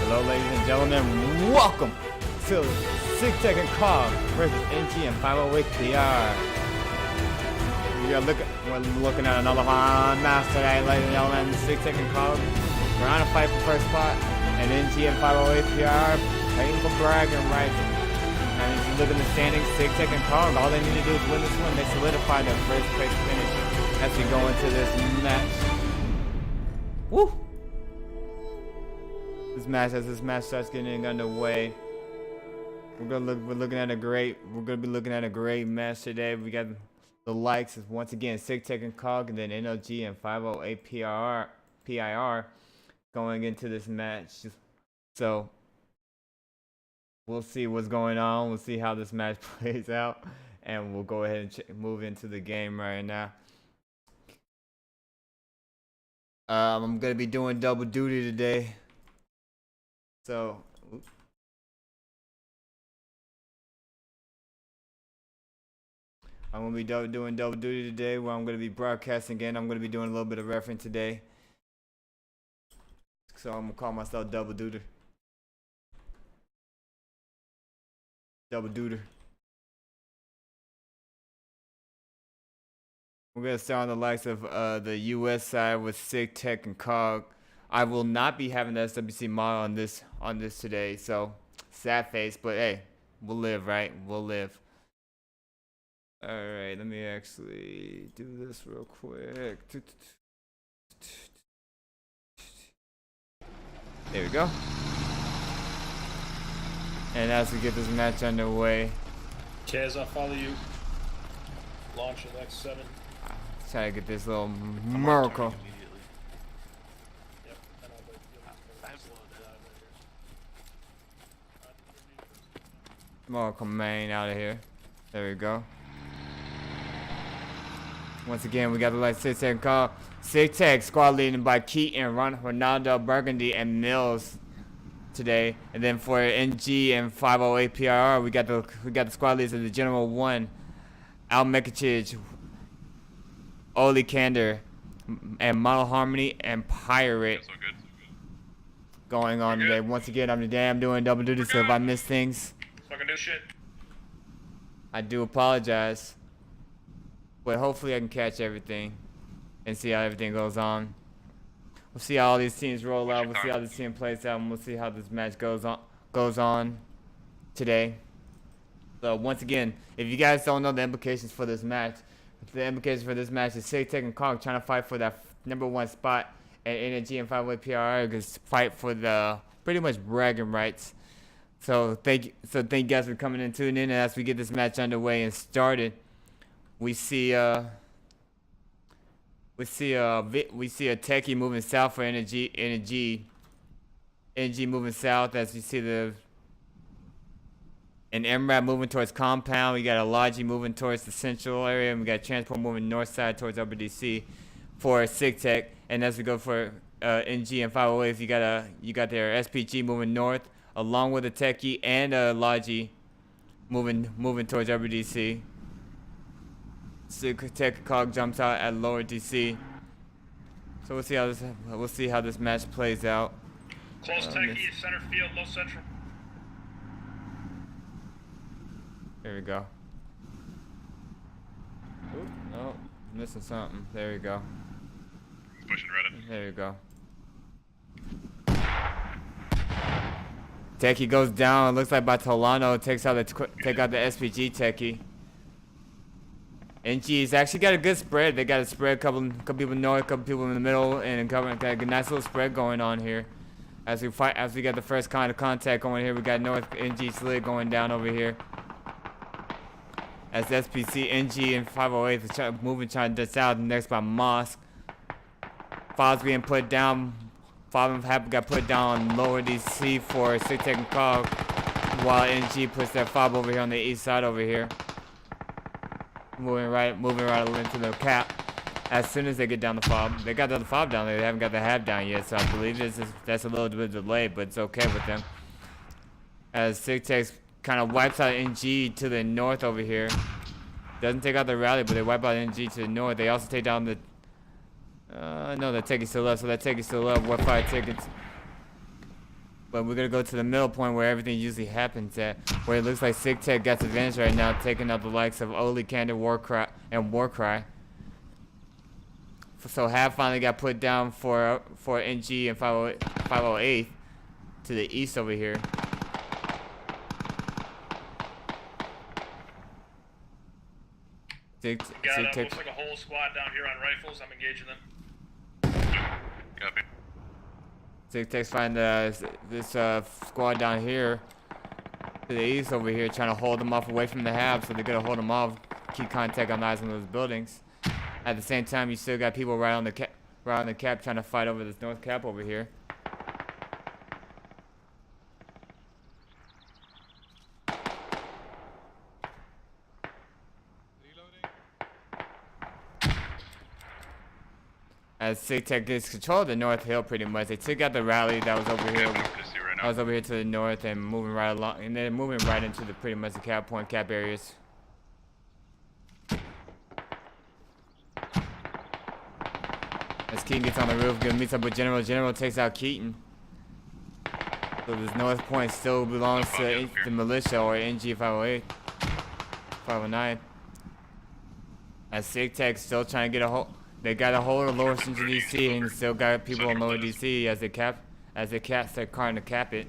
Hello, ladies and gentlemen. Welcome to SigTac+CoG versus NG and 508PR. We're looking at another match today, ladies and gentlemen. SigTac+CoG, we're on a fight for first spot, and NG and 508PR fighting for bragging rights. And if you look at the standings, SigTac+CoG, all they need to do is win this one. They solidify their first place finish as we go into this match. Woo! As this match starts getting underway, we're gonna be looking at a great match today. We got the likes of, once again, SigTac+CoG, and then NG and 508PIR going into this match. So we'll see what's going on. We'll see how this match plays out, and we'll go ahead and move into the game right now. I'm gonna be doing double duty today. So, I'm going to be doing double duty today, where I'm going to be broadcasting again. I'm going to be doing a little bit of refereeing today. So I'm going to call myself double duty. Double duty. We're going to start on the likes of the US side with SigTac+CoG. I will not be having the SWC model on this today, so sad face, but hey, we'll live, right? We'll live. All right, let me actually do this real quick. There we go. And as we get this match underway, Chaz, I'll follow you. Launch the next 7. Try to get this little miracle. Miracle man out of here. There we go. Once again, we got the light SigTac+CoG. SigTac squad leading by Keaton, Ronaldo, Burgundy, and Mills today. And then for NG and 508PIR, we got the squad leaders of the General 1, Al Mekicic, Oli Kander, and Model Harmony and Pirate going on today. Once again, I'm doing double duty, so if I miss things, Fucking do shit. I do apologize, but hopefully I can catch everything and see how everything goes on. We'll see how all these teams roll out. We'll see how this team plays out, and we'll see how this match goes on today. So once again, if you guys don't know the implications for this match, the implications for this match is SigTac+CoG trying to fight for that #1 spot, and NG and 508PIR is fight for the pretty much bragging rights. So thank you guys for coming and tuning in. And as we get this match underway and started, we see a techie moving south for NG moving south, as we see an MRAP moving towards compound. We got a Logi moving towards the central area, and we got transport moving north side towards Upper DC for SigTac. And as we go for NG and 508, you got their SPG moving north, along with a techie and a Logi moving towards Upper DC. SigTac+CoG jumps out at lower DC. So we'll see how this match plays out. Close techie, center field, low central. There we go. Oop, no, missing something. There we go. Pushing Reddit. There we go. Techie goes down. It looks like Batolano take out the SPG techie. NG's actually got a good spread. They got a spread, couple people north, couple people in the middle, and got a nice little spread going on here. As we got the first kind of contact going here, we got North NG slid going down over here. As SPC, NG, and 508 is trying to dust out. Next by Mosque. Fob's being put down. Fob got put down on lower DC for SigTac+CoG, while NG puts their fob over here on the east side over here. Moving right into the cap. As soon as they get down the fob, they got the fob down there. They haven't got the hab down yet, so I believe that's a little bit delayed, but it's okay with them. As SigTac kind of wipes out NG to the north over here. Doesn't take out the rally, but they wipe out NG to the north. They also take down the no, that ticket's still up, so that ticket's still up. What 5 tickets? But we're gonna go to the middle point where everything usually happens at, where it looks like SigTac got advantage right now, taking out the likes of Oli, Candor, Warcry, and Warcry. So half finally got put down for NG and 508 to the east over here. Got looks like a whole squad down here on rifles. I'm engaging them. Copy. SigTac's find this squad down here to the east over here, trying to hold them off away from the hab, so they're gonna hold them off, keep contact on eyes on those buildings. At the same time, you still got people right on the cap trying to fight over this north cap over here. As SigTac gets control of the north hill pretty much. They took out the rally that was over here. I was over here to the north and moving right along, and then moving right into the pretty much the cap point, cap areas. As Keaton gets on the roof, meets up with General. General takes out Keaton. So this north point still belongs to the militia or NG+508, 509. As SigTac still trying to get a hold. They got a hold of lower central DC and still got people in lower DC as they start trying to cap it.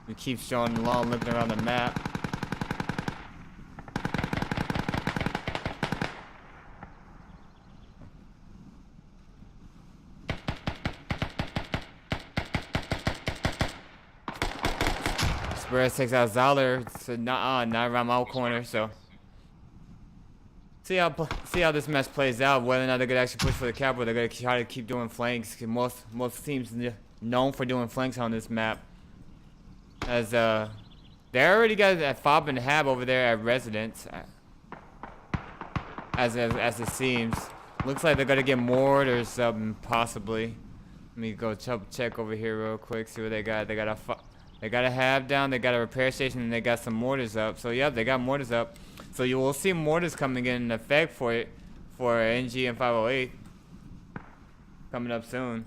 We keep showing along, looking around the map. Perez takes out Zoller, so not around my corner. So see how this mess plays out. Whether or not they're gonna actually push for the cap, or they're gonna try to keep doing flanks. Most teams known for doing flanks on this map. As they already got that fob and hab over there at residence. As it seems, looks like they're gonna get mortars possibly. Let me go check over here real quick. See what they got. They got a hab down, they got a repair station, and they got some mortars up. So yeah, they got mortars up. So you will see mortars coming in effect for NG and 508 coming up soon.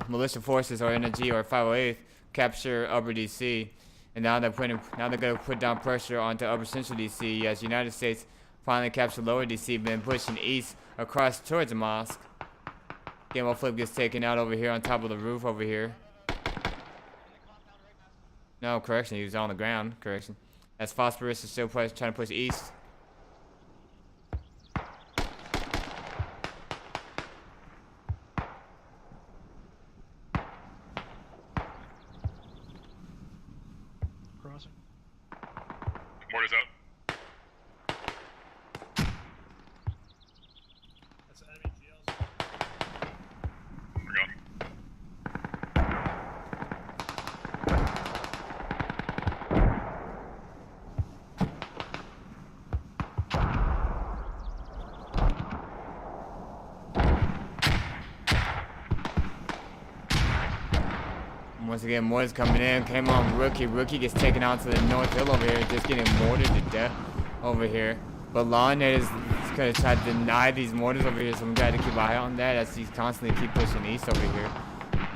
Militia forces or NG or 508th capture Upper DC, and now they're gonna put down pressure onto Upper Central DC as United States finally captured Lower DC, been pushing east across towards the mosque. Gamma Flip gets taken out over here on top of the roof over here. No, correction, he was on the ground. Correction. As Phosphorus is still trying to push east. Mortars out. That's enemy GLs. We're gone. Once again, mortars coming in. Came on Rookie. Rookie gets taken out to the north hill over here, just getting mortared to death over here. But Lawnet is gonna try to deny these mortars over here, so we gotta keep an eye on that as he's constantly keep pushing east over here.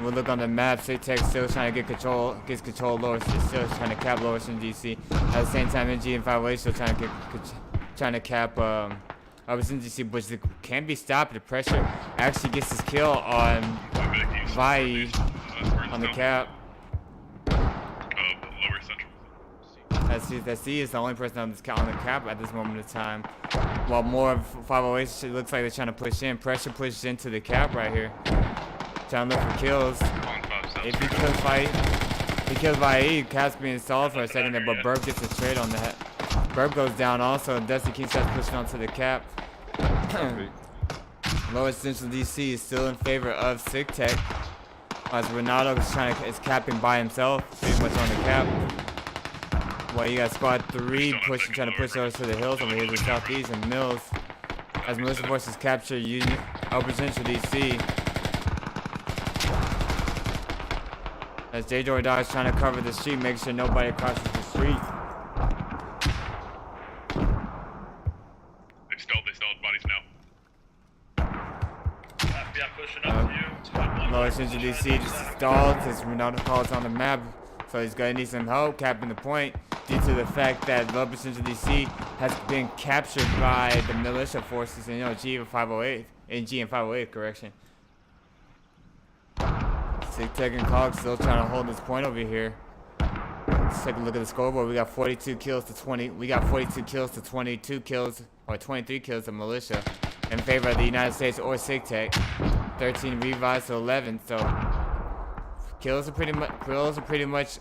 We'll look on the map. SigTac still trying to gets control lower, still trying to cap lower in DC. At the same time, NG and 508 still trying to cap Upper Central DC, but it can't be stopped. The pressure actually gets his kill on Vai on the cap. Lower Central. That's he is the only person on the cap at this moment in time. While more of 508 looks like they're trying to push in. Pressure pushes into the cap right here. Trying to look for kills. If he kills Vai, cap's being stalled for a second there, but Burp gets a trade on that. Burp goes down also, and Dusty keeps pushing onto the cap. Lower Central DC is still in favor of SigTac. As Renato is capping by himself, pretty much on the cap. Well, you got squad 3 pushing, trying to push over to the hills over here to the southeast, and Mills, as militia forces capture Upper Central DC. As J. Jordan is trying to cover the street, make sure nobody crosses the street. They stalled bodies now. Yeah, pushing up to you. Lower Central DC just stalled as Ronaldo calls on the map, so he's gonna need some help capping the point due to the fact that Lower Central DC has been captured by the militia forces in NG and 508th, correction. SigTac and CoG still trying to hold this point over here. Let's take a look at the scoreboard. We got 42 kills to 20. We got 42 kills to 22 kills, or 23 kills to militia in favor of the United States or SigTac. 13 revives to 11. So kills are pretty much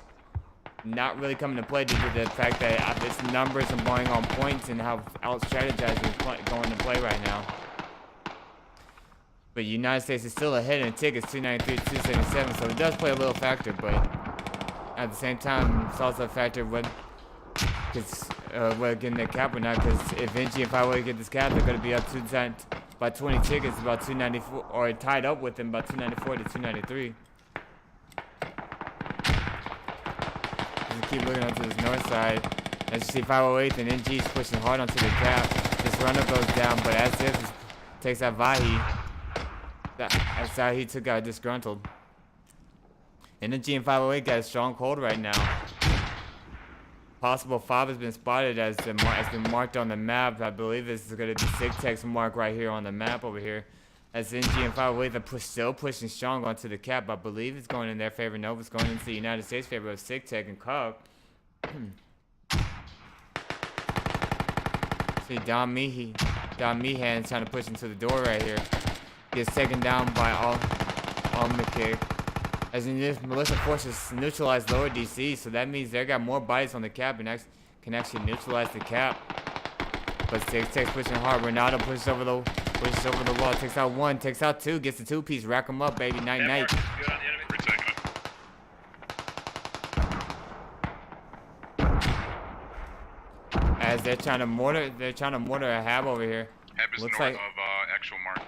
not really coming to play due to the fact that its numbers are going on points and how out strategizing is going to play right now. But United States is still ahead in tickets, 293 to 277, so it does play a little factor, but at the same time, it's also a factor whether getting that cap or not, because if NG and 508 get this cap, they're going to be up by 20 tickets, about 294, or tied up with them about 294 to 293. Just keep looking onto this north side. As you see, 508 and NG is pushing hard onto the cap. Just run up those down, but as if takes out Vahi. That's how he took out Disgruntled. NG and 508 got a strong hold right now. Possible fob has been spotted as been marked on the map. I believe this is going to be SigTac's mark right here on the map over here. As NG and 508 are still pushing strong onto the cap. I believe it's going in their favor. No, it's going into the United States favor of SigTac and CoG. See Don Meehan trying to push into the door right here. Gets taken down by all McKay. As in this, militia forces neutralize lower DC, so that means they got more bodies on the cap and can actually neutralize the cap. But SigTac's pushing hard. Renato pushes over the wall, takes out one, takes out two, gets the two-piece, rack them up, baby. Night night. As they're trying to mortar a hab over here. Hab is looks north like of actual mark.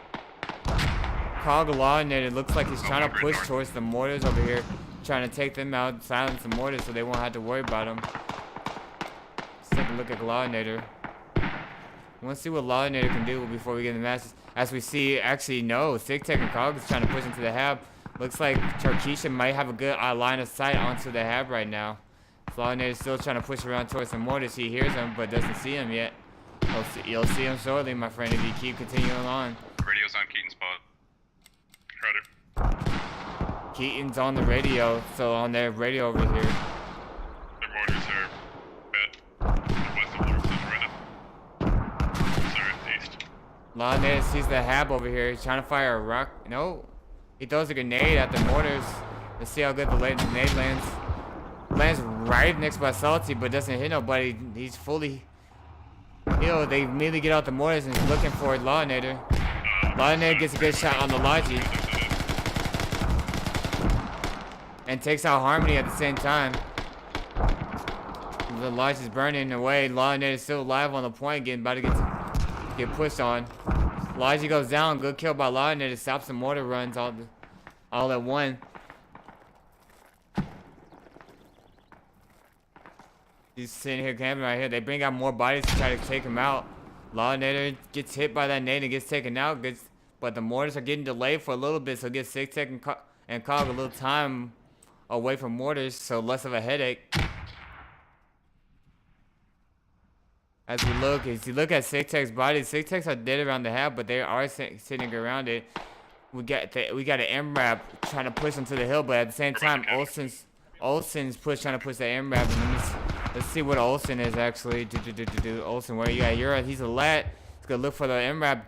CoG Law, and it looks like he's trying to push towards the mortars over here, trying to take them out, silence the mortars so they won't have to worry about them. Let's take a look at Lawinator. We want to see what Lawinator can do before we get in the matches. As we see, actually, no, SigTac and CoG is trying to push into the hab. Looks like Turkisha might have a good line of sight onto the hab right now. Lawinator's still trying to push around towards the mortars. He hears them, but doesn't see him yet. You'll see him shortly, my friend, if you keep continuing on. Radio's on Keaton's spot. Crowder. Keaton's on the radio, so on their radio over here. Their mortars are bad. West of Lower Central right now. Sorry, east. Lawinator sees the hab over here. He's trying to fire a rock. No. He throws a grenade at the mortars. Let's see how good the grenade lands. Lands right next by Salty, but doesn't hit nobody. He's fully healed. They immediately get out the mortars and he's looking for Lawinator. Lawinator gets a good shot on the Logi. And takes out Harmony at the same time. The Logi's burning away. Lawinator is still alive on the point, about to get pushed on. Logi goes down. Good kill by Lawinator. Stops the mortar runs all at one. He's sitting here camping right here. They bring out more bodies to try to take him out. Lawinator gets hit by that nade and gets taken out. But the mortars are getting delayed for a little bit, so it gives SigTac and CoG a little time away from mortars, so less of a headache. As you look at SigTac's bodies, SigTac's are dead around the hab, but they are sitting around it. We got an MRAP trying to push them to the hill, but at the same time, Olsen's trying to push the MRAP. And let's see what Olsen is actually. Olsen, where you at? He's a lat. He's gonna look for the MRAP.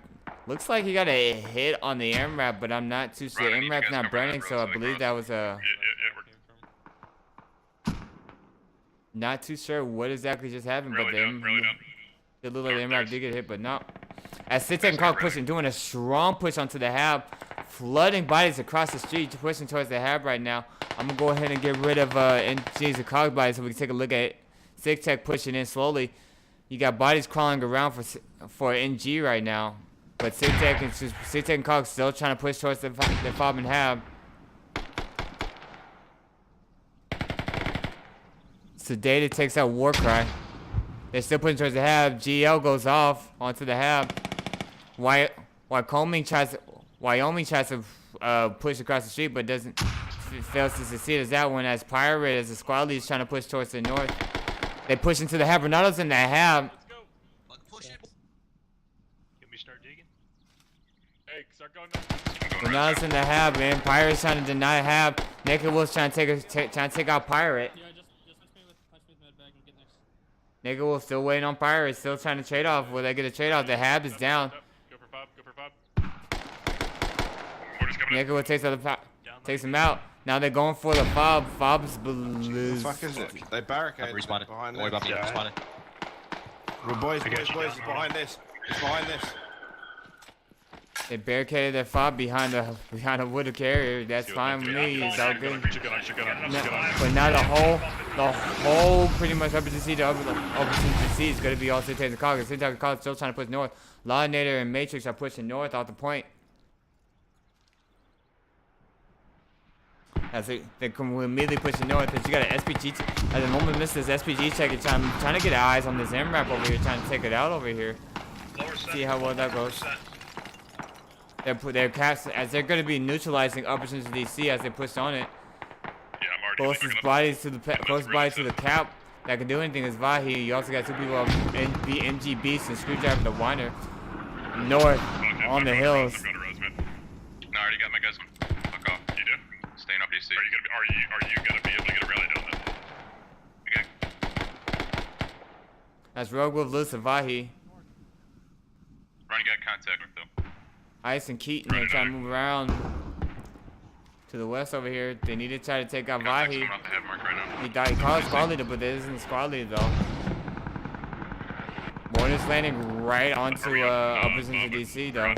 Looks like he got a hit on the MRAP, but I'm not too sure. MRAP's not burning, so I believe that was a. Not too sure what exactly just happened, but it looked like the MRAP did get hit, but no. As SigTac and CoG pushing, doing a strong push onto the hab, flooding bodies across the street, pushing towards the hab right now. I'm gonna go ahead and get rid of NG's and CoG bodies so we can take a look at SigTac pushing in slowly. You got bodies crawling around for NG right now, but SigTac and CoG still trying to push towards the fob and hab. So Data takes out Warcry. They're still pushing towards the hab. GL goes off onto the hab. Wyoming tries to push across the street, but fails to succeed as that one. As Pirate, as the squad lead is trying to push towards the north. They push into the hab. Ronaldo's in the hab. Let's go. Push it. Can we start digging? Hey, start going down. Ronaldo's in the hab, man. Pirate's trying to deny hab. Naked Wolf's trying to take out Pirate. Yeah, just punch me with med bag and get next. Naked Wolf still waiting on Pirate. Still trying to trade off. Will they get a trade off? The hab is down. Go for fob. Go for fob. Mortar's coming in. Naked Wolf takes him out. Now they're going for the fob. Fob's blue. The fuck is it? They barricaded Respawning. behind Don't worry about me. this. Respawning. Well, boys, it's behind this. It's behind this. They barricaded their fob behind a wooded carrier. That's fine with me. It's all good. But now the whole pretty much upper DC to upper DC is gonna be all SigTac and CoG. SigTac and CoG still trying to push north. Lawinator and Matrix are pushing north off the point. As they come immediately pushing north, because you got an SPG. At the moment, misses SPG check and trying to get eyes on this MRAP over here, trying to take it out over here. See how well that goes. They're cast as they're going to be neutralizing upper into DC as they push on it. Yeah, I'm already Closest bodies to the cap that can do anything is Vahi. You also got two people of MG Beast and Screwdriver the Whiner. North on the hills. No, I already got my guys. Fuck off. You do? Staying up DC. Are you gonna be able to get a rally down there? Okay. That's Rogue Wolf, Lewis, and Vahi. Ron, you got contact with them. Ice and Keaton, they're trying to move around to the west over here. They need to try to take out Contact's Vahi. coming off the head mark right now. He called squad leader, but there isn't a squad leader though. Mortar's landing right onto uppers into DC though.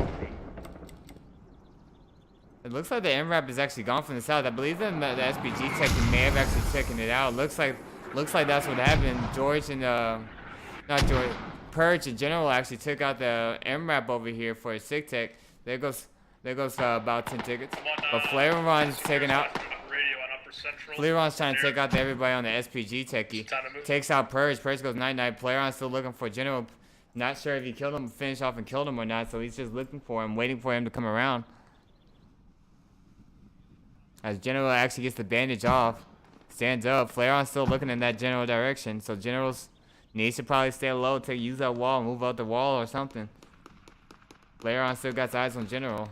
It looks like the MRAP is actually gone from the south. I believe that the SPG tech may have actually taken it out. Looks like that's what happened. George and not George, Purge in general actually took out the MRAP over here for a SigTac. There goes about 10 tickets. But Flareon's taking out. Flareon's trying to take out everybody on the SPG techie. Takes out Purge. Purge goes 9-9. Flareon's still looking for General. Not sure if he killed him, finished off and killed him or not. So he's just looking for him, waiting for him to come around. As General actually gets the bandage off, stands up. Flareon's still looking in that general direction. So General's needs to probably stay low to use that wall, move out the wall or something. Flareon still got his eyes on General.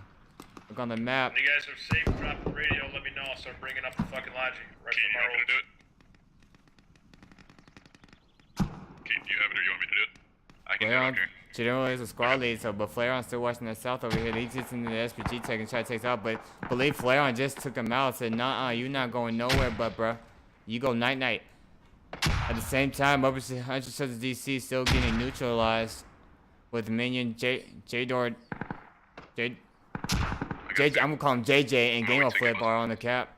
Look on the map. When you guys are safe, drop the radio, let me know. I'll start bringing up the fucking logic. Right Keith, from you our want me to do it? Keith, do you have it or you want me to do it? I can do it Flareon, up here. General is a squad lead, so but Flareon's still watching the south over here. He gets into the SPG tech and try to take it out, but believe Flareon just took him out. Said, "Nah, you not going nowhere, but bruh, you go night." At the same time, upper hundreds of DC still getting neutralized with minion I'm gonna call him JJ and Game of Flip are on the cap.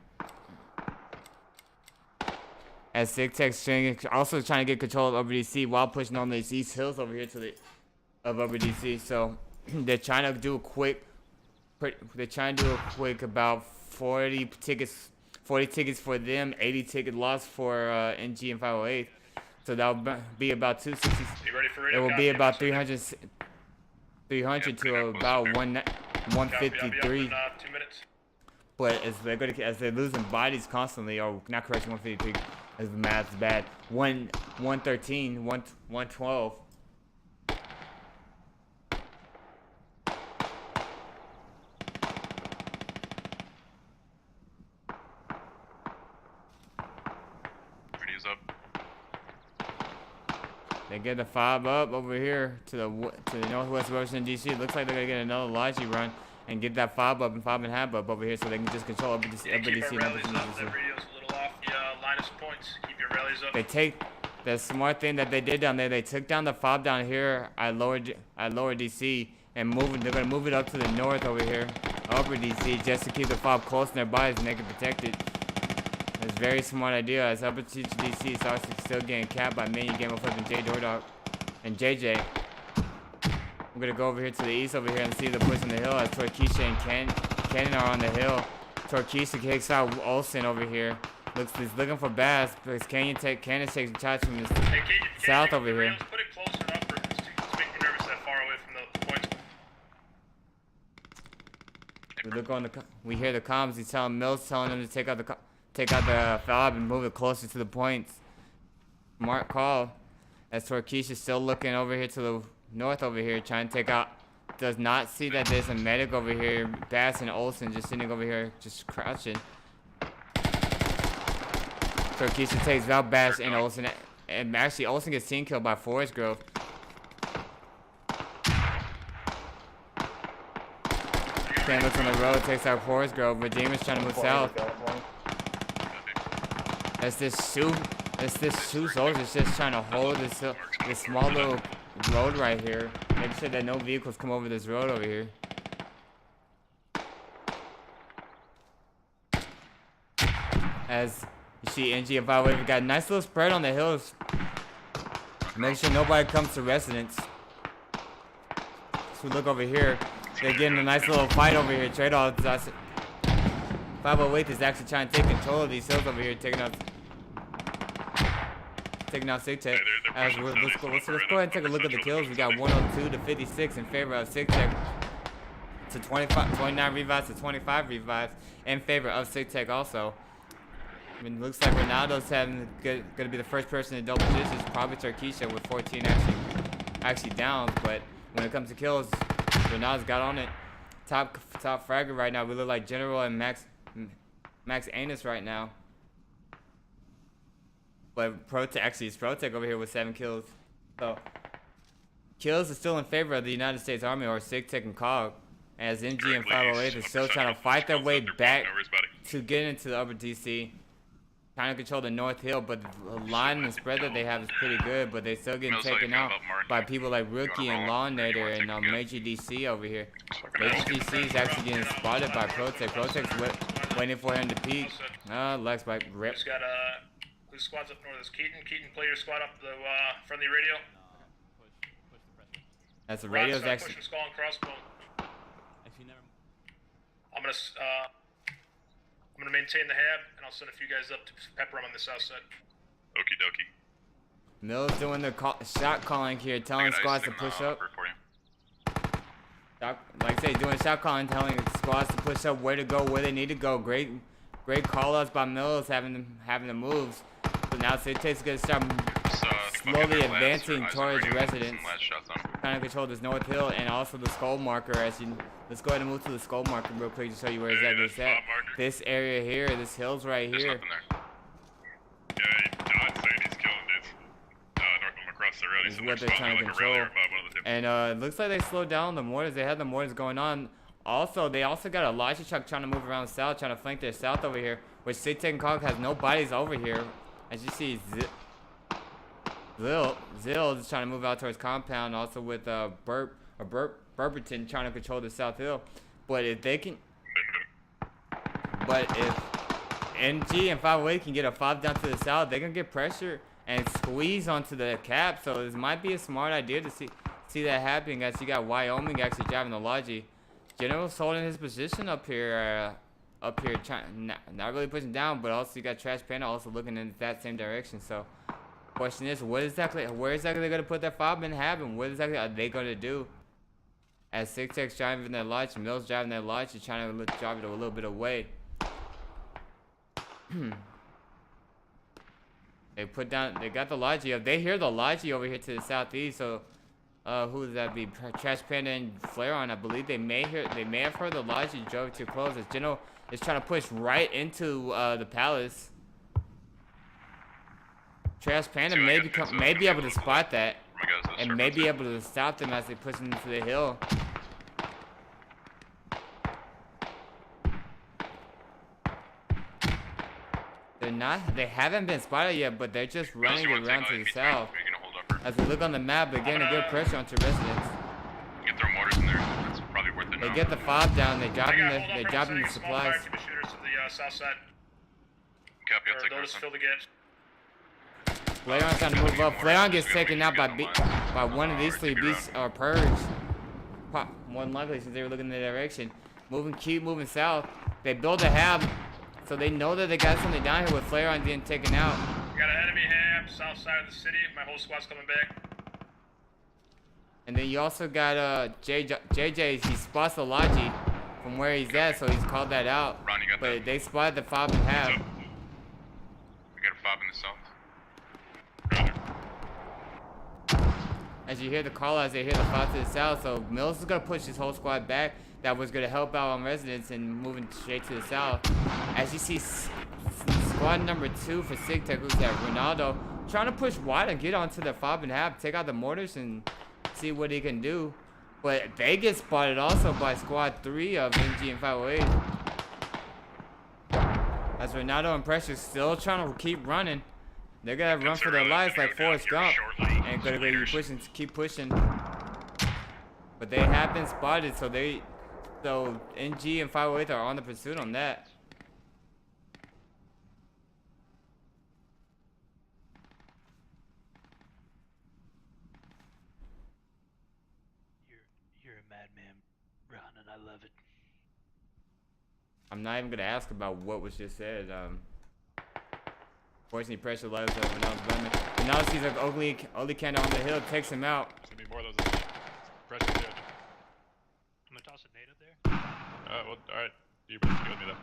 As SigTac also trying to get control of upper DC while pushing on these east hills over here to the of upper DC. So they're trying to do a quick. They're trying to do a quick about 40 tickets for them, 80 ticket loss for NG and 508. So that'll be about 260. You ready for It radio? will Copy. be about 300 to about 153. Copy, I'll be up in 2 minutes. But as they're losing bodies constantly, or not correction, 153, as the math's bad. 113, 112. Radio's up. They get the fob up over here to the northwest of Washington DC. Looks like they're gonna get another Logi run and get that fob up and fob and hab up over here, so they can just control every DC. Keep our rallies up. That radio's a little off the line of points. Keep your rallies up. They The smart thing that they did down there, they took down the fob down here at lower DC and they're gonna move it up to the north over here, upper DC, just to keep the fob close to their bodies and they can protect it. It's a very smart idea, as upper DC is also still getting capped by Minion, Game of Flip, and J Dordog and JJ. I'm gonna go over here to the east over here and see the push on the hill as Torquisha and Cannon are on the hill. Torquisha kicks out Olsen over here. He's looking for Bass, because Cannon takes shots from his south over here. Put it closer enough for it's making me nervous that far away from the points. We look on we hear the comms. He's telling Mills, telling them to take out the fob and move it closer to the points. Smart call. As Torquisha's still looking over here to the north over here, trying to take out. Does not see that there's a medic over here. Bass and Olsen just sitting over here, just crouching. Torquisha takes out Bass and Olsen, and actually Olsen gets team killed by Forest Grove. Ken looks on the road, takes out Forest Grove. Redeemer's trying to move south. As this two soldiers just trying to hold this small little road right here. Make sure that no vehicles come over this road over here. As you see, NG+508Th got a nice little spread on the hills. Make sure nobody comes to residence. So we look over here. They're getting a nice little fight over here. Trade-offs. 508Th is actually trying to take control of these hills over here, taking out SigTac. Let's go ahead and take a look at the kills. We got 102 to 56 in favor of SigTac, to 29 revives to 25 revives in favor of SigTac also. I mean, looks like Ronaldo's gonna be the first person in double digits. Probably Torquisha with 14 actually downs, but when it comes to kills, Ronaldo's got on it. Top fragger right now. We look like General and Max Anus right now. But it's Protec over here with 7 kills. So kills are still in favor of the United States Army or SigTac and CoG, as NG and 508 are still trying to fight their way back to get into the upper DC. Trying to control the North Hill, but the line and spread that they have is pretty good, but they still getting taken out by people like Rookie and Lawnator and Major DC over here. Major DC is actually getting spotted by Protec. Protec's waiting for him to peek. Lex by rip. Just got whose squad's up north? There's Keaton. Keaton, play your squad up the friendly radio. Push the pressure. That's the radio's actually. Pushing skull and crossbow. Actually, never. I'm gonna maintain the hab, and I'll send a few guys up to pepper them on the south side. Okie dokie. Mills doing the shot calling here, telling squads to push up. Like I say, doing shot calling, telling squads to push up, where to go, where they need to go. Great call outs by Mills, having the moves. But now SigTac's gonna start slowly advancing towards residence, trying to control this North Hill and also the skull marker. Let's go ahead and move to the skull marker real quick to show you where exactly it's at. This area here, this hill's right here. Yeah, I'd say he's killing dudes. North of him across the road. This is what they're trying to control. And it looks like they slowed down the mortars. They had the mortars going on. Also, they also got a Elijah truck trying to move around south, trying to flank their south over here, which SigTac and CoG has no bodies over here. As you see, Zill is trying to move out towards compound, also with Burberton trying to control the South Hill. But if NG and 508 can get a 5 down to the south, they can get pressure and squeeze onto the cap. So this might be a smart idea to see that happening, as you got Wyoming actually driving the Logi. General's holding his position up here, trying not really pushing down, but also you got Trash Panda also looking in that same direction. So question is, where exactly they're gonna put that fob in hab, and what exactly are they gonna do? As SigTac's driving their Lodge, Mills driving their Lodge, and trying to drive it a little bit away. They got the Logi up. They hear the Logi over here to the southeast. So who would that be? Trash Panda and Flare on. I believe they may have heard the Logi, drove too close. As General is trying to push right into the palace. Trash Panda may be able to spot that and may be able to stop them as they push into the hill. They're They haven't been spotted yet, but they're just running around to the south. You're gonna hold up. As we look on the map, they're getting a good pressure onto residents. You can throw mortars in there. That's probably worth it They now. get the fob down. They're I dropping got the hold on they're for dropping the a small supplies. fire team of shooters to the south side. Copy, I'll Or take they'll this just one. fill the gaps. Flareon's trying to move up. Flareon gets taken out by one of these three beasts or purge. More than likely since they were looking in the direction. Keep moving south. They build a hab, so they know that they got something down here with Flareon getting taken out. We got an enemy hab south side of the city. My whole squad's coming back. And then you also got JJ. He spots the Logi from where he's at, so he's called that out. Ron, you got But that? they spotted the fob and hab. We got a fob in the south. As you hear the call outs, they hear the fob to the south. So Mills is gonna push his whole squad back. That was gonna help out on residents and moving straight to the south. As you see, squad number 2 for SigTac+, who's at Ronaldo, trying to push wide and get onto the fob and hab, take out the mortars and see what he can do. But they get spotted also by squad 3 of NG and 508. As Ronaldo and Pressure still trying to keep running. They're gonna run for their lives like Forrest Gump. And gonna go keep pushing. But they have been spotted, so NG and 508 are on the pursuit on that. You're a madman, Ron, and I love it. I'm not even gonna ask about what was just said. Fortunately, Pressure lives up when I was running. And now sees an ugly cannon on the hill, takes him out. There's gonna be more of those. Pressure there. I'm gonna toss a nade up there. Well, alright. You better go with me then.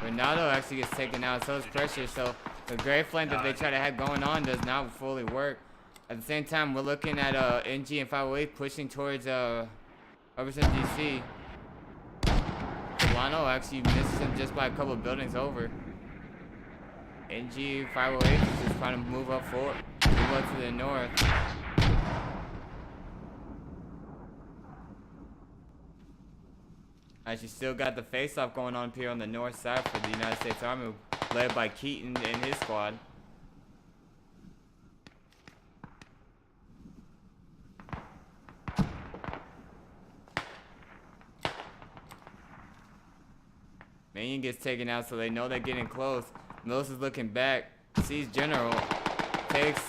Ronaldo actually gets taken out, so is Pressure. So the gray flame that they try to have going on does not fully work. At the same time, we're looking at NG and 508 pushing towards Robertson, DC. Solano actually misses him just by a couple of buildings over. NG 508 is just trying to move up forward, move up to the north. Actually, still got the face-off going on here on the north side for the United States Army, led by Keaton and his squad. Manion gets taken out, so they know they're getting close. Mills is looking back, sees General, takes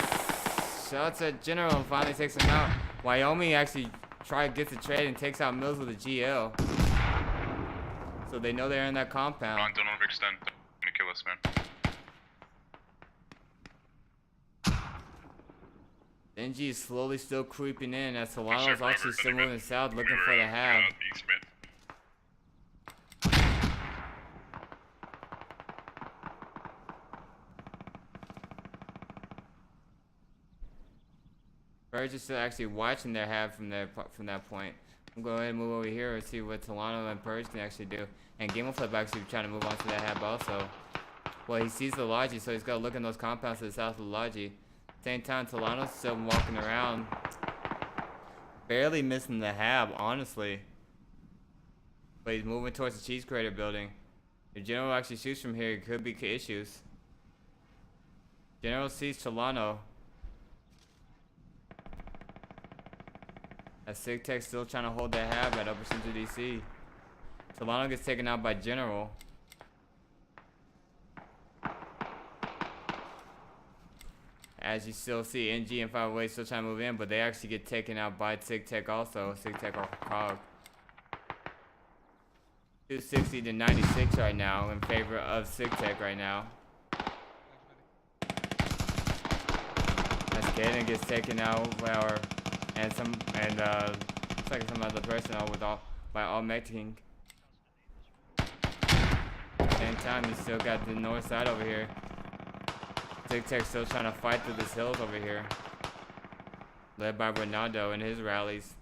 shots at General and finally takes him out. Wyoming actually gets a trade and takes out Mills with a GL. So they know they're in that compound. Ron, don't overextend. They're gonna kill us, man. NG is slowly still creeping in as Solano's actually still moving south looking for the hab. Birds are still actually watching their hab from that point. I'm going to go ahead and move over here and see what Solano and Purge can actually do. And Gameflip actually trying to move on to that hab also. Well, he sees the Logi, so he's got to look in those compounds to the south of the Logi. Same time, Solano's still walking around. Barely missing the hab, honestly. But he's moving towards the Cheese Crater building. If General actually shoots from here, it could be issues. General sees Solano. As SigTac still trying to hold that hab at Upper Central DC. Solano gets taken out by General. As you still see, NG and 508 still trying to move in, but they actually get taken out by SigTac also. SigTac+CoG. 260 to 96 right now in favor of SigTac right now. As Kaden gets taken out looks like some other personnel by all Mexican. Same time, you still got the north side over here. SigTac still trying to fight through these hills over here. Led by Ronaldo and his rallies.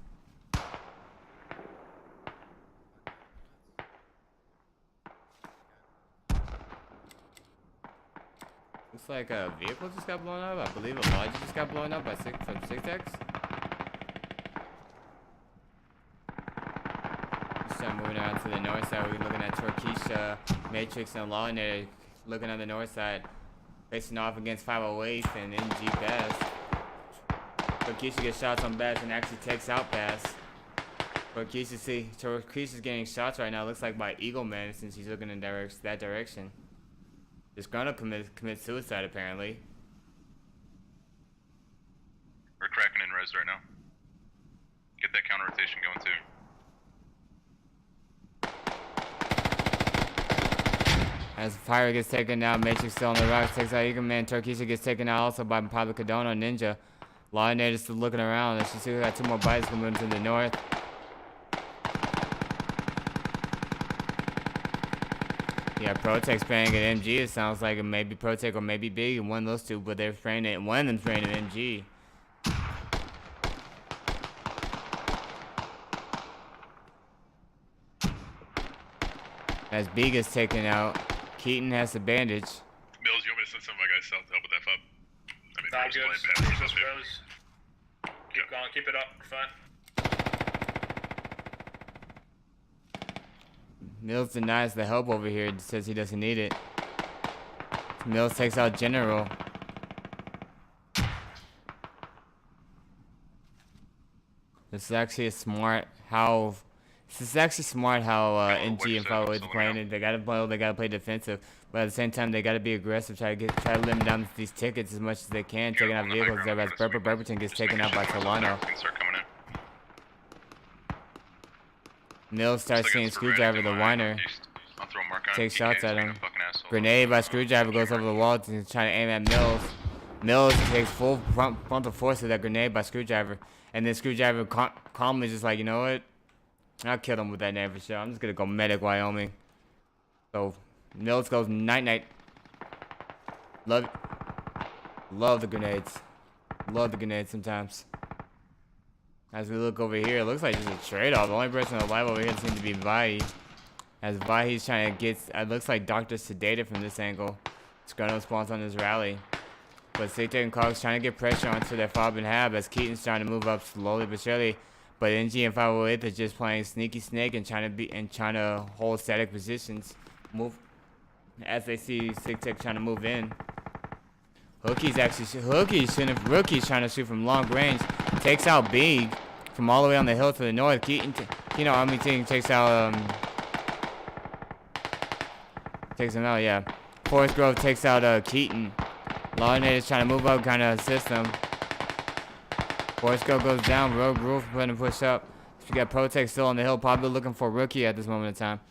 Looks like a vehicle just got blown up. I believe a Logi just got blown up by SigTac. north side. We're looking at Torquisha, Matrix, and Lawinator looking on the north side. Facing off against 508th and NG Best. Torquisha gets shots on Best and actually takes out Best. Torquisha's getting shots right now. Looks like by Eagleman since he's looking in that direction. Just gonna commit suicide apparently. We're cracking in res right now. Get that counter rotation going too. As Fire gets taken out, Matrix still on the rocks, takes out Eagleman. Torquisha gets taken out also by Pablo Cadona, Ninja. Lawinator still looking around. As you see, we got 2 more bites coming to the north. Yeah, Protec spraying at MG. It sounds like it may be Protec or maybe Big. One of those two, but they're spraying it. One of them spraying at MG. As Big is taken out, Keaton has the bandage. Mills, you want me to send some of my guys south to help with that fob? I mean, All just good. playing past Keep this those rows. Keep going. Keep it up. We're fine. Mills denies the help over here. Says he doesn't need it. Mills takes out General. This is actually smart how NG and 508 are playing it. They gotta play defensive, but at the same time they gotta be aggressive. Try to limit down these tickets as much as they can, taking out vehicles. As Burberton gets taken out by Solano. Mills starts seeing Screwdriver, the whiner, takes shots at him. Grenade by Screwdriver goes over the wall to try to aim at Mills. Mills takes full frontal force of that grenade by Screwdriver, and then Screwdriver calmly just like, you know what? I'll kill him with that name for sure. I'm just gonna go medic Wyoming. So Mills goes night. Love the grenades. Love the grenades sometimes. As we look over here, it looks like just a trade-off. The only person alive over here seems to be Vahi. As Vahi's trying to get, it looks like Dr. Sedated from this angle. Scrunno spawns on his rally. But SigTac+CoG's trying to get pressure onto their fob and hab as Keaton's trying to move up slowly but surely. But NG and 508 are just playing sneaky snake and trying to hold static positions. Move as they see SigTac trying to move in. Rookie's trying to shoot from long range. Takes out Big from all the way on the hill to the north. Keaton, takes out takes him out. Yeah, Forest Grove takes out Keaton. Lawinator's trying to move up, kind of assist him. Forest Grove goes down. Rogue Roof putting a push up. We got Protec still on the hill, probably looking for Rookie at this moment in time.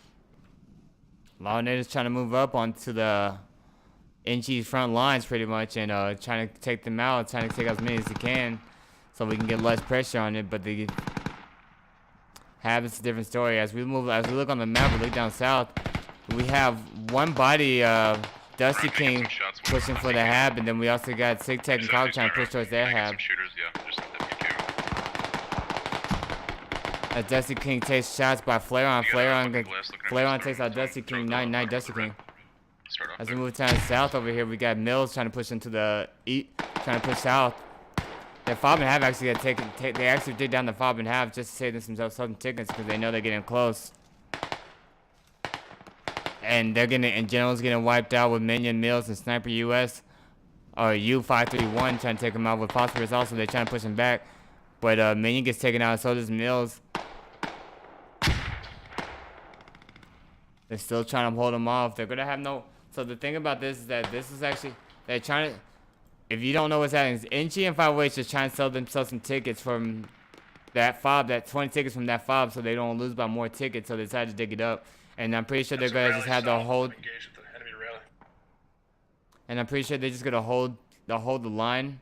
Lawinator's trying to move up onto the NG's front lines pretty much and trying to take them out, trying to take as many as he can so we can get less pressure on it. But the Habit's a different story. As we look on the map, we look down south, we have one body, Dusty King pushing for the Hab, and then we also got SigTac+CoG trying to push towards their Hab. As Dusty King takes shots by Flare On takes out Dusty King, 9 Dusty King. As we move down south over here, we got Mills trying to push into the trying to push south. Their fob and half actually got taken. They actually dig down the fob and half just to save themselves some tickets because they know they're getting close. And General's getting wiped out with Minion, Mills, and Sniper US or U531 trying to take him out with Phosphorus. Also, they're trying to push him back, but Minion gets taken out. So does Mills. They're still trying to hold him off. They're gonna have no. So the thing about this is that this is actually they're trying to. If you don't know what's happening, NG and 508 just trying to sell themselves some tickets from that fob, that 20 tickets from that fob, so they don't lose by more tickets. So they decided to dig it up, and I'm pretty sure they're gonna just have the hold. And I'm pretty sure they're just gonna hold the line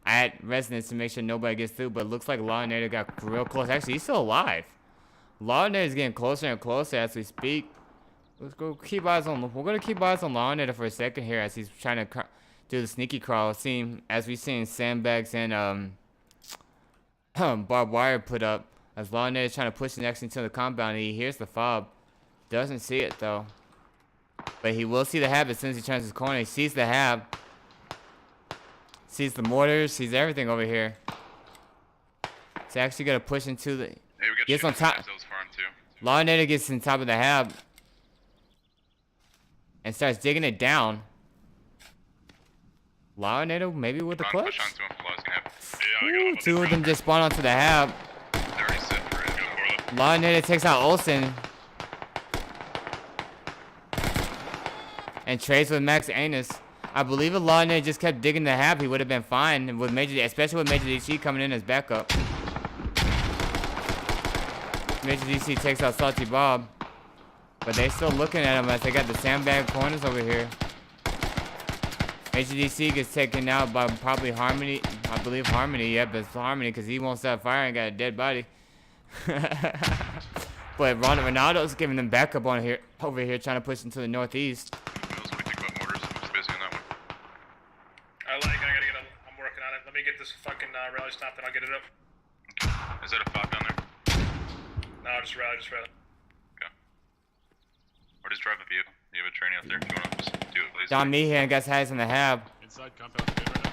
at Resonance to make sure nobody gets through. But it looks like Lawinator got real close. Actually, he's still alive. Lawinator's getting closer and closer as we speak. Let's go keep eyes on. We're gonna keep eyes on Lawinator for a second here as he's trying to do the sneaky crawl. As we've seen sandbags and barbed wire put up. As Lawinator's trying to push the next into the compound, he hears the fob. Doesn't see it though, but he will see the hab as soon as he turns his corner. He sees the hab, sees the mortars, sees everything over here. He's actually gonna push into the. Hey, we got gets on top. Lawnado gets on top of the hab and starts digging it down. Lawnado maybe with the clutch. Push onto him. Law's gonna have. Yeah, I got him. Two of them just spawn onto the hab. They're already set for it. Go for it. Lawnado takes out Olsen. And trades with Max Anus. I believe if Lawnado just kept digging the hab, he would have been fine. With especially with Major DC coming in as backup. Major DC takes out Salty Bob. But they still looking at him as they got the sandbag corners over here. Major DC gets taken out by probably Harmony. I believe Harmony. Yep, it's Harmony because he won't stop firing. Got a dead body. But Ronaldo's giving them backup on here, over here, trying to push into the northeast. What else we think about mortars? I'm just busy on that one. I gotta get it. I'm working on it. Let me get this fucking rally stopped and I'll get it up. Okay. Is that a 5 down there? No, just rally. Okay. Or just drive a vehicle. You have a training out there. If you want to just do it, please. Don Meehan gets highs in the hab. Inside compound right now.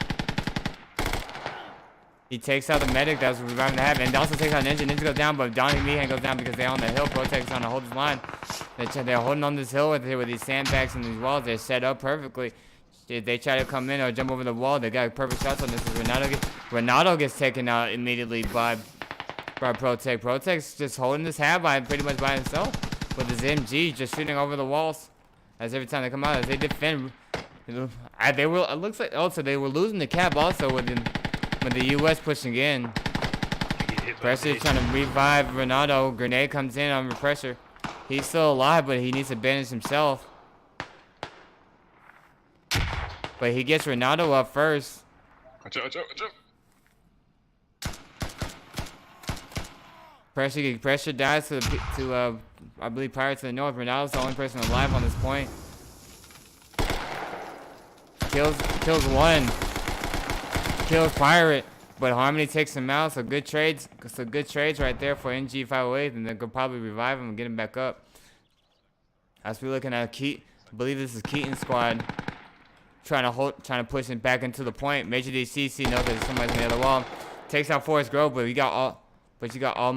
He takes out the medic that was reviving the hab, and also takes out Ninja. Ninja goes down, but Donnie Meehan goes down because they're on the hill. Protect's trying to hold his line. They're holding on this hill with these sandbags and these walls. They're set up perfectly. If they try to come in or jump over the wall, they got perfect shots on this. Renato gets taken out immediately by Protect. Protect's just holding this hab pretty much by himself with his MG, just shooting over the walls. As every time they come out, as they defend, they were. It looks like also they were losing the cap also with the U.S. pushing in. Pressure trying to revive Renato. Grenade comes in under pressure. He's still alive, but he needs to bandage himself. But he gets Renato up first. Watch out. Pressure dies to I believe Pirates of the North. Renato's the only person alive on this point. Kills one. Kills Pirate, but Harmony takes him out. So good trades right there for NG+508Th, and they could probably revive him and get him back up. As we're looking at I believe this is Keaton's squad trying to push him back into the point. Major DC knows that somebody's on the other wall. Takes out Forest Grove, but you got all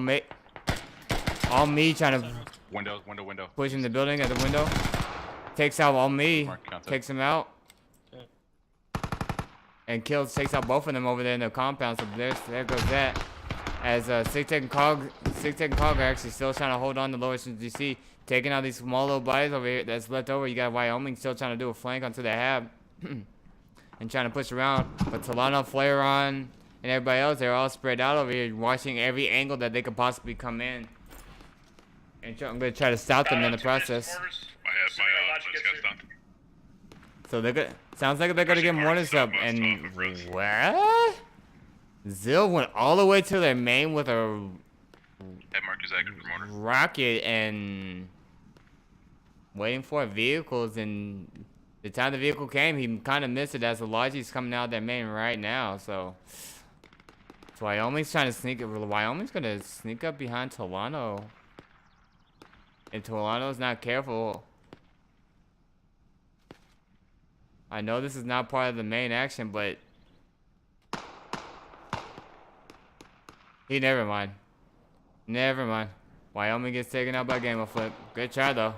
me trying to Window. push in the building at the window. Takes out all me. Mark contact. Takes him out. And takes out both of them over there in the compound. So there goes that. As SigTac and CoG are actually still trying to hold on to Lower DC. Taking out these small little bodies over here that's left over. You got Wyoming still trying to do a flank onto the hab. And trying to push around. But Solano, Flare-On, and everybody else, they're all spread out over here, watching every angle that they could possibly come in. And I'm going to try to stop them in the process. So they're good. Sounds like they're gonna get mortars up, and what? Zill went all the way to their main with a rocket and waiting for vehicles. And the time the vehicle came, he kind of missed it as the Logi's coming out of their main right now. So Wyoming's trying to sneak. Wyoming's gonna sneak up behind Tolano, and Tolano's not careful. I know this is not part of the main action, but never mind. Wyoming gets taken out by Game Flip. Good try though.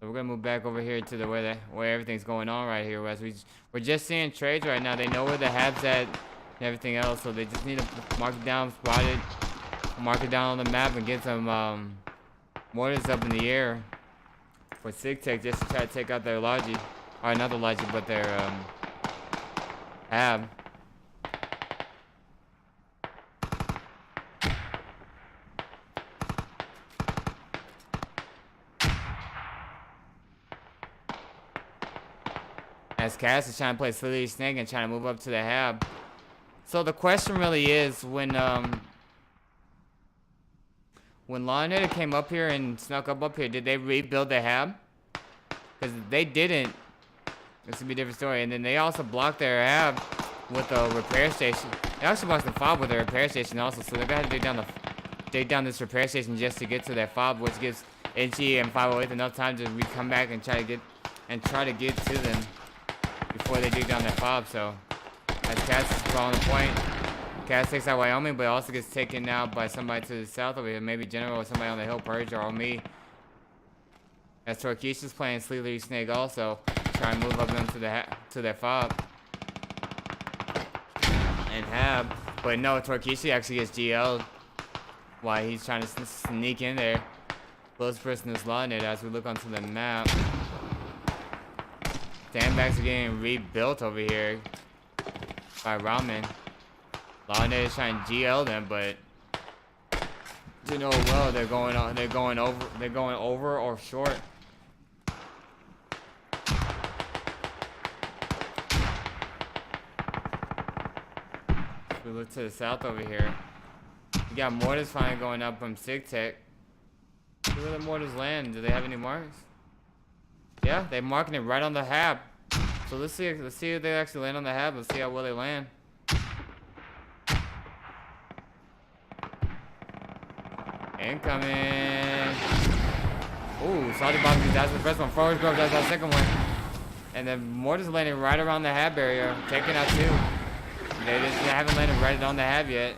So we're gonna move back over here to where everything's going on right here. As we're just seeing trades right now. They know where the hab's at and everything else, so they just need to mark it down, spot it, mark it down on the map, and get some mortars up in the air for SigTac just to try to take out their Logi. Or not the Logi, but their hab. As Cass is trying to play Slithy Snake and trying to move up to the hab. So the question really is, when Lawnhead came up here and snuck up here, did they rebuild the hab? Because they didn't. This would be a different story. And then they also blocked their hab with a repair station. They also blocked the fob with a repair station also. So they're gonna dig down this repair station just to get to that fob, which gives NG and 508 enough time to come back and try to get to them before they dig down that fob. So as Cass is on the point, Cat takes out Wyoming, but also gets taken out by somebody to the south over here. Maybe General or somebody on the hill, Purge or me. As Torquisha's playing Sleepy Snake also. Trying to move up into to their fob. And Hab. But no, Torquisha actually gets GL'd. While he's trying to sneak in there. Close person is lying it as we look onto the map. Sandbags are getting rebuilt over here by Ramen. Lawnet is trying to GL them, but you know well they're going over or short. We look to the south over here. We got mortars finally going up from SigTac. Where the mortars land? Do they have any marks? Yeah, they're marking it right on the hab. So let's see if they actually land on the hab. Let's see how well they land. Incoming. Ooh, Saudi Bobby, that's the first one. Forward Grove, that's the second one. And the mortars landing right around the hab area, taking out 2. They haven't landed right on the hab yet.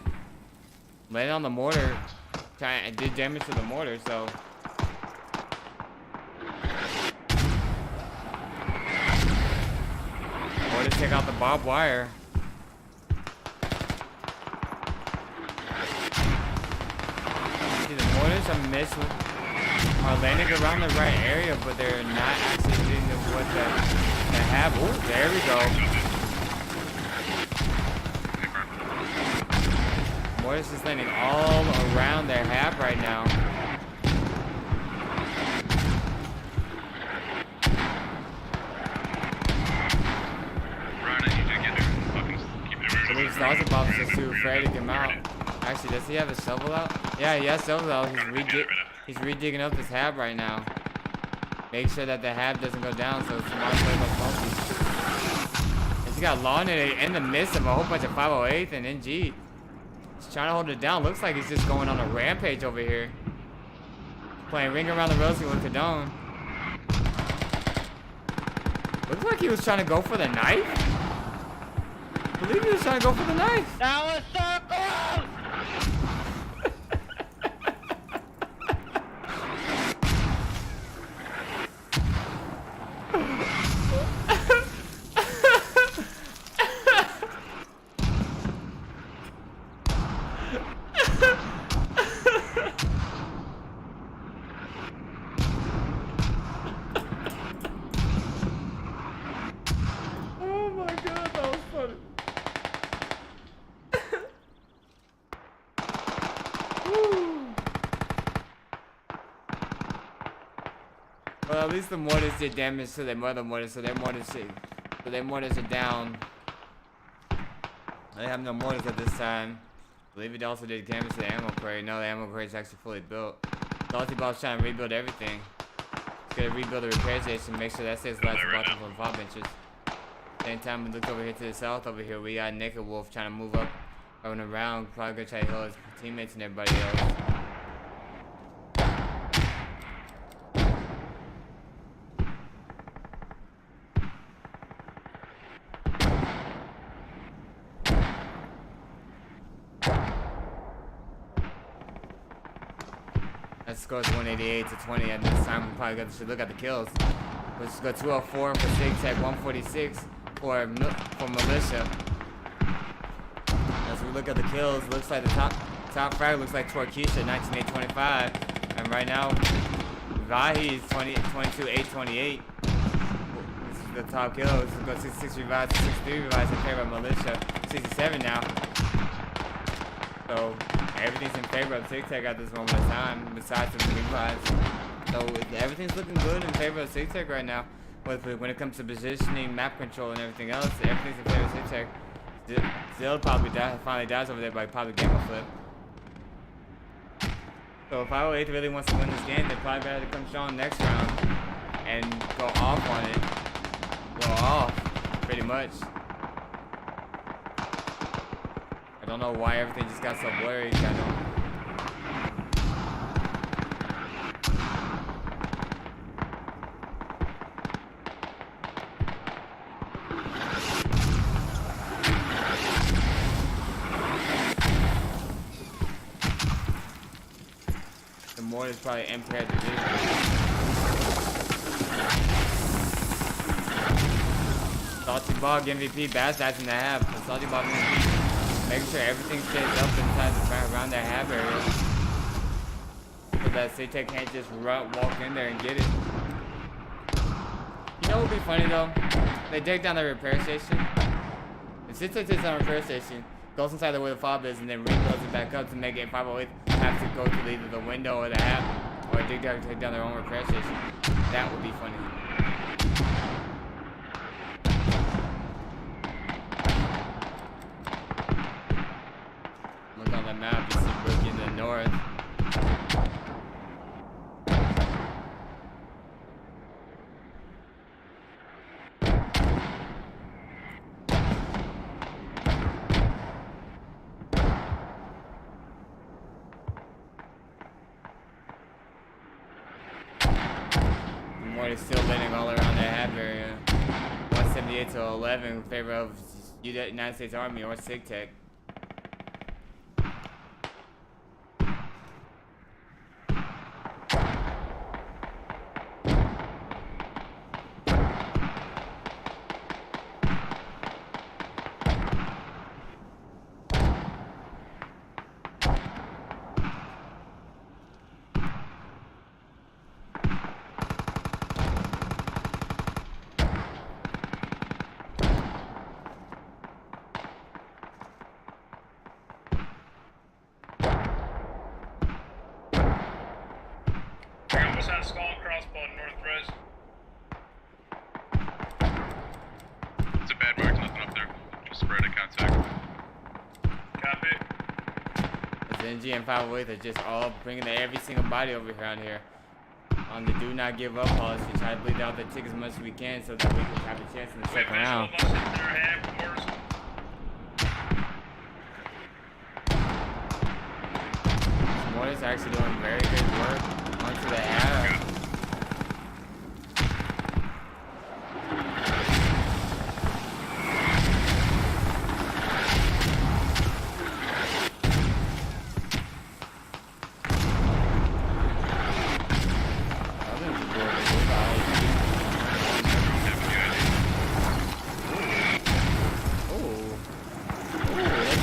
Landed on the mortar. Did damage to the mortar, so. Mortars take out the barbed wire. See, the mortars are landing around the right area, but they're not actually hitting what the hab. Oh, there we go. Mortis is landing all around their hab right now. So we stars above us too afraid to come out. Actually, does he have a shovel out? Yeah, he has shovel out. He's redigging up this hab right now. Make sure that the hab doesn't go down so it's not play by Smoky. And he got Lawn in the midst of a whole bunch of 508th and NG. He's trying to hold it down. Looks like he's just going on a rampage over here. Playing Ring Around the Rosie with Cadone. Looks like he was trying to go for the knife. I believe he was trying to go for the knife. That was so close! Oh my god, that was funny. Well, at least the mortars did damage to their mother mortars, so their mortars are down. They have no mortars at this time. I believe it also did damage to the ammo crate. No, the ammo crate is actually fully built. Salty Bob's trying to rebuild everything. He's gonna rebuild the repair station, make sure that stays last about from 5 inches. Same time we look over here to the south over here, we got Naked Wolf trying to move up, going around, probably gonna try to heal his teammates and everybody else. That scores 188 to 20 at this time. We probably should look at the kills. Let's go 204 for SigTac, 146 for Militia. As we look at the kills, looks like the top frag looks like Torquisha, 19825, and right now Vahi is 22-828. This is the top kill. This is go 66 revives, 63 revives in favor of Militia, 67 now. So everything's in favor of SigTac at this moment in time, besides the revives. So everything's looking good in favor of SigTac right now. When it comes to positioning, map control, and everything else, everything's in favor of SigTac. Zill probably finally dies over there by probably gamma flip. So if 508 really wants to win this game, they're probably gonna have to come strong next round and go off on it. Go off, pretty much. I don't know why everything just got so blurry. more is probably impaired to do. Salty Bog MVP, best that's in the half. The Salty Bog MVP, making sure everything stays up inside the around that half area. So that SigTac can't just walk in there and get it. You know what would be funny though? They take down the repair station. If SigTac takes down the repair station, goes inside the where the fob is, and then rebuilds it back up to make it 508 have to go to either the window or the half, or take down their own repair station. That would be funny. Look on the map, you see Brookie in the north. Morty's still winning all around that half area. 178 to 11 in favor of United States Army or SigTac. Almost had a skull and crossbow in north res. It's a bad mark, nothing up there. Just spread of contact. Copy. As NG and 508 are just all bringing every single body over around here. On the do not give up policy, try to bleed out the tick as much as we can so that we can have a chance in the second round. Mortis actually doing very good work onto the half.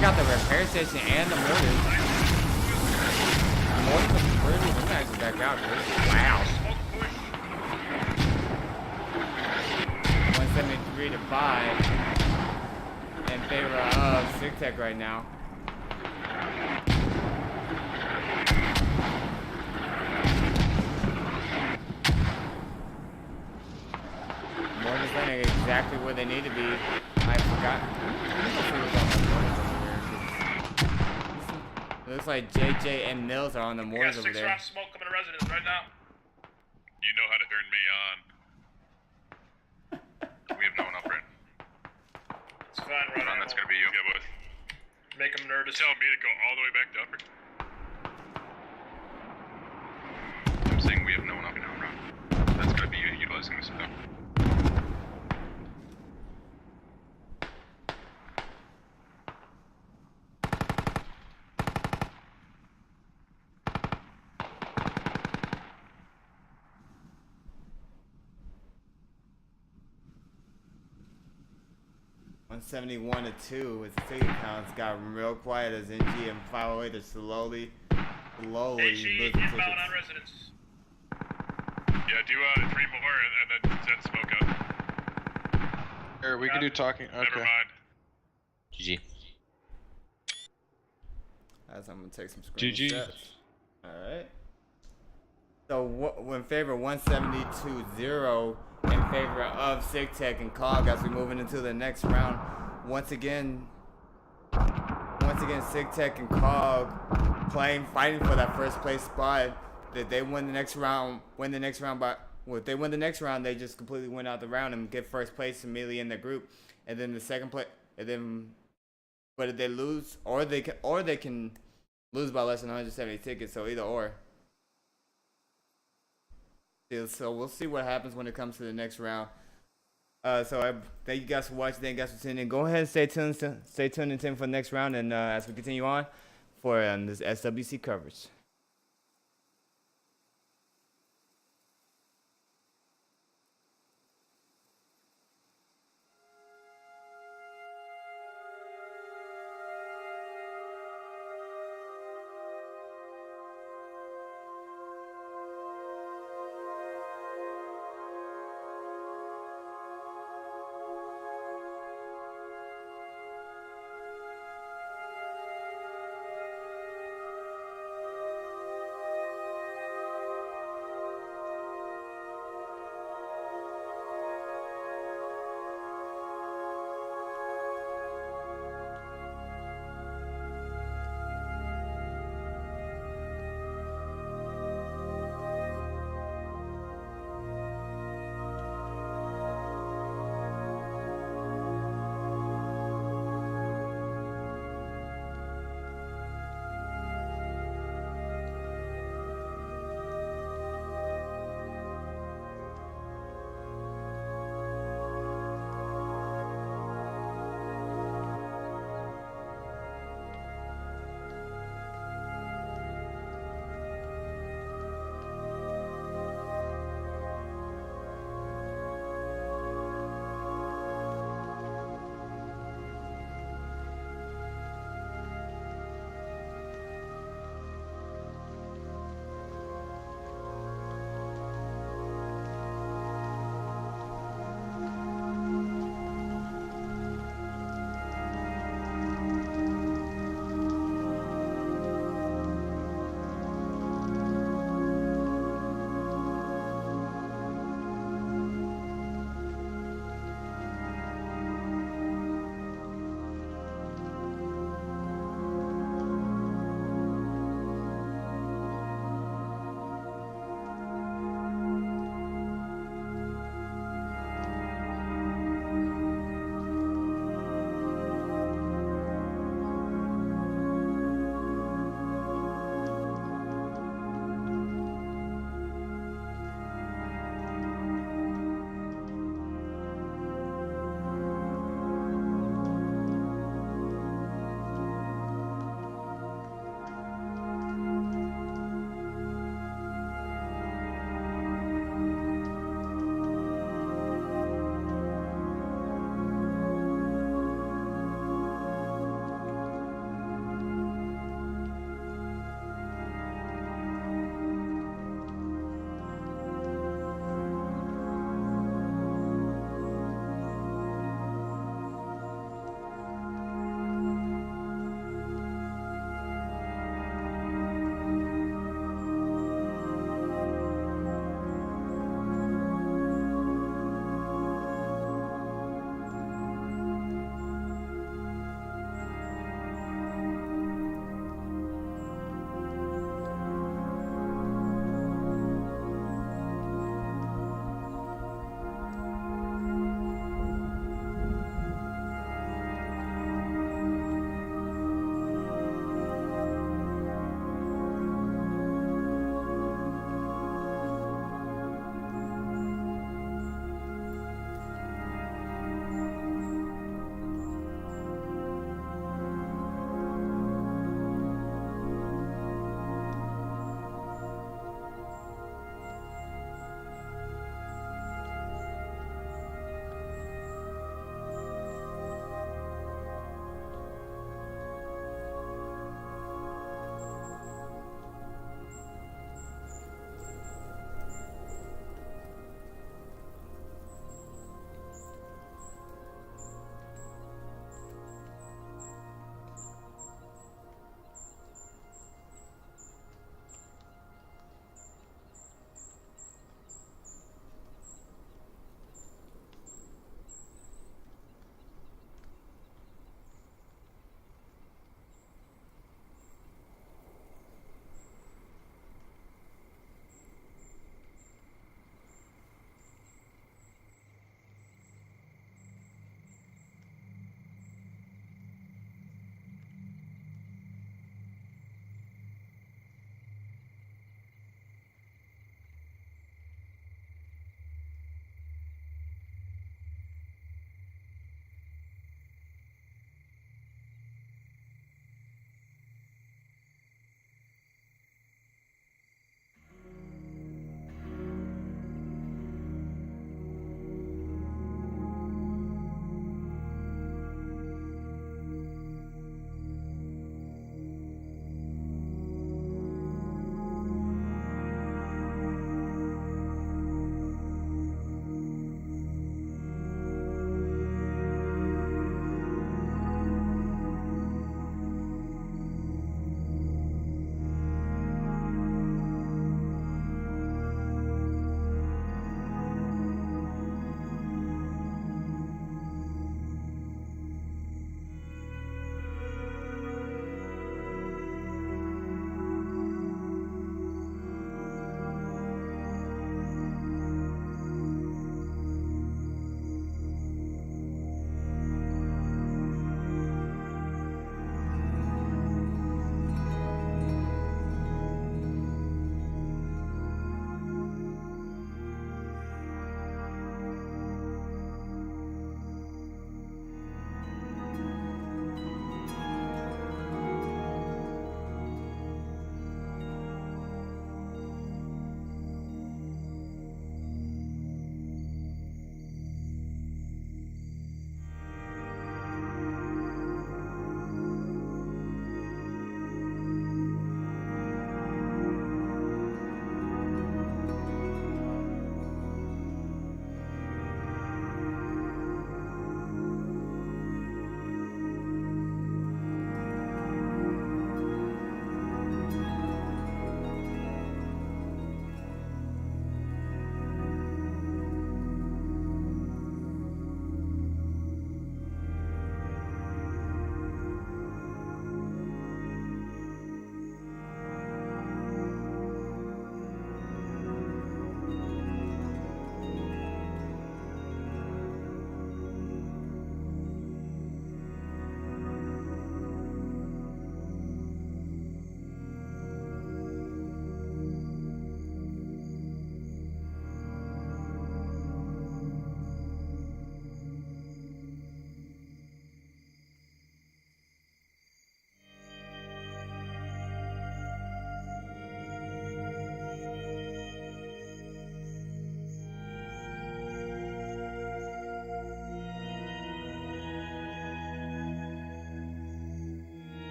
Got the repair station and the mortars. The mortars are pretty. We're gonna actually back out. Wow. 173 to 5 in favor of SigTac right now. Mortars landing exactly where they need to be. I forgot. It looks like JJ and Mills are on the mortars over there. We got 6 rounds of smoke coming to residence right now. You know how to turn me on. We have no one up right. It's fine, right on, that's gonna be you. Yeah, boys. Make them nervous. Tell me to go all the way back to upper. I'm saying we have no one up now, bro. That's gonna be you utilizing this stuff. $171 to 2 as the ticket counts got real quiet as NG and 508 are slowly losing tickets. Inbound on residence. Yeah, do 3 more and then send smoke out. Here, we can do talking. Okay. Never mind. GG. As I'm gonna take some GG. screenshots. All right. So in favor 172-0 in favor of SigTac and CoG as we moving into the next round. Once again SigTac and CoG fighting for that first place spot. That they win the next round. If they win the next round, they just completely win out the round and get first place immediately in the group. And then the second place, but if they lose, or they can lose by less than 170 tickets. So either or. So we'll see what happens when it comes to the next round. So thank you guys for watching. Thank you guys for tuning in. Go ahead and stay tuned and tuned for the next round. And as we continue on for this SWC coverage.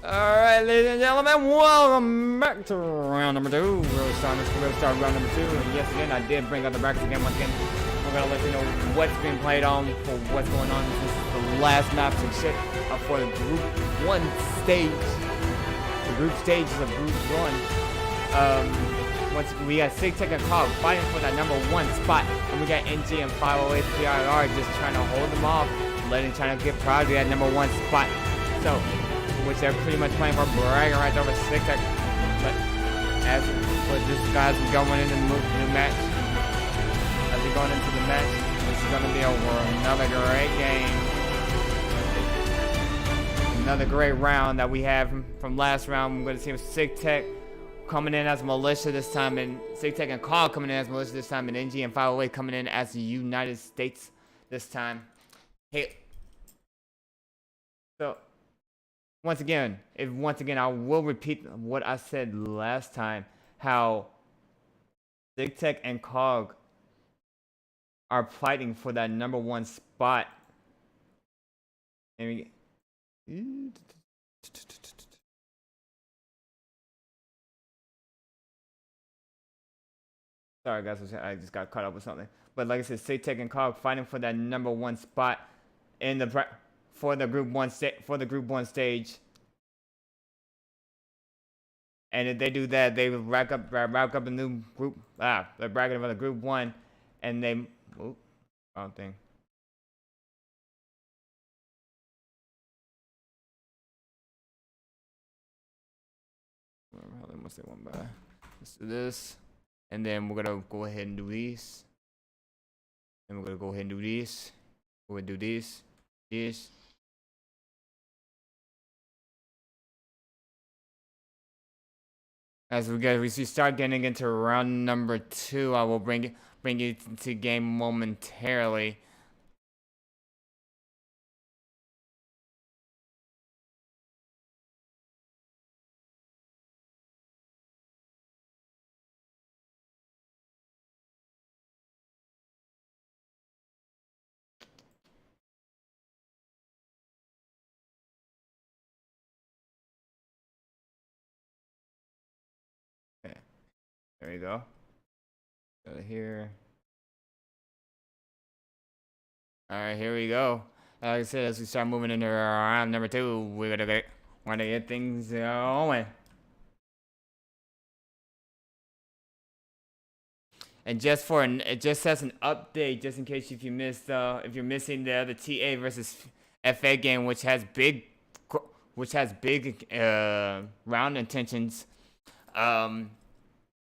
Alright, ladies and gentlemen, welcome back to round number 2. Real start round number 2. And yes, again, I did bring out the brackets again. Once again, we're going to let you know what's being played on, for what's going on. This is the last map to check for the Group 1 stage. The group stages of Group 1. Once we got SigTac and CoG fighting for that number 1 spot. And we got NG+508Th just trying to hold them off, trying to get proud of that number 1 spot. So, which they're pretty much playing for bragging right over SigTac. But as for this guys going into the new match, as we're going into the match, this is going to be another great game. Another great round that we have from last round. We're going to see SigTac coming in as militia this time, and SigTac and CoG coming in as militia this time, and NG+508 coming in as the United States this time. Hey, so once again, I will repeat what I said last time, how SigTac and CoG are fighting for that number 1 spot. And sorry guys, I just got caught up with something. But like I said, SigTac and CoG fighting for that number 1 spot in the for the Group 1 stage. And if they do that, they will rack up a new group. They're bragging about the Group 1, and they. Oh, wrong thing. Hold on, what's that one by? Let's do this, and then we're gonna go ahead and do these. And we're gonna go ahead and do these. We're gonna do these. As we start getting into round number 2, I will bring you to game momentarily. There you go. Go to here. Alright, here we go. Like I said, as we start moving into round number 2, we're gonna get things going. And just as an update, just in case if you're missing the other TA versus FA game, which has big round intentions.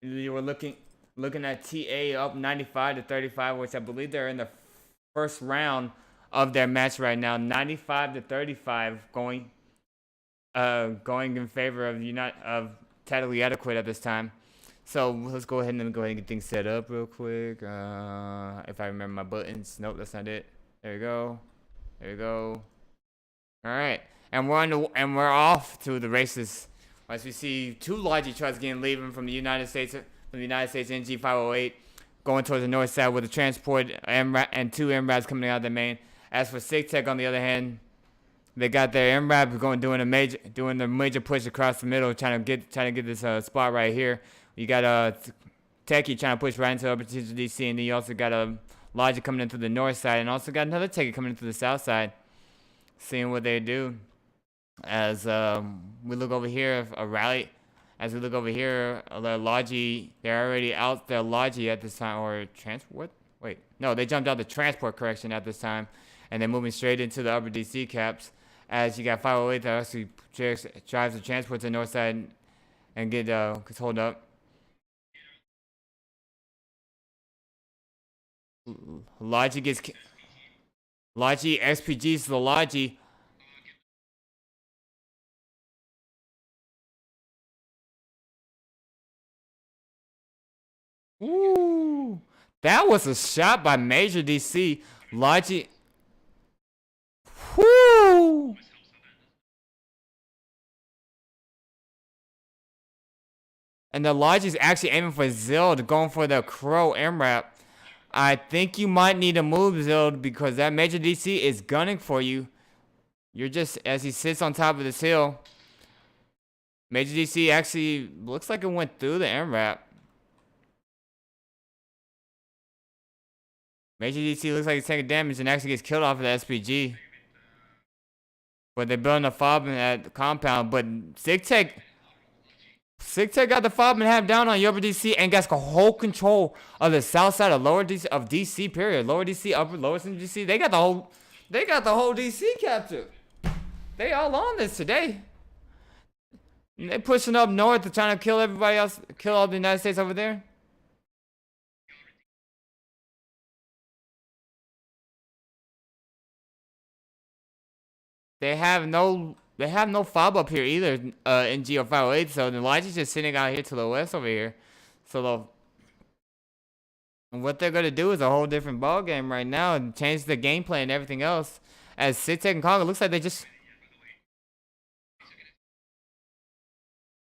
You were looking at TA up 95-35, which I believe they're in the first round of their match right now. 95-35, going in favor of Totally Adequate at this time. So let's go ahead and get things set up real quick. If I remember my buttons. Nope, that's not it. There we go. All right, and we're off to the races. As we see 2 Logi trucks leaving from the United States NG+508, going towards the north side with a transport and 2 MRAPs coming out of the main. As for SigTac, on the other hand, they got their MRAP doing the major push across the middle, trying to get this spot right here. You got Techie trying to push right into upper DC, and then you also got a Logi coming in through the north side, and also got another Techie coming in through the south side. Seeing what they do. As we look over here, the Logi, they're already out their Logi at this time, or transport? Wait, no, they jumped out the transport correction at this time, and they're moving straight into the upper DC caps. As you got 508 that actually drives the transport to the north side and gets hold up. Logi XPGs to the Logi. Ooh, that was a shot by Major DC. Logi. Whoo! And the Logi's actually aiming for Zild, going for the Crow MRAP. I think you might need to move Zild because that Major DC is gunning for you. You're just, as he sits on top of this hill, Major DC actually looks like it went through the MRAP. Major DC looks like he's taking damage and actually gets killed off of the SPG. But they're building a fob at the compound. But SigTac got the fob and half down on Upper DC and got whole control of the south side of lower DC of DC. Period. Lower DC, upper, lower DC. They got the whole DC captured. They all on this today. They pushing up north to trying to kill everybody else, kill all the United States over there. They have no fob up here either, NG+508Th, so the Elijah's just sitting out here to the west over here. So what they're gonna do is a whole different ball game right now and change the gameplay and everything else. As SigTac and CoG, it looks like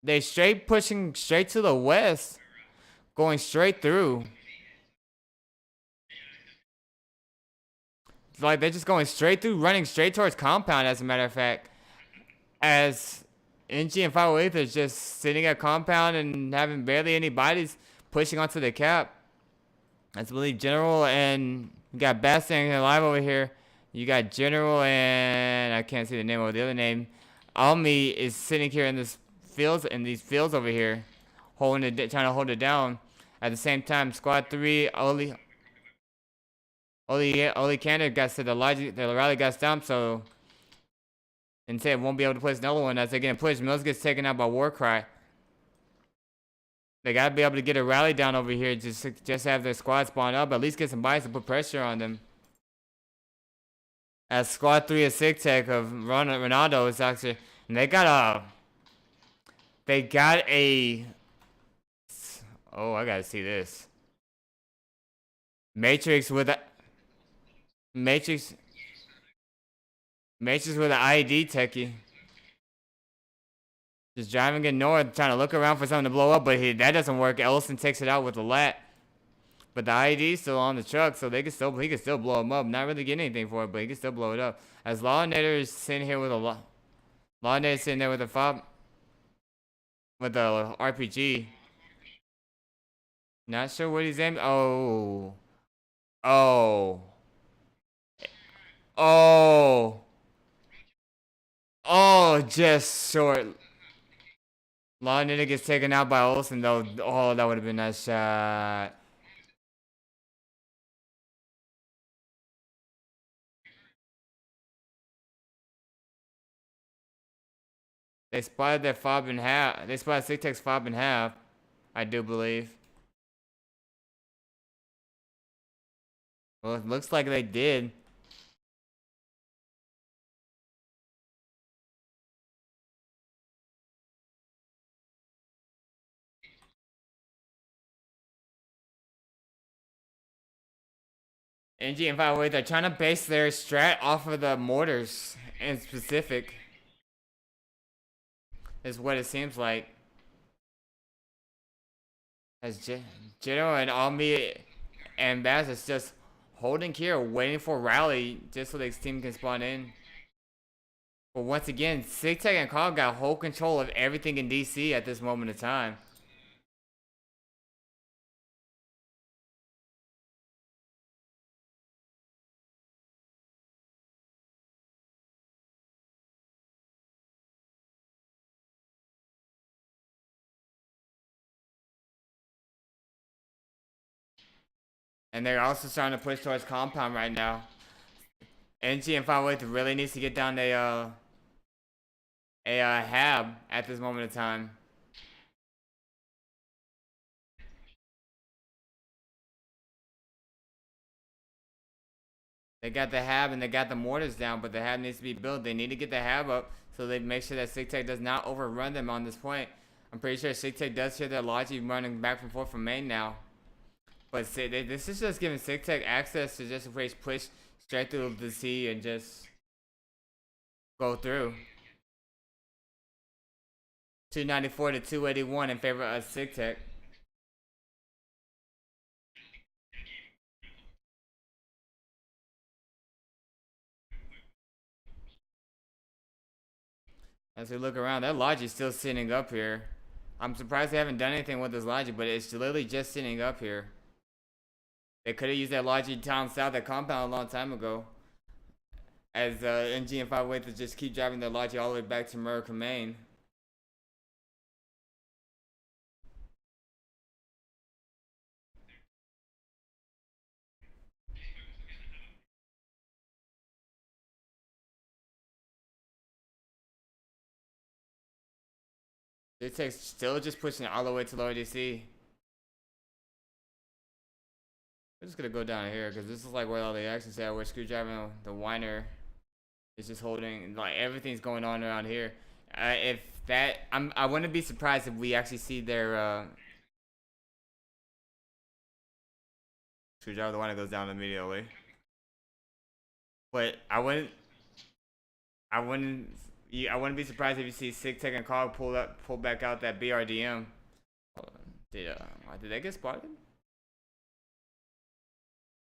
they straight pushing straight to the west, going straight through. Like they're just going straight through, running straight towards compound, as a matter of fact. As NG and 508Th is just sitting at compound and having barely any bodies pushing onto the cap. I believe General and you got Basting alive over here. You got General and I can't see the name of the other name. Almi is sitting here in these fields over here, trying to hold it down. At the same time, Squad 3, Oli Canada got to the rally got stumped, so instead won't be able to place another one as they get pushed. Mills gets taken out by Warcry. They gotta be able to get a rally down over here, just have their squad spawn up, at least get some bodies to put pressure on them. As Squad 3 of SigTac of Ronaldo is actually, and they got a, oh, I gotta see this. Matrix with an IED techie. Just driving it north, trying to look around for something to blow up, but that doesn't work. Ellison takes it out with a lat. But the IED is still on the truck, so he can still blow him up. Not really getting anything for it, but he can still blow it up. As Lawinator is sitting here with Lawinator sitting there with a fob, with the RPG. Not sure what he's aiming. Oh, just short. Lawinator gets taken out by Olsen though. Oh, that would have been a nice shot. They spotted their fob in half. They spotted SigTac's fob in half, I do believe. Well, it looks like they did. NG and 508, they're trying to base their strat off of the mortars in specific. Is what it seems like. As General and Almi and Bass is just holding here, waiting for rally just so their team can spawn in. But once again, SigTac and CoG got whole control of everything in DC at this moment in time. And they're also starting to push towards compound right now. NG and 508 really needs to get down a hab at this moment in time. They got the hab and they got the mortars down, but the hab needs to be built. They need to get the hab up so they make sure that SigTac does not overrun them on this point. I'm pretty sure SigTac does hear their logic running back and forth from main now. But this is just giving SigTac access to just push straight through the sea and just go through. 294 to 281 in favor of SigTac. As we look around, that logic's still sitting up here. I'm surprised they haven't done anything with this logic, but it's literally just sitting up here. They could have used that logic down south at compound a long time ago. As NG+508Th just keep driving their logic all the way back to America, Maine. SigTac still just pushing it all the way to lower DC. We're just gonna go down here because this is like where all the action's at. Where Screwdriver, the whiner, is just holding. Like everything's going on around here. If that, I wouldn't be surprised if we actually see their Screwdriver, the whiner goes down immediately. But I wouldn't be surprised if you see SigTac and CoG pull back out that BRDM. Did they get spotted?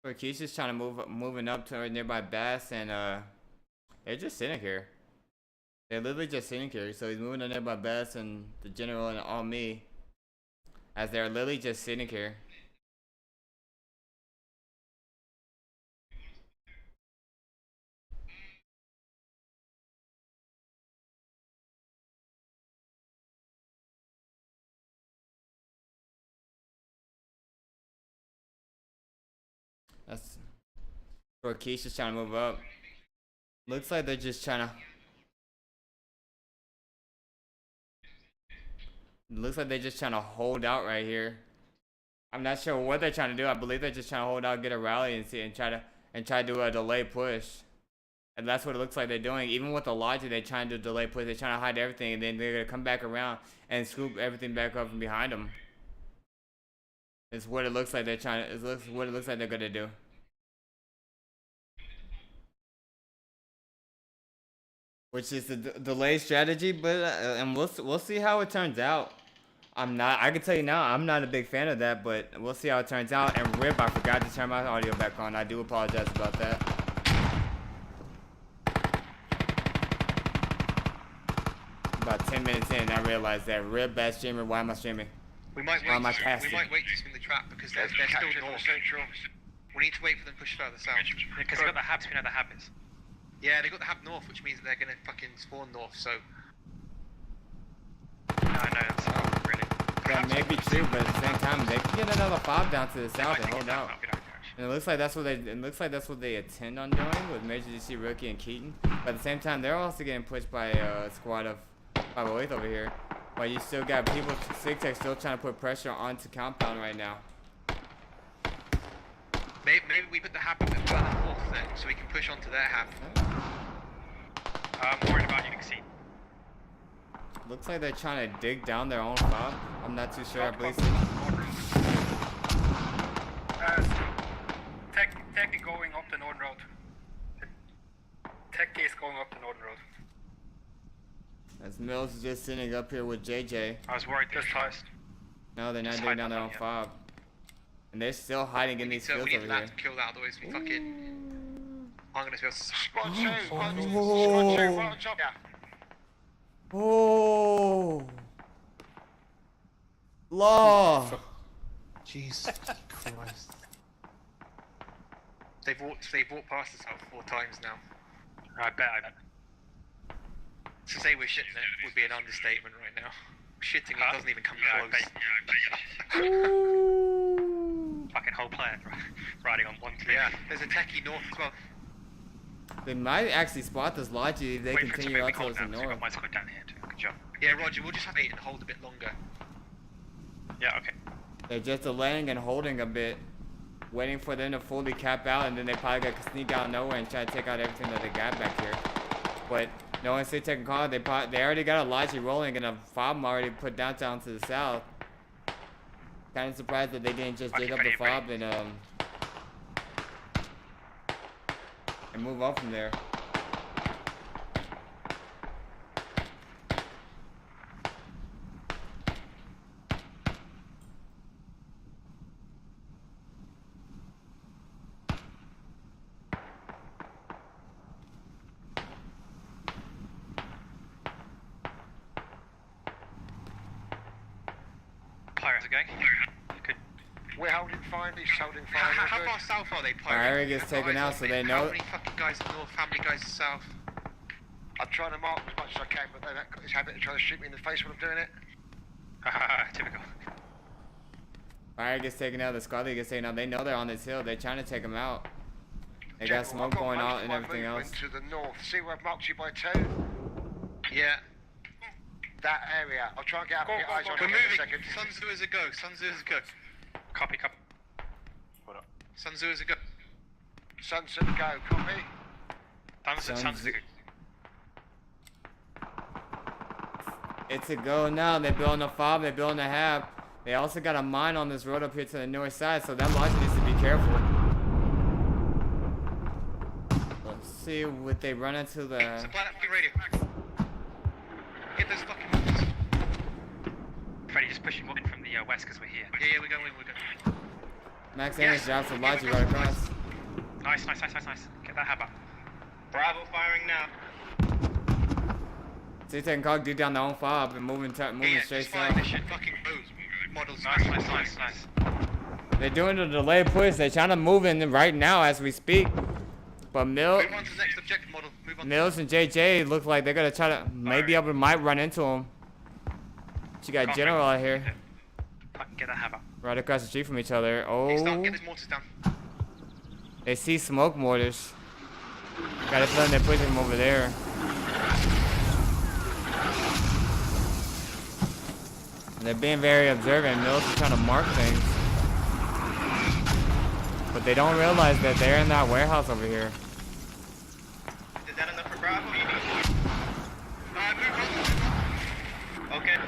Or Keith's just trying to moving up to nearby Bass, and they're just sitting here. They're literally just sitting here. So he's moving to nearby Bass and the general and all me, as they're literally just sitting here. That's where Keisha's trying to move up. Looks like they're just trying to. Looks like they're just trying to hold out right here. I'm not sure what they're trying to do. I believe they're just trying to hold out, get a rally, and try to do a delay push. And that's what it looks like they're doing. Even with the logic, they're trying to do a delay push. They're trying to hide everything, and then they're gonna come back around and scoop everything back up from behind them. It's what it looks like they're trying to. It's what it looks like they're gonna do. Which is the delay strategy, but and we'll see how it turns out. I can tell you now, I'm not a big fan of that, but we'll see how it turns out. And RIP, I forgot to turn my audio back on. I do apologize about that. About 10 minutes in, I realized that RIP, bad streamer. Why am I streaming? We might wait. We might wait to spin the trap because they're still north. We need to wait for them to push further south. Because they've got the habs, we know the hab is. Yeah, they got the hab north, which means that they're gonna fucking spawn north. So. No, that's not really. That may be true, but at the same time, they can get another 5 down to the south and hold out. And it looks like that's what they intend on doing with Major GC, Rookie, and Keaton. But at the same time, they're also getting pushed by a squad of 508 over here. But you still got people, SigTac still trying to put pressure onto compound right now. Maybe we put the hab a bit further north then, so we can push onto their hab. I'm worried about you, C. Looks like they're trying to dig down their own fob. I'm not too sure. I believe. Tech is going up the northern road. Tech is going up the northern road. As Mills is just sitting up here with JJ. I was worried Just highest. No, they're not digging down their own fob. And they're still hiding in these fields over here. We need that to kill that, otherwise we fucking. I'm gonna feel. Squad shoot, yeah. Oh! Law! Jesus Christ. They've walked past us out 4 times now. I bet. To say we're shitting it would be an understatement right now. Shitting it doesn't even come close. Fucking whole plan riding on one thing. Yeah, there's a techie north as well. They might actually spot this logic if they Wait continue out towards the north. north. My squad down here too. Good job. Yeah, Roger, we'll just have 8 and hold a bit longer. Yeah, okay. They're just delaying and holding a bit, waiting for them to fully cap out, and then they probably got to sneak out nowhere and try to take out everything that they got back here. But knowing SigTac and CoG, they already got a logic rolling and a fob already put downtown to the south. Kind of surprised that they didn't just dig up the fob and move on from there. How's it going? Good. We're holding fine, he's holding fine. How far south are they, Pirate? Fire gets taken out, so they know. How many fucking guys in north, how many guys in south? I'm trying to mark as much as I can, but they've got this habit of trying to shoot me in the face when I'm doing it. Haha, typical. Fire gets taken out, the squad leader gets taken out. They know they're on this hill. They're trying to take him out. They got smoke going on and everything else. To the north. See where I've marked you by 2? Yeah. That area. I'll try and get up and get eyes on it in a second. Sun Tzu is a go. Sun Tzu is a go. Copy. Hold up. Sun Tzu is a go. Sun Tzu go. Copy. Sun Tzu. It's a go now. They're building a fob. They're building a hab. They also got a mine on this road up here to the north side, so that logic needs to be careful. Let's see what they run into the. Supply that fucking radio. Get those fucking movers. Freddy, just pushing in from the west because we're here. Yeah, we're going. Max Amos drops a logic right across. Nice. Get that hab up. Bravo firing now. SigTac+CoG do down their own fob and moving straight south. Fucking moves. Models. Nice. They're doing a delayed push. They're trying to move in right now as we speak. But Move on to the next objective model. Move on. Mills and JJ look like they're gonna try to might run into him. She got General out here. Fucking get that hab up. Right across the street from each other. He's down. Oh, Get his mortars down. they see smoke mortars. Got a feeling they're pushing him over there. They're being very observant. Mills is trying to mark things. But they don't realize that they're in that warehouse over here. Is that enough for Bravo? Okay.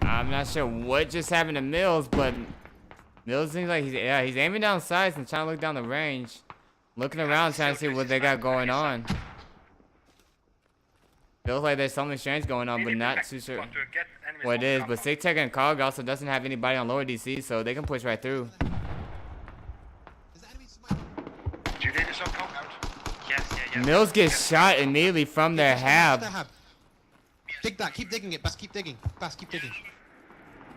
I'm not sure what just happened to Mills, but Mills seems like he's aiming down sights and trying to look down the range. Looking around trying to see what they got going on. Feels like there's something strange going on, but not too sure what it is. But SigTac+CoG also doesn't have anybody on lower DC, so they can push right through. Do you need this on compound? Yes. Mills gets shot immediately from their hab. Dig that. Keep digging it. Bass, keep digging.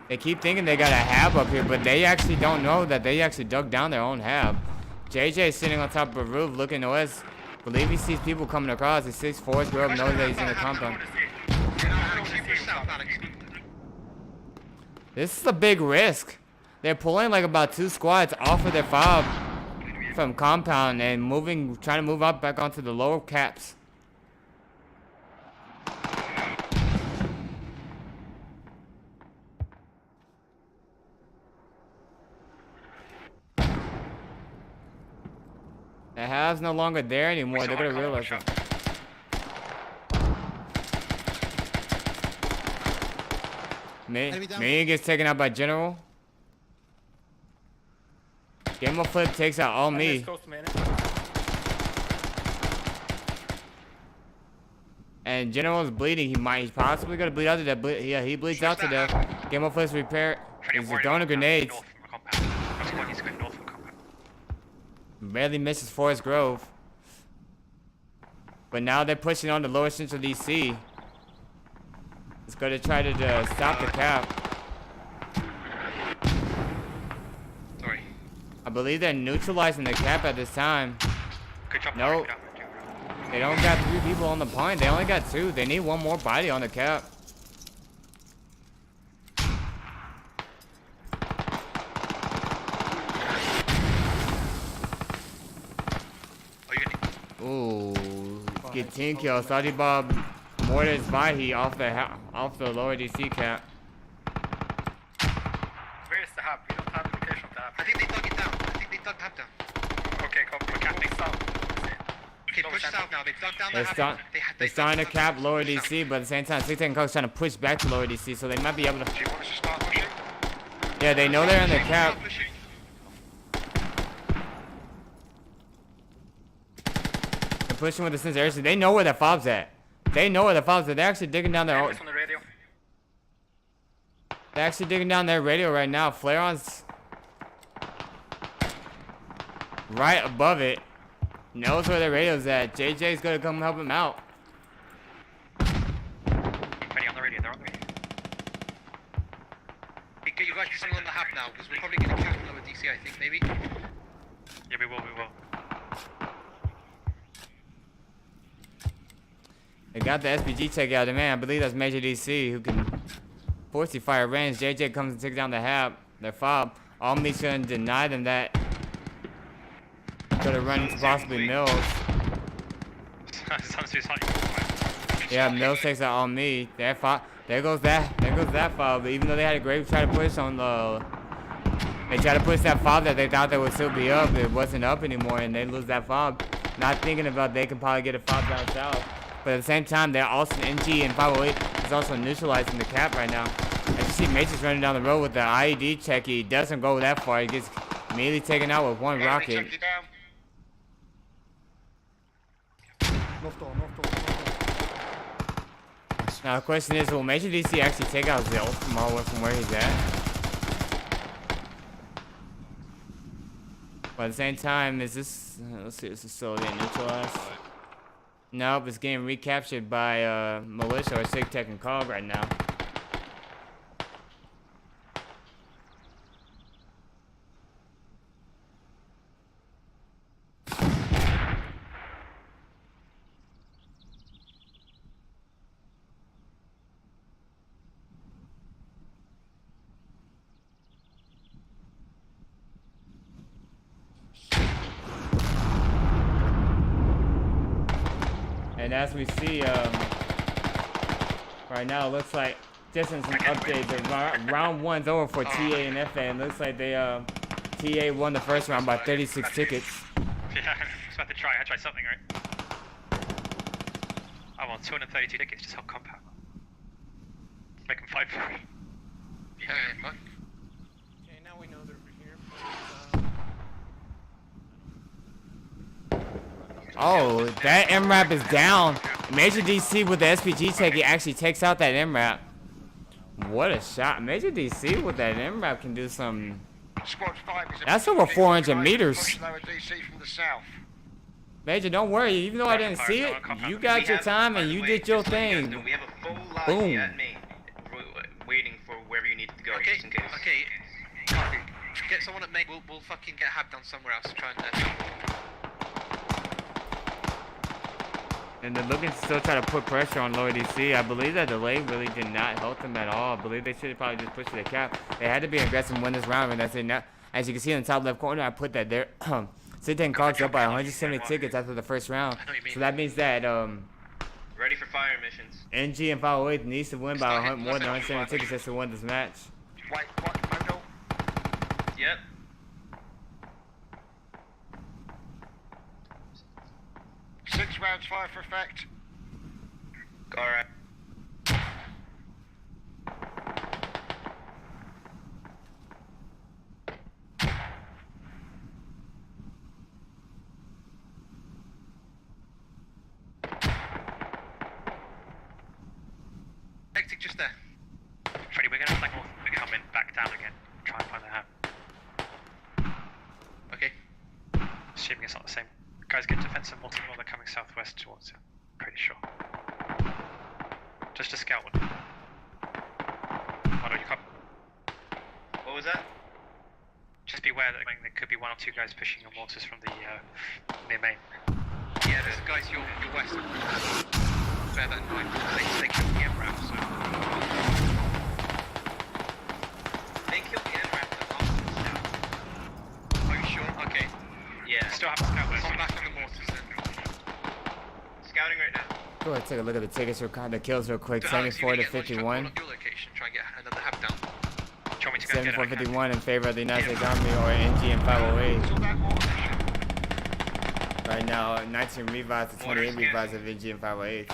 They keep thinking they got a hab up here, but they actually don't know that they actually dug down their own hab. JJ is sitting on top of a roof looking to us. Believe he sees people coming across. The 6'4" girl knows that he's in the compound. This is a big risk. They're pulling like about 2 squads off of their fob from compound and trying to move up back onto the lower caps. The hab's no longer there anymore. They're gonna realize it. Me gets taken out by General. Game of Flip takes out all me. And General's bleeding. He's possibly gonna bleed out to death. Yeah, he bleeds out to death. Game of Flip's repair. He's throwing the grenades. Barely misses Forest Grove. But now they're pushing on the lower central DC. It's going to try to stop the cap. Sorry. I believe they're neutralizing the cap at this time. Good job. Nope. They don't got 3 people on the point. They only got 2. They need 1 more body on the cap. Ooh, get 10 kills. Saudi Bob mortars Vahi off the lower DC cap. Where is the hub? We don't have the location of the hub. I think they dug it down. The hub down. Okay, copy. We're capping south. Okay, push south now. They dug down the hub. They're starting to cap lower DC, but at the same time, SigTac+CoG's trying to push back to lower DC, so they might be able to. Do you want us to start pushing? Yeah, they know they're in the cap. They're pushing with the sense of urgency. They know where the fob's at. They're actually digging down their. On the radio. They're actually digging down their radio right now. Flare-on's right above it. Knows where the radio's at. JJ's gonna come help him out. Ready on the radio. They're on the radio. guys be something on the hub now? Because we're probably going to kill them lower DC, I think, maybe. Yeah, we will. They got the SPG check out of man. I believe that's Major DC who can force you fire range. JJ comes and takes down the hab, their fob. Omni's gonna deny them that. Gonna run into possibly Mills. Yeah, Mills takes out on me. That fob, there goes that fob. But even though they had a great try to push on the, they tried to push that fob that they thought they would still be up. It wasn't up anymore, and they lose that fob. Not thinking about they can probably get a fob down south. But at the same time, they're also NG and 508 is also neutralizing the cap right now. As you see, Matrix running down the road with the IED check. He doesn't go that far. He gets immediately taken out with one rocket. Now the question is, will Major DC actually take out Zill from all the way from where he's at? But at the same time, is this? Let's see, this is still getting neutralized. Nope, it's getting recaptured by Militia or SigTaC+CoG right now. And as we see, right now, it looks like just in some updates, round one's over for TA and FA. And looks like they, TA won the first round by 36 tickets. Yeah, I was about to try. I tried something, right? I won 232 tickets, just held compound. Make them fight for it. Yeah, fine. Okay, now we know they're here. Oh, that MRAP is down. Major DC with the SPG take, he actually takes out that MRAP. What a shot. Major DC with that MRAP can do some. That's over 400 meters. Major, don't worry. Even though I didn't see it, you got your time and you did your thing. We have a full Boom. at me, waiting for wherever you need to go, just in case. Okay. Get someone at main. We'll fucking get hab down somewhere else. Try and And they're looking to still try to put pressure on lower DC. I believe that delay really did not help them at all. I believe they should have probably just pushed to the cap. They had to be aggressive and win this round, and that's it. Now, as you can see in the top left corner, I put that there. SigTaC+CoG's up by 170 tickets after the first round. So that means that Ready for fire missions. NG and 508 needs to win by more than 170 tickets just to win this match. Wait, what? Photo? Yep. Six rounds, fire for effect. Alright. Hectic just there. Freddy, we're gonna come in back down again. Try and find the hab. Okay. Assuming it's not the same. Guys, get defensive multiple. They're coming southwest towards you. Pretty sure. Just a scout one. Oh no, you can't. What was that? Just beware that there could be one or two guys pushing your mortars from the near main. Yeah, there's guys your west. Bear that in mind. They killed the MRAP, so. They killed the MRAP with Austin Scout. Are you sure? Okay. Yeah. Still have a scout west. I'm back on the mortars then. Scouting right now. Go ahead, take a look at the tickets, the kills real quick. 74 to 51. Your location, try and get another hab down. Do you want me to go get it? 74-51 in favor of the United States Army or NG and 508. Right now, 19 revives to 28 revives of NG and 508.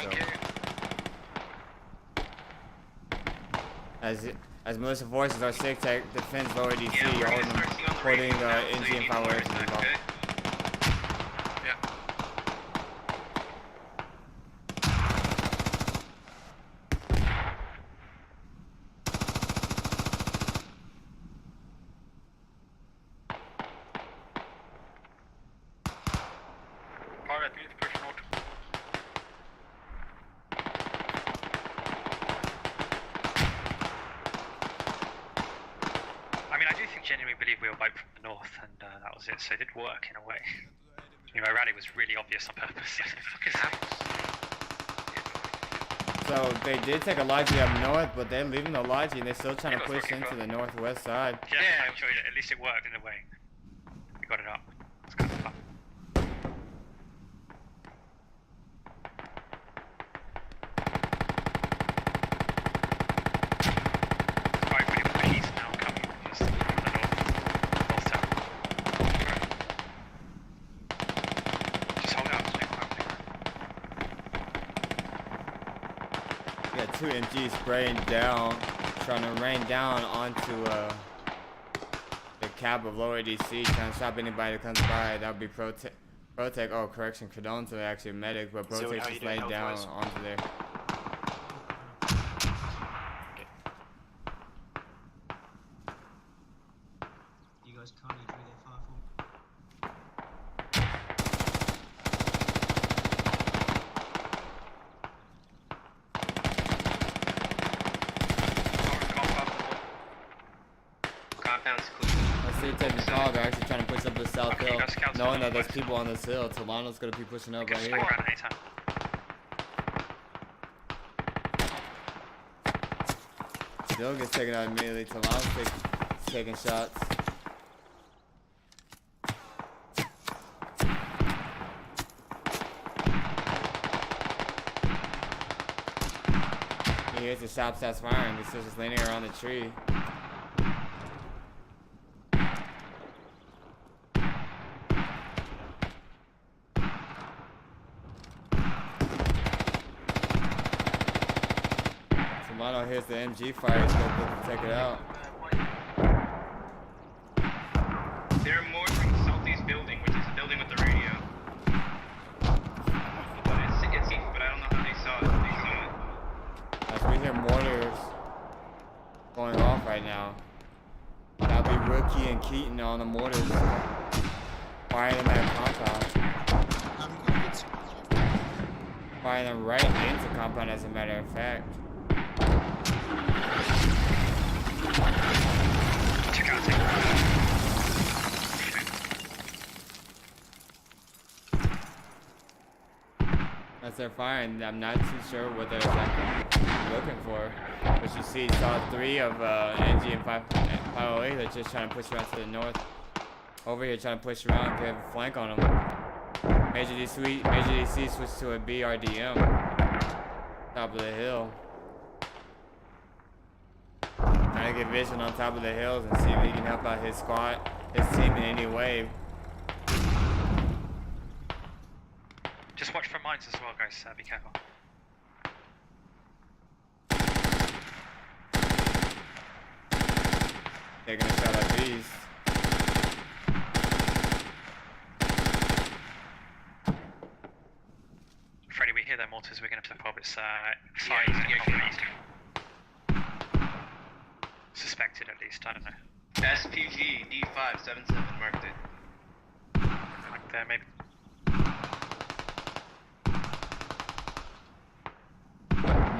So. As militia forces are SigTaC defense lower DC, holding NG and 508 to move off. genuinely believe we were wiped from the north, and that was it. So it did work in a way. My rally was really obvious on purpose. Fucking apples. So they did take a Logi up north, but they're leaving the Logi and they're still trying to push into the northwest side. Yeah, I'm sure at least it worked in a way. We got it up. It's kind of fun. Quite pretty peace now coming just from the north town. Just hold out. We got 2 MGs spraying down, trying to rain down onto the cab of lower DC, trying to stop anybody that comes by. That would be Protec. Oh, correction, Cardon's actually a medic, but Protec just laid down onto there. You guys can't even read their firefall. Compound's clear. I see SigTac+CoG are actually trying to push up the south Okay, hill, go scouts knowing on that the there's west. people on this hill. Tolano's gonna be pushing up Get right stuck here. around anytime. Still gets taken out immediately. Tolano's taking shots. He hears the shop starts firing. He's still just leaning around the tree. Solano hears the MG fire. He's gonna take it out. They're more from the southeast building, which is the building with the radio. But but I don't know how they saw it. They saw it. As we hear mortars going off right now. That'll be Rookie and Keaton on the mortars. Firing them at compound. Firing them right into compound, as a matter of fact. As they're firing, I'm not too sure what they're exactly looking for. But you see, saw 3 of NG+508. They're just trying to push around to the north. Over here, trying to push around, get a flank on them. Major DC switched to a BRDM. Top of the hill. Trying to get vision on top of the hills and see if he can help out his squad, his team in any way. Just watch for mines as well, guys. Be careful. Taking a shot at these. Freddy, we hear their mortars. We're going to pop. It's Yeah, fires. Suspected, at least. I don't know. SPG D577 marked it. Like there, maybe.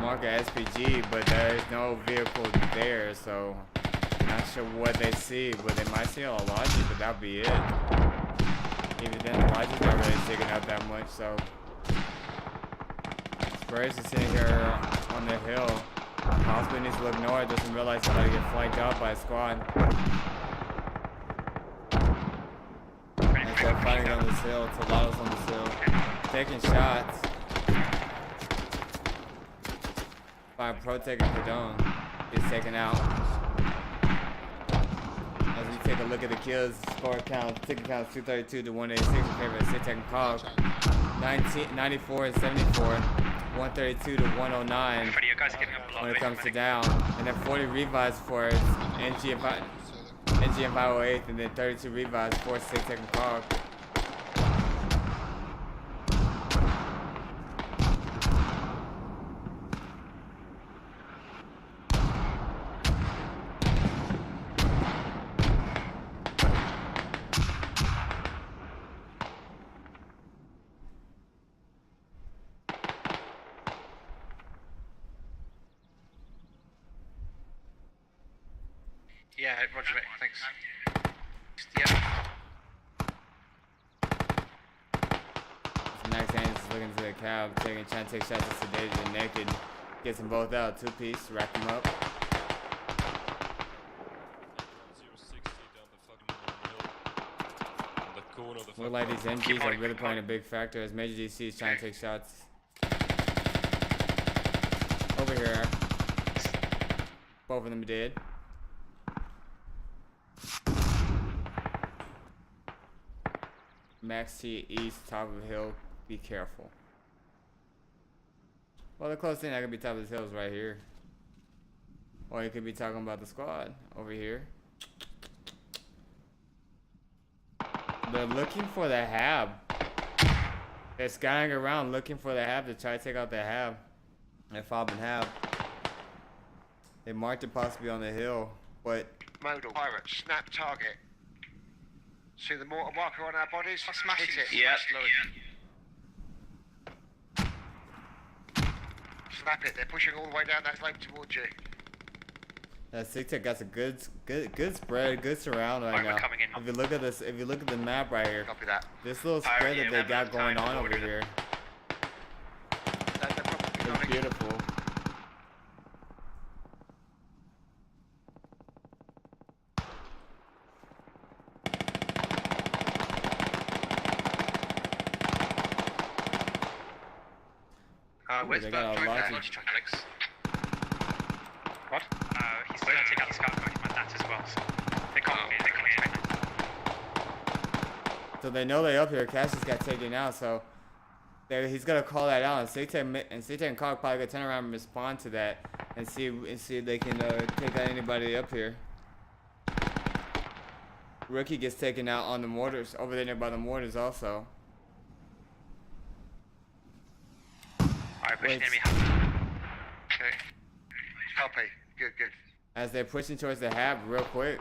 Mark a SPG, but there is no vehicle there, so not sure what they see. But they might see a Logi, but that'll be it. Even then, the Logi's not really sticking out that much, so Spurs is sitting here on the hill. Possibly needs to look north, doesn't realize he's about to get flanked out by a squad. And they're fighting on this hill, Tolato's on this hill, taking shots. By Protec and Cardone is taken out. As we take a look at the kills, score count, ticket count 232 to 186 in favor of SigTac+CoG. 94 and 74, 132 to 109 Freddy, you guys are giving a blow. when it comes to down. And then 40 revives for NG+508Th, and then 32 revives for SigTac+CoG. Yeah, roger mate, thanks. Yeah. Max Anderson is looking to the cab, trying to take shots at Sedated and Naked. Gets them both out, 2-piece, rack them up. 060 down the fucking hill. On the corner of the Look like these MGs are really playing a big factor as Major DC is trying to take shots. Over here. Both of them dead. Max T east, top of the hill. Be careful. Well, the closest thing I could be top of the hill is right here. Or you could be talking about the squad over here. They're looking for the hab. They're scouring around looking for the hab to try to take out the hab. They're fobbing hab. They marked it possibly on the hill, but Modal. Pirate, snap target. See the mortar marker on our bodies? Smash Hit it. Yeah. Snap it. They're pushing all the way down that slope towards you. that SigTac got a good spread, good surround right now. Coming in. If you look at this, if you look at the map right here, Copy that. this little spread yeah, that they got going on over order. here, They're probably it's coming. beautiful. Where's they Bert got a going lot there, of- Alex? What? He's taking out the scout going like that as well. So they're coming in. They're coming in. So they know they up here. Cassius got taken out, so he's gonna call that out. And SigTac and CoG probably gonna turn around and respond to that, and see if they can take out anybody up here. Rookie gets taken out on the mortars over there by the mortars also. Alright, pushing Wait. enemy. Okay. Copy. Good, good. As they're pushing towards the hab real quick.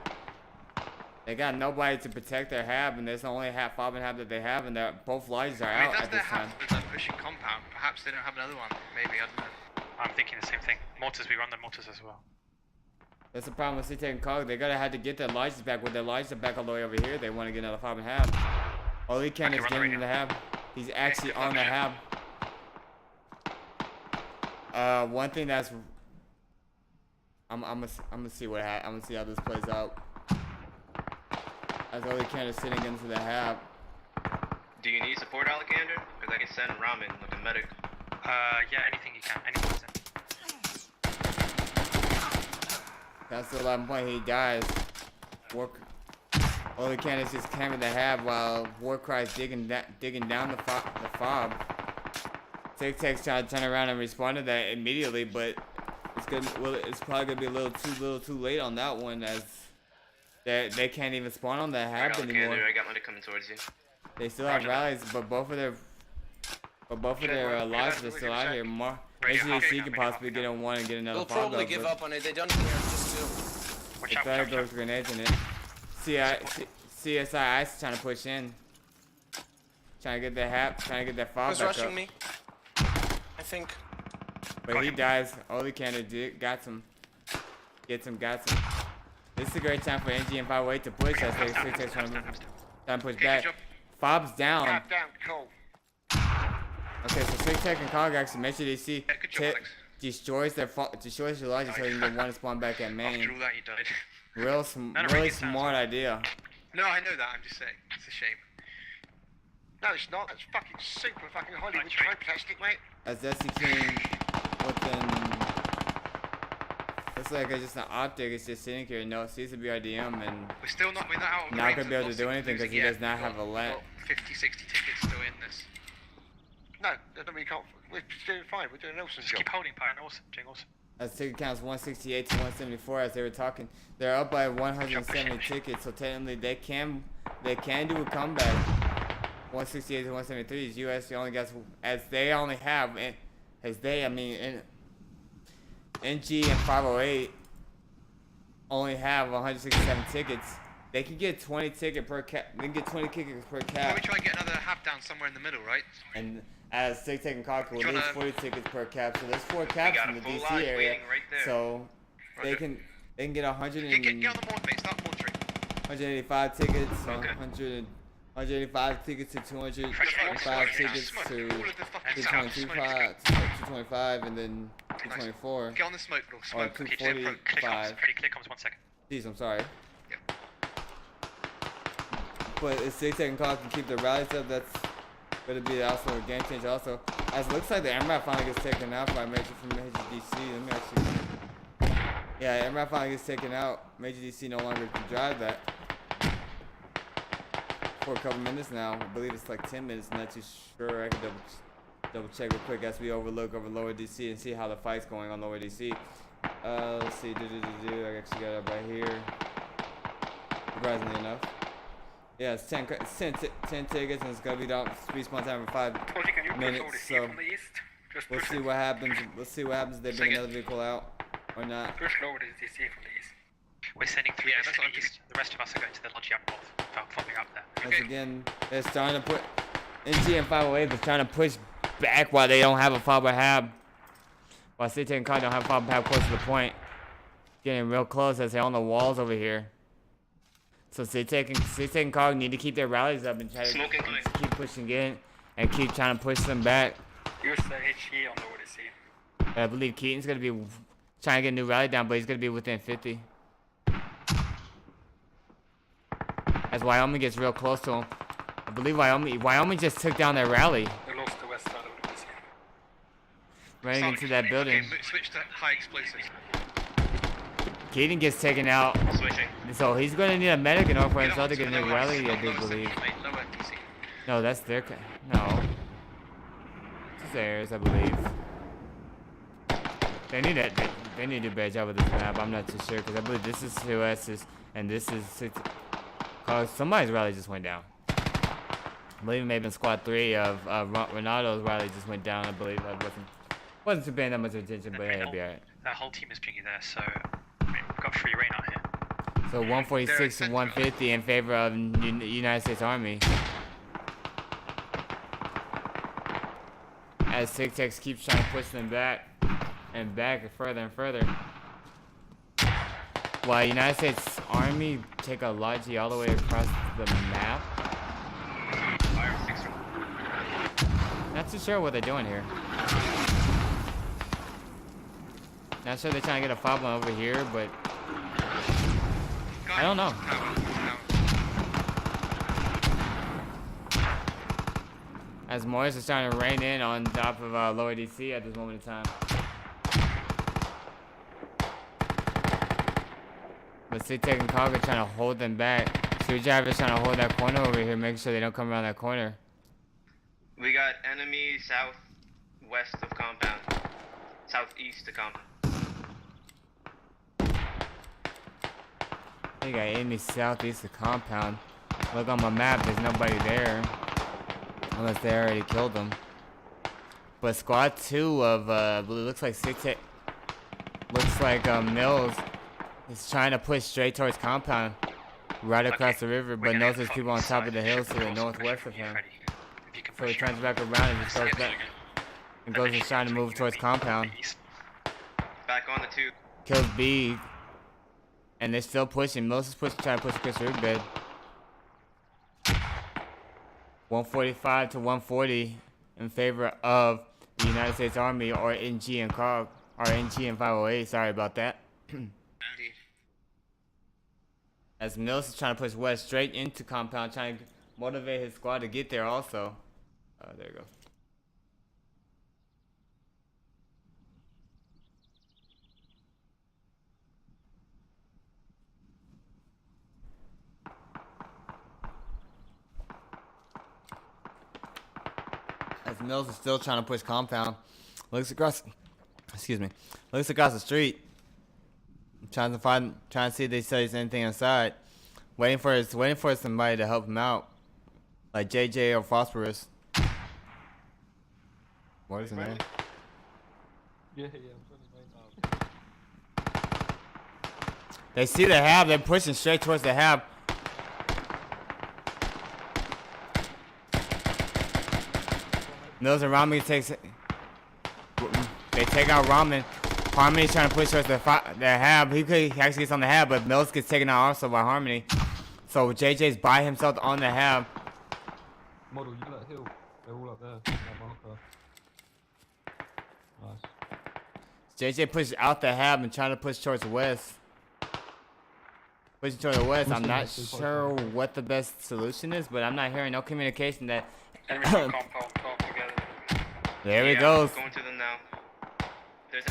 They got nobody to protect their hab, and there's the only fob and hab that they have, and both lodges are I mean, out that's at their this time. half with that pushing compound. Perhaps they don't have another one. Maybe, I don't know. I'm thinking the same thing. Mortars, we run the mortars as well. That's the problem with SigTac and CoG. They gotta have to get their lodges back. With their lodges back all the way over here, they want to get another fob and hab. All he can is run the get into radio. the hab. He's actually on the hab. One thing that's I'm gonna see what I'm gonna see how this plays out. As Oli Can is sitting into the hab. Do you need support, Alexander? Because I can send ramen like a medic. Yeah, anything you can. Anything. That's the 11 point. He dies. Oli Can is just camping the hab while Warcry is digging down the fob. SigTac's trying to turn around and respond to that immediately, but it's probably gonna be a little too late on that one, as they can't even spawn on the hab anymore. I got money coming towards you. They still have rallies, but both of their lodges are still out here. HGC could possibly get on one and get another They'll fob. probably give up on it. They don't care. Just do. Watch They out, better watch throw grenades in it. CSI Ice is trying to push in. Trying to get that hab, trying to get that fob Who's back rushing up. me? I think. But he dies. Oli Cannon got some. Got some. This is a great time for NG+508 to push as they SigTac's trying to push back. Fob's down. Cap down, cool. Okay, so SigTac and CoG actually make sure they see Yeah, good job, Alex. destroys their lodges so you can get one spawn back at After main. all that, you died. Really smart idea. No, I know that. I'm just saying. It's a shame. No, it's not. That's fucking super fucking Hollywood trope-tastic, mate. As Dusty King within. Looks like it's just an optic. It's just sitting here. No, it seems to be RDM and We're not out of the not range gonna of be able to lost do and anything because losing he yet. does not We've have a lat. got 50, 60 tickets still in this. No, we can't. We're doing fine. We're doing Nelson's Just job. keep holding, Pyre. Awesome. Doing awesome. As ticket counts 168 to 174 as they were talking. They're up by 170 tickets, so technically they can do a comeback. 168 to 173 is US only got as they only have NG and 508 only have 167 tickets. They can get 20 tickets per cap. They can get 20 tickets per Let cap. me try and get another half down somewhere in the middle, right? And as SigTac and CoG will You lose wanna- 40 tickets per cap, so there's 4 caps got in a the full DC line area. waiting right there. So they Roger. can They can get 100 Get on the board, mate. Start monitoring. 185 tickets, Okay. 185 tickets to 205 tickets Smoke. to All of the fucking 225, and then 224. Get on the smoke, bro. Or Smoke. Keep saying click comms. 245. Ready, click comms 1 second. Jeez, I'm sorry. Yep. But if SigTac and CoG can keep the rallies up, that's going to be also a game changer also. As it looks like the MRAP finally gets taken out by Major from Major DC. Let me actually... Yeah, MRAP finally gets taken out. Major DC no longer can drive that. For a couple minutes now. I believe it's like 10 minutes. I'm not too sure. I can double check real quick as we overlook over lower DC and see how the fight's going on lower DC. Let's see. I actually got it right here. Surprisingly enough. Yeah, it's 10 tickets, and it's gonna be down respawn time for 5 minutes. So we'll see what happens. Let's see what happens if they bring another vehicle out or not. Push lower the DC from the east. We're sending 3 guys to the east. The rest of us are going to the lodge up north. Following up there. Once again, they're starting to put NG and 508 is trying to push back while they don't have a fiber hab. While SigTac and CoG don't have a fiber hab close to the point. Getting real close as they're on the walls over here. So SigTac and CoG need to keep their rallies up and try to keep pushing in and keep trying to push them back. Use the HE on lower DC. I believe Keaton's gonna be trying to get a new rally down, but he's gonna be within 50. As Wyoming gets real close to him. I believe Wyoming just took down their rally. They lost the west side of the DC. Running into that building. Switch to high explosives. Keaton gets taken out. Switching. So he's going to need a medic in order for himself to get a new rally, I do believe. Lower DC. No, that's their... No. It's theirs, I believe. They need to do a better job with this map. I'm not too sure, because I believe this is 2S's, and this is... somebody's rally just went down. I believe it may have been squad 3 of Ronaldo's rally just went down, I believe. I wasn't too paying that much attention, but hey, it'll be alright. That whole team is pinging there, so we've got free reign out here. So 146 to 150 in favor of United States Army. As SigTac keeps trying to push them back and further and further. While United States Army take a logi all the way across the map. Not too sure what they're doing here. Not sure they're trying to get a foul one over here, but I don't know. As Morris is trying to rein in on top of lower DC at this moment in time. But SigTac and CoG are trying to hold them back. Screwdriver's trying to hold that corner over here, making sure they don't come around that corner. We got enemy southwest of compound. Southeast of compound. They got enemy southeast of compound. Look on my map, there's nobody there. Unless they already killed them. But squad 2 of, it looks like SigTac, looks like Mills is trying to push straight towards compound. Right across the river, but knows there's people on top of the hills to the northwest of him. So he turns back around and just goes back. And goes and trying to move towards compound. Back on the 2. Kills B. And they're still pushing. Mills is trying to push Chris Rubed. 145 to 140 in favor of the United States Army or NG and CoG. Or NG and 508, sorry about that. As Mills is trying to push West straight into compound, trying to motivate his squad to get there also. There you go. As Mills is still trying to push compound, looks across the street. Trying to see if they say anything inside. Waiting for somebody to help him out. Like JJ or Phosphorus. What is his name? Yeah, I'm trying to find out. They see the hab, they're pushing straight towards the hab. Mills and Ramen they take out Ramen. Harmony's trying to push towards the hab. He could actually get on the hab, but Mills gets taken out also by Harmony. So JJ's by himself on the hab. Model, you let Hill. They're all up there. That marker. Nice. JJ pushes out the hab and trying to push towards the west. Pushing toward the west. I'm not sure what the best solution is, but I'm not hearing no communication that. Compound talk together. There he goes. Going to them now. There's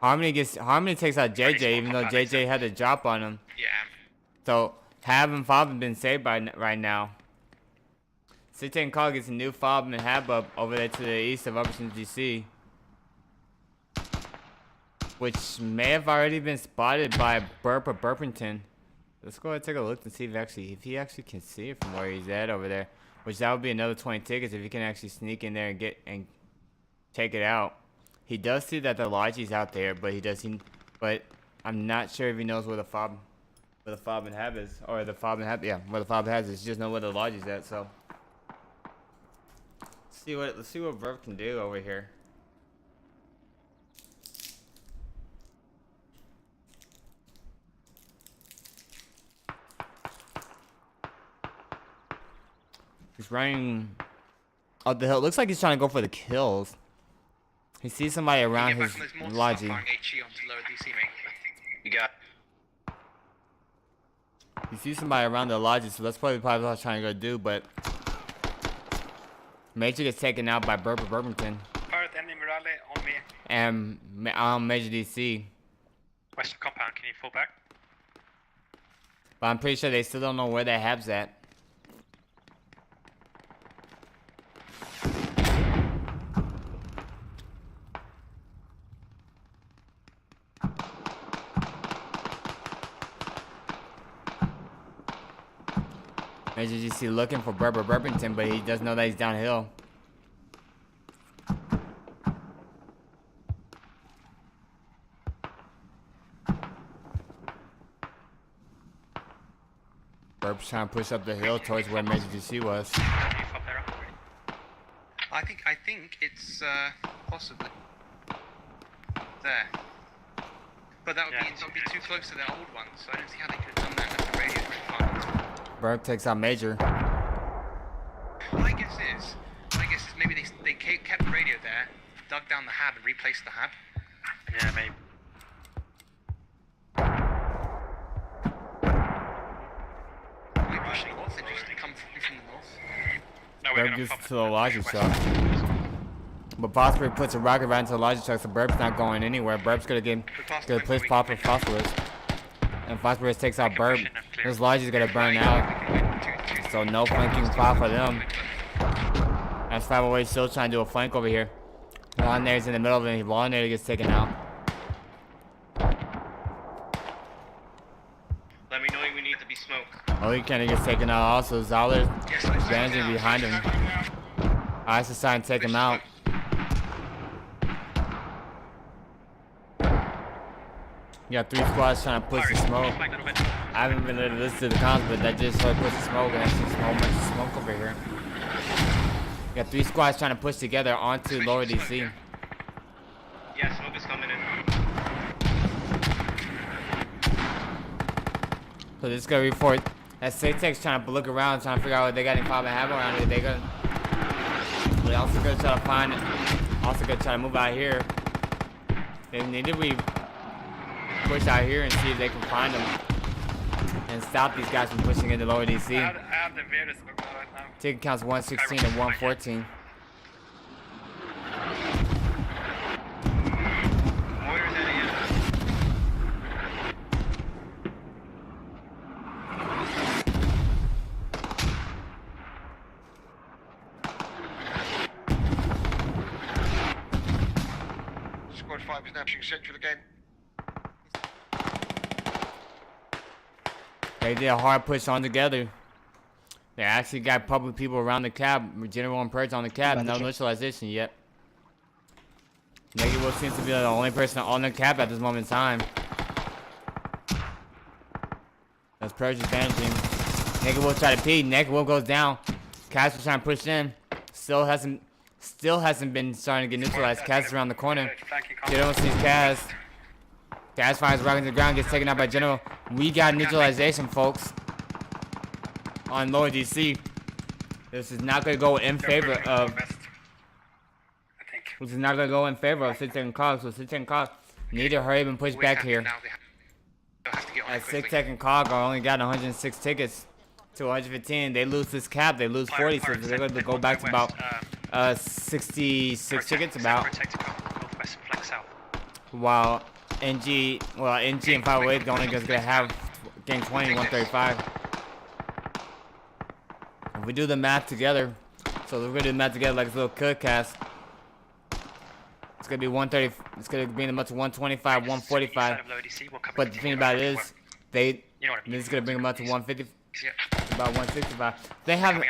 Harmony takes out JJ, even though JJ had a drop on him. Yeah. So hab and fob have been saved right now. SigTac+CoG gets a new fob and hab up over there to the east of Upperton, DC, which may have already been spotted by Burp or Burpington. Let's go ahead and take a look and see if he actually can see it from where he's at over there. Which that would be another 20 tickets if he can actually sneak in there and take it out. He does see that the Logi's out there, but I'm not sure if he knows where the fob and hab is, or the fob and hab. Yeah, where the fob has is. He just know where the Logi's at. So let's see what Burp can do over here. He's running up the hill. Looks like he's trying to go for the kills. He sees somebody around his Logi. You got. He sees somebody around the Logi, so that's probably what I was trying to go do, but Major gets taken out by Burp or Burpington. Pirate enemy rally on me. And Major DC. Western compound, can you fall back? But I'm pretty sure they still don't know where that hab's at. Major GC looking for Burp or Burpington, but he does know that he's downhill. Burp's trying to push up the hill towards where Major GC was. I think it's possibly there. But that would be too close to their old one, so I don't see how they could have done that unless the radio's really far. Burp takes out Major. My guess is maybe they kept the radio there, dug down the hab and replaced the hab. Yeah, maybe. Maybe pushing north, they just come from the north. No, Burp gets to the Logi truck. But Phosphorus puts a rocket right into the Logi truck, so Burp's not going anywhere. Burp's gonna push Pop with Phosphorus. And Phosphorus takes out Burp. This Logi's gonna burn out. So no flanking fire for them. S508 still trying to do a flank over here. Volunteer's in the middle of it. Volunteer gets taken out. Let me know when we need to be smoked. Oh, he kinda gets taken out also. Zoller's bandaging behind him. ISIS is trying to take him out. You got 3 squads trying to push the smoke. I haven't been able to listen to the comms, but that just started pushing smoke, and I see a whole bunch of smoke over here. You got 3 squads trying to push together onto lower DC. Yeah, smoke is coming in. So this is gonna report that SigTac+CoG's trying to look around, trying to figure out what they got any problem have around it. They also gonna try to find it. Also gonna try to move out here. They need to push out here and see if they can find them and stop these guys from pushing into lower DC. I have the weirdest book right now. Ticket counts 116 and 114. Warriors at again. Squad 5 is now pushing central again. They did a hard push on together. They actually got public people around the cab, General and Purge on the cab, no neutralization yet. Negative seems to be the only person on the cab at this moment in time. That's Purge is bandaging. Negative will try to pee. Negative will goes down. Casper's trying to push in. Still hasn't. still hasn't been starting to get neutralized. Kaz is around the corner. General sees Kaz. Kaz fires rocket to the ground, gets taken out by General. We got neutralization, folks, on lower DC. This is not going to go in favor of. This is not going to go in favor of SigTac and CoG. So SigTac and CoG need to hurry up and push back here. As SigTac and CoG are only got 106 tickets to 115. They lose this cap. They lose 40, so they're going to go back to about 66 tickets about. While NG and 508 the only gonna have game 20, 135. If we do the math together, so we're gonna do the math together like this little cookcast. It's gonna be 130. It's gonna be in the much 125, 145. But the thing about it is, this is gonna bring them up to 150, about 165. They have.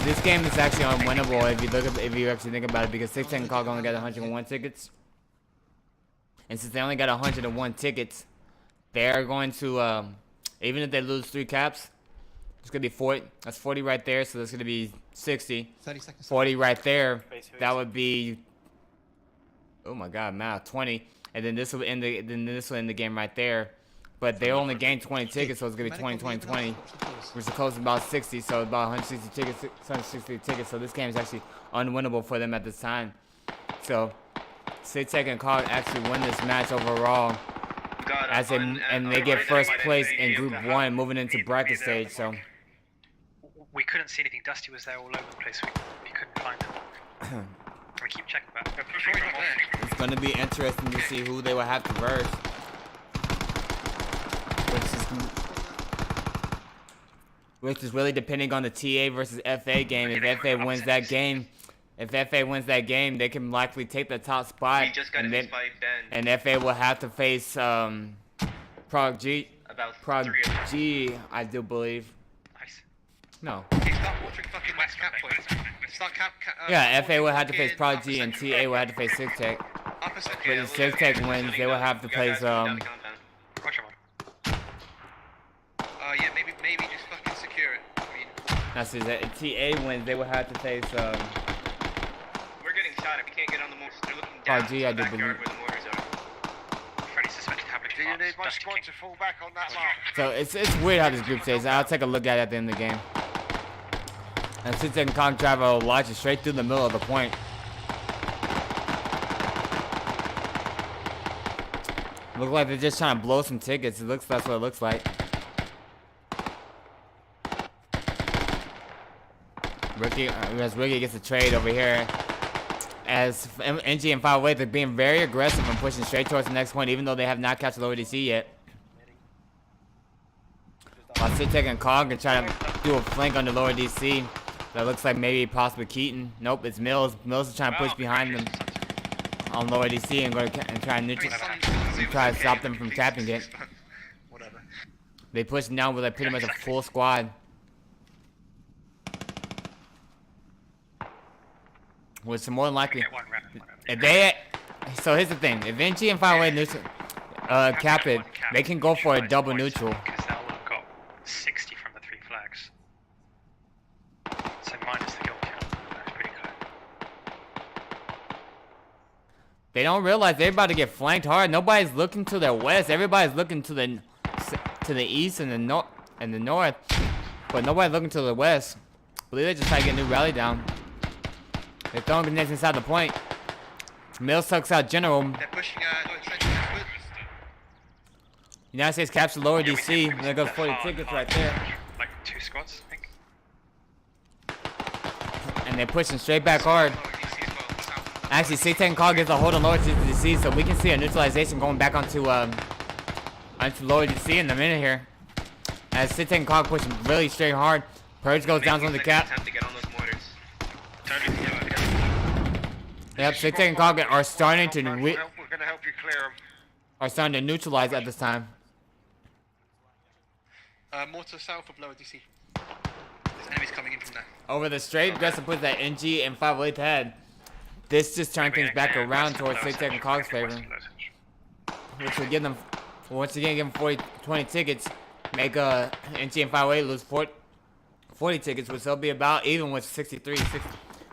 This game is actually unwinnable if you actually think about it, because SigTac and CoG only got 101 tickets. And since they only got 101 tickets, they're going to, even if they lose 3 caps, it's going to be 40. That's 40 right there, so that's going to be 60. 30 seconds. 40 right there. That would be, oh my god, math, 20. And then this will end the game right there. But they only gained 20 tickets, so it's going to be 20, 20, 20. Which is close to about 60, so about 160 tickets, 160 tickets. So this game is actually unwinnable for them at this time. So SigTac and CoG actually win this match overall, and they get first place in Group 1, moving into bracket stage. So we couldn't see anything. Dusty was there all over the place. We couldn't find him. We keep checking back. It's going to be interesting to see who they will have to verse. Which is really depending on the TA versus FA game. If FA wins that game, they can likely take the top spot. And FA will have to face Prog G, I do believe. Nice. No. Yeah, FA will have to face Prog G, and TA will have to face SigTac. But if SigTac wins, they will have to face Yeah, maybe just fucking secure it. I mean, that's it. If TA wins, they will have to face we're getting shot. If we can't get on the mortars, they're looking down. Prog G, I do believe. Where the mortars are. Freddy suspected happening. Do you need my squad to fall back on that mark? So it's weird how this group stays. I'll take a look at it at the end of the game. And SigTac and CoG travel launch it straight through the middle of the point. Look like they're just trying to blow some tickets. That's what it looks like. Ricky gets a trade over here. As NG and 508, they're being very aggressive and pushing straight towards the next point, even though they have not captured lower DC yet. While SigTac and CoG are trying to do a flank on the lower DC. That looks like maybe possibly Keaton. Nope, it's Mills. Mills is trying to push behind them on lower DC and try to stop them from tapping it. They push down with pretty much a full squad. Which more than likely, if they, so here's the thing: if NG and 508 cap it, they can go for a double neutral. Because they'll have got 60 from the 3 flags. So minus the kill count. That's pretty good. They don't realize they're about to get flanked hard. Nobody's looking to their west. Everybody's looking to the east and the north, but nobody's looking to the west. I believe they just try to get a new rally down. They're throwing grenades inside the point. Mills sucks out General. They're pushing United States capture lower DC. And there goes 40 tickets right there. Like 2 squads, I think. And they're pushing straight back hard. Actually, SigTac and CoG gets a hold on lower DC, so we can see a neutralization going back onto lower DC in a minute here. As SigTac and CoG pushing really straight hard. Purge goes down on the cap. Yep, SigTac and CoG are starting to We're gonna help you clear them. are starting to neutralize at this time. mortar south of lower DC. There's enemies coming in from there. Over the straight aggressive push that NG and 508 had. This just turned things back around towards SigTac and CoG's favor. Which will give them, once again, give them 20 tickets. Make NG and 508 lose 40 tickets, which they'll be about even with 63,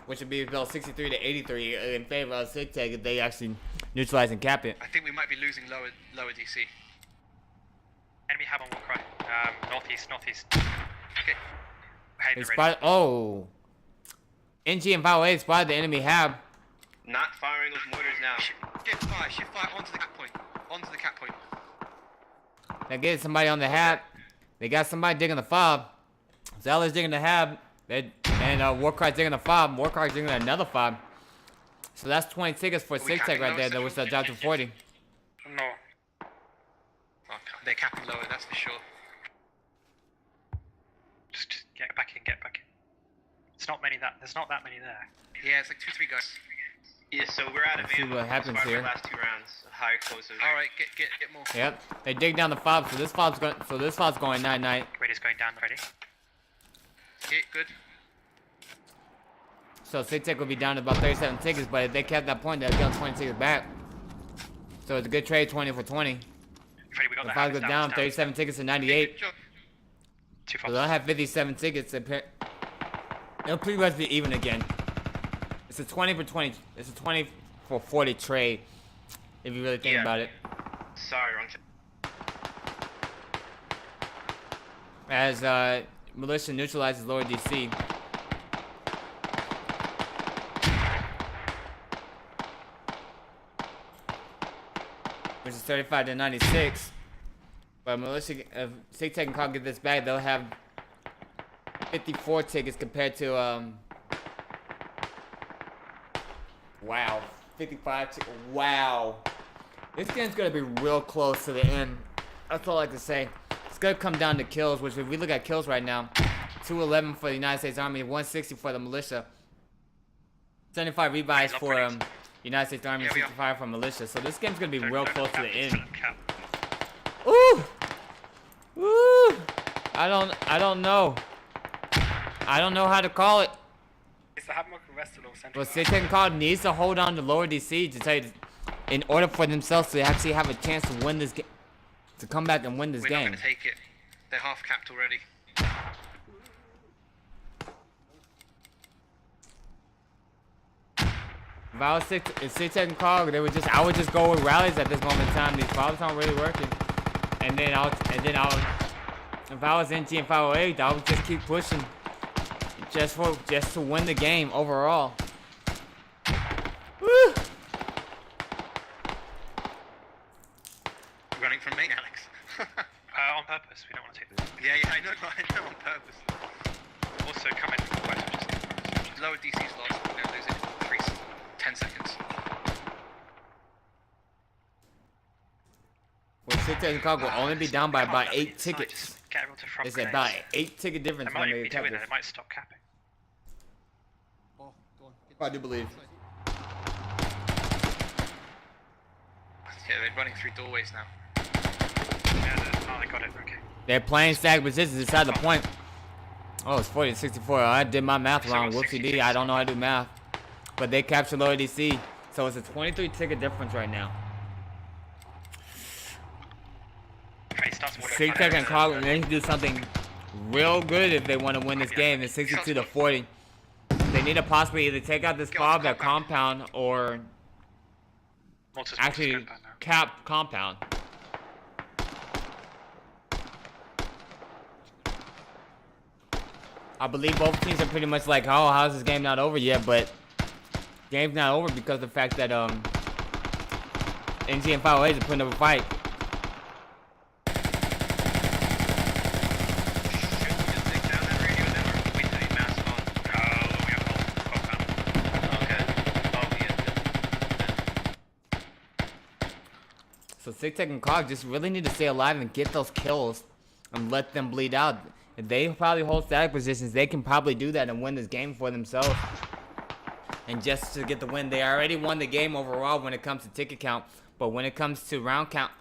which would be about 63 to 83 in favor of SigTac if they actually neutralize and cap it. I think we might be losing lower DC. Enemy hab on Warcry. Northeast. Okay. Behind They the spotted, oh. NG and 508 spotted the enemy hab. Not firing those mortars now. Shift fire onto the cap point. Onto the cap point. They get somebody on the hab. They got somebody digging the fob. Zeller's digging the hab. And Warcry's digging the fob. Warcry's digging another fob. So that's 20 tickets for SigTac right there. That was dropped to 40. No. Oh, they're capping lower, that's for sure. Just get back in. There's not that many there. Yeah, it's like 2-3 guys. Yeah, so we're out of Let's see ammo. what happens Let's fire here. the last 2 rounds. High explosive. Alright, get more. Yep. They dig down the fob. So this fob's going night. Raiders going down already. Okay, good. So SigTac will be down to about 37 tickets, but if they kept that point, they'll get 20 tickets back. So it's a good trade, 20 for 20. Freddy, we got If that. I go down, 37 tickets to 98. Good job. Two So fobs. they'll have 57 tickets. It'll pretty much be even again. It's a 20 for 20. It's a 20 for 40 trade. If you really think Yeah. about it. Sorry, wrong check. As militia neutralizes lower DC. Which is 35 to 96. But militia, if SigTac and CoG get this back, they'll have 54 tickets compared to wow, 55 tickets. Wow, this game's gonna be real close to the end. That's all I can say. It's gonna come down to kills, which if we look at kills right now, 211 for the United States Army, 160 for the militia, 75 rebuys for United States Army, 65 for militia. So this game's gonna be real close to the end. Ooh, ooh. I don't know. I don't know how to call it. But SigTac and CoG needs to hold on to lower DC to tell you, in order for themselves to actually have a chance to win this game, to come back and win this We're game. not gonna take it. They're half capped already. If I was SigTac and CoG, I would just go with rallies at this moment in time. These problems aren't really working. And then if I was NG and 508, I would just keep pushing, just to win the game overall. Woo! Running from main, Alex. On purpose, we don't want to take this. Yeah, I know on purpose. Also, come in from the west, which is Lower DC's lost, we're gonna lose it in 10 seconds. Well, SigTac and CoG will only be down by about 8 tickets. Get everyone to front It's grenades. about an 8-ticket difference They when might they be cap doing this. that, it might stop capping. Oh, go on. I do believe. Yeah, they're running through doorways now. Yeah, they got it, okay. They're playing stack positions inside the point. Oh, it's 40 to 64. I did my math wrong. Whoopsie D. I don't know how to do math. But they capture lower DC. So it's a 23-ticket difference right now. SigTac and CoG need to do something real good if they want to win this game. It's 62 to 40. They need to possibly either take out this fob at compound or actually cap compound. I believe both teams are pretty much like, oh, how's this game not over yet? But game's not over because of the fact that NG and 508 are putting up a fight. So SigTac and CoG just really need to stay alive and get those kills and let them bleed out. If they probably hold static positions, they can probably do that and win this game for themselves. And just to get the win, they already won the game overall when it comes to ticket count. But when it comes to round count,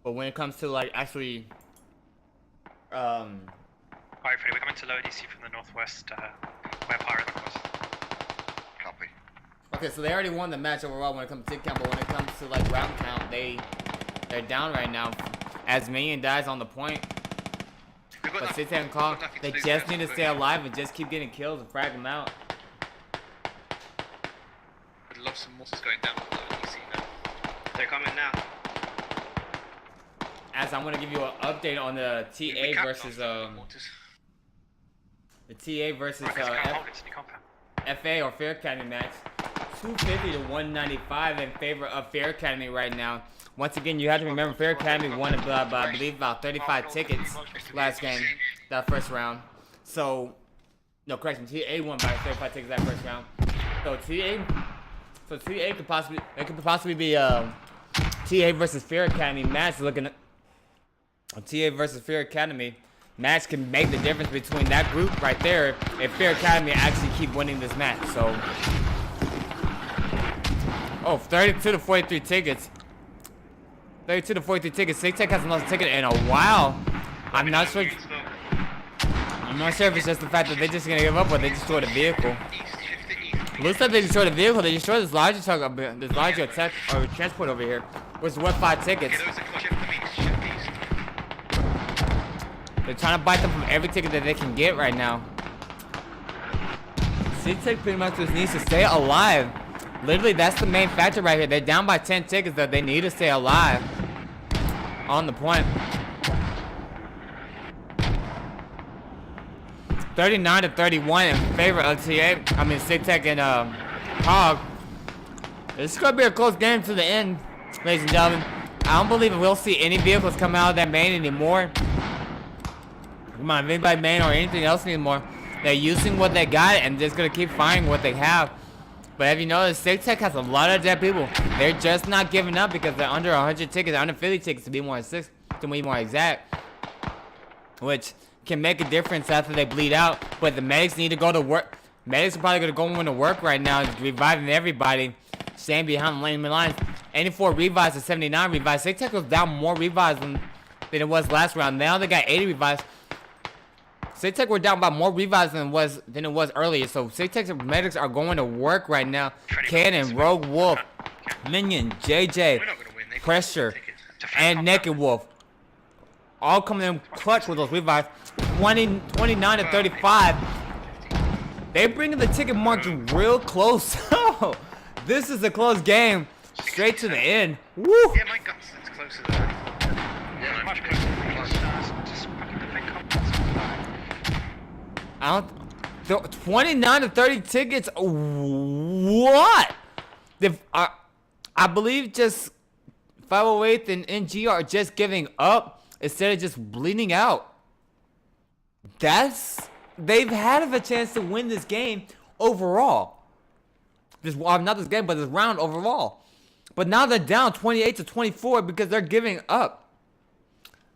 but when it comes to like actually, Alright, Freddy, we're coming to lower DC from the northwest, where Pirate was. Copy. okay, so they already won the match overall when it comes to ticket count. But when it comes to like round count, they're down right now. As Minion dies on the point. But SigTac and CoG, they just need to stay alive and just keep getting kills and frag them out. They're coming now. As I'm gonna give you an update on the TA versus the TA versus FA or Fair Academy match. 250 to 195 in favor of Fair Academy right now. Once again, you have to remember Fair Academy won I believe about 35 tickets last game, that first round. So, no correction, TA won by 35 tickets that first round. So TA could possibly be TA versus Fair Academy match. Looking at TA versus Fair Academy match can make the difference between that group right there if Fair Academy actually keep winning this match. So, oh, 32 to 43 tickets. 32 to 43 tickets. SigTac hasn't lost a ticket in a while. I'm not sure if it's just the fact that they're just gonna give up or they destroyed a vehicle. Looks like they destroyed a vehicle. They destroyed this larger truck, this larger attack or transport over here, which is worth 5 tickets. They're trying to bite them from every ticket that they can get right now. SigTac pretty much just needs to stay alive. Literally, that's the main factor right here. They're down by 10 tickets, that they need to stay alive. On the point. 39 to 31 in favor of SigTac and CoG. This is gonna be a close game to the end, ladies and gentlemen. I don't believe we'll see any vehicles come out of that main anymore. Come on, anybody main or anything else anymore. They're using what they got and just gonna keep firing what they have. But have you noticed, SigTac has a lot of dead people. They're just not giving up because they're under 100 tickets, under 50 tickets to be more exact, which can make a difference after they bleed out. But the medics need to go to work. Medics are probably gonna go into work right now, reviving everybody, staying behind the enemy lines. 84 revives to 79 revives. SigTac was down more revives than it was last round. Now they got 80 revives. SigTac were down by more revives than it was earlier. So SigTac's medics are going to work right now. Cannon, Rogue Wolf, Minion, JJ, Pressure, and Naked Wolf. All coming in clutch with those revives. 29 to 35. They're bringing the ticket margin real close. This is a close game. Straight to the end. Woo! Yeah, my guts, it's closer than that. Yeah, much closer than I don't. 29 to 30 tickets. What? I believe just 508th and NG are just giving up instead of just bleeding out. They've had a chance to win this game overall. Not this game, but this round overall. But now they're down 28 to 24 because they're giving up.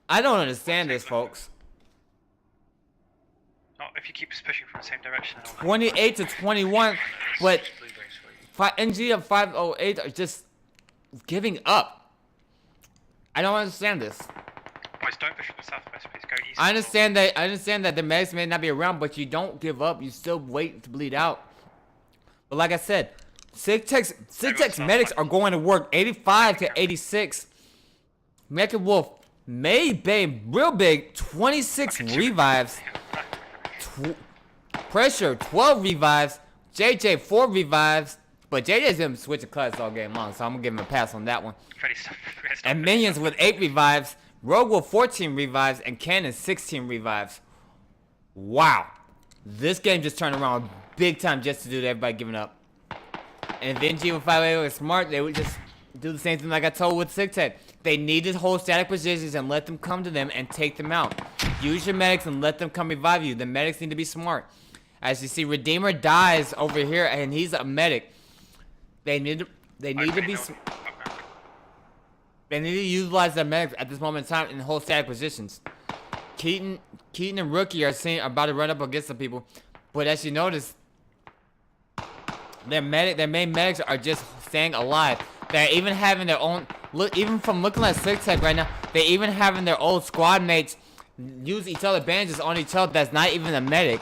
I don't understand this, folks. Not if you keep pushing from the same direction. 28 to 21, but NG and 508 are just giving up. I don't understand this. Boys, don't push from the southwest, please go east. I understand that the medics may not be around, but you don't give up. You still wait to bleed out. But like I said, SigTac's medics are going to work 85 to 86. Naked Wolf made babe real big, 26 revives. Pressure 12 revives. JJ 4 revives. But JJ's been switching clutches all game long, so I'm gonna give him a pass on that one. And Minions with 8 revives. Rogue with 14 revives, and Cannon 16 revives. Wow, this game just turned around big time just to do to everybody giving up. And if NG with 508 was smart, they would just do the same thing like I told with SigTac. They need to hold static positions and let them come to them and take them out. Use your medics and let them come revive you. The medics need to be smart. As you see, Redeemer dies over here, and he's a medic. They need to utilize their medics at this moment in time and hold static positions. Keaton and Rookie are about to run up against some people, but as you notice, their main medics are just staying alive. They're even having their own even from looking at SigTac right now, they're even having their old squad mates use each other bandages on each other. That's not even a medic.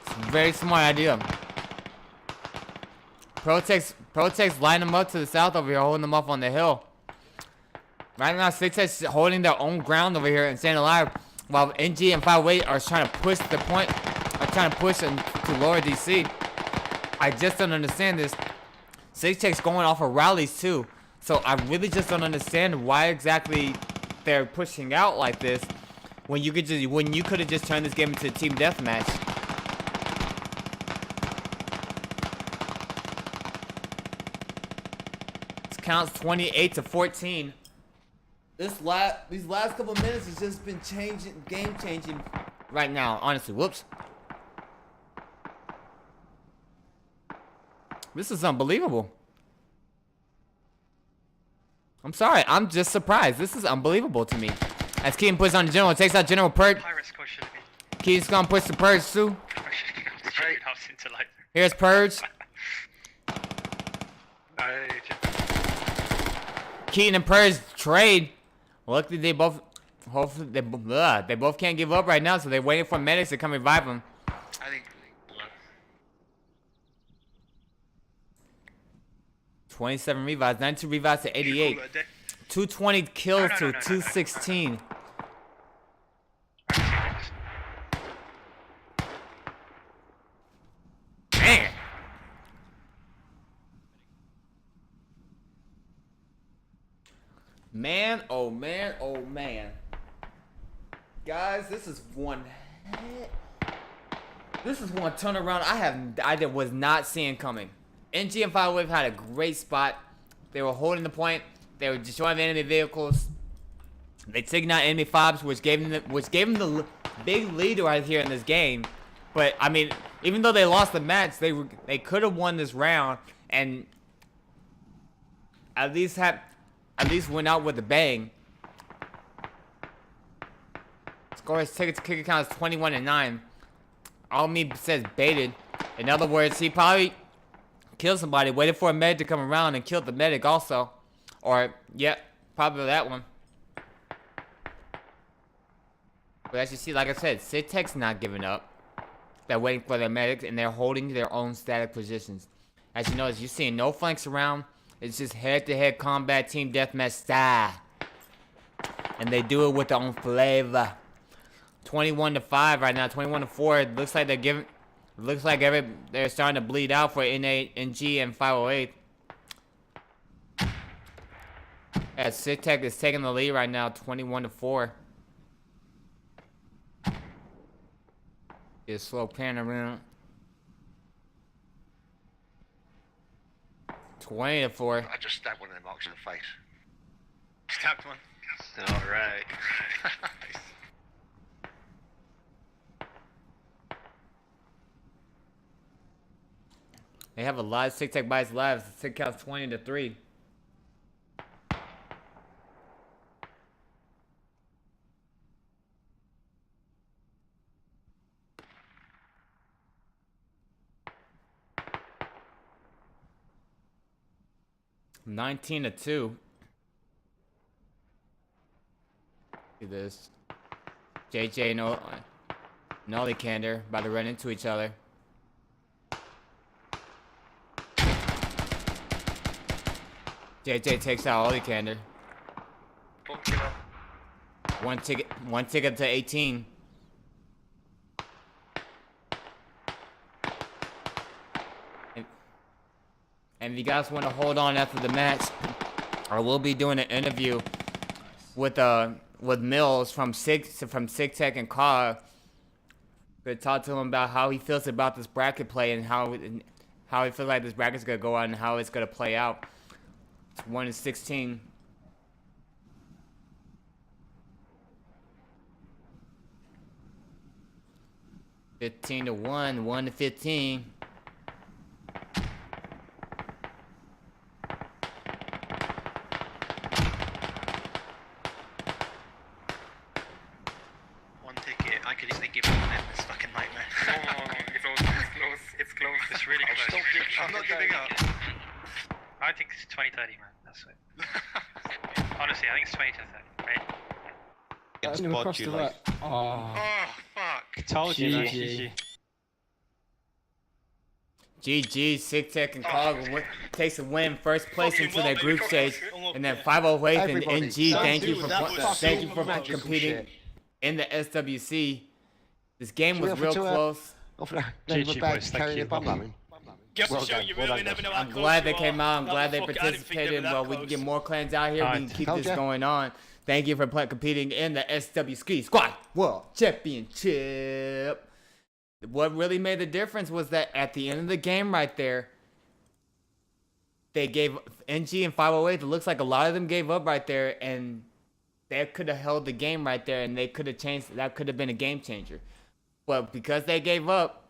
It's a very smart idea. Protex line them up to the south over here, holding them up on the hill. Right now, SigTac's holding their own ground over here and staying alive, while NG and 508 are trying to push the point, are trying to push into lower DC. I just don't understand this. SigTac's going off of rallies too, So I really just don't understand why exactly they're pushing out like this when you could have just turned this game into a team deathmatch. This counts 28-14. These last couple minutes has just been game changing right now, honestly. Whoops. This is unbelievable. I'm sorry, I'm just surprised. This is unbelievable to me. As Keaton puts on the general, takes out General Purge. Keaton's gonna push the Purge too. Here's Purge. Keaton and Purge trade. Luckily they both, hopefully they both can't give up right now, so they're waiting for medics to come revive them. I think. 27 revives, 92 revives to 88. 220 kills to 216. Man. Man, oh man, oh man. Guys, this is one turnaround I was not seeing coming. NG and 508 had a great spot. They were holding the point. They were destroying the enemy vehicles. They taking out enemy fobs, which gave them the big lead right here in this game. But I mean, even though they lost the match, they could have won this round and at least went out with a bang. Score's ticket to kick count is 21-9. All me says baited. In other words, he probably killed somebody, waited for a medic to come around and killed the medic also. Or, yeah, probably that one. But as you see, like I said, SigTac+CoG's not giving up. They're waiting for their medics and they're holding their own static positions. As you know, you're seeing no flanks around. It's just head-to-head combat team deathmatch style. And they do it with their own flavor. 21-5 right now, 21-4. It looks like they're starting to bleed out for NG and 508. As SigTac is taking the lead right now, 21-4. Just slow pan around. 20-4. I just stabbed one of them marks in the face. Stabbed one. Alright. They have a lot of SigTac by his lives. Sig counts 20-3. $19-2. See this. JJ and Nollycander about to run into each other. JJ takes out Nollycander. One ticket to 18. And if you guys want to hold on after the match, I will be doing an interview with Mills from SigTac and CoG. Gonna talk to him about how he feels about this bracket play and how he feels like this bracket's gonna go out and how it's gonna play out. It's 1-16. $15-1, 1-15. One ticket. I could easily give up on this fucking nightmare. It's close. It's really close. I'm not giving up. I think it's 20-30, man. That's it. Honestly, I think it's 20-30. Right? Across the right. Oh, fuck. Told you, GG. GG, SigTac and CoG takes a win, first place into their group stage, and then 508 and NG. Thank you for competing in the SWC. This game was real close. GG boys, thank you. Just Well to show done, you well really done, never guys. know how I'm close glad you they came are. out. I'm glad they I didn't think they participated. were that Well, we can close. get more clans out here. We can Alright. keep Told this ya. going on. Thank you for competing in the SW Ski Squad World Championship. What really made the difference was that at the end of the game right there, they gave NG and 508. It looks like a lot of them gave up right there, and they could have held the game right there, and they could have changed. That could have been a game changer. But because they gave up,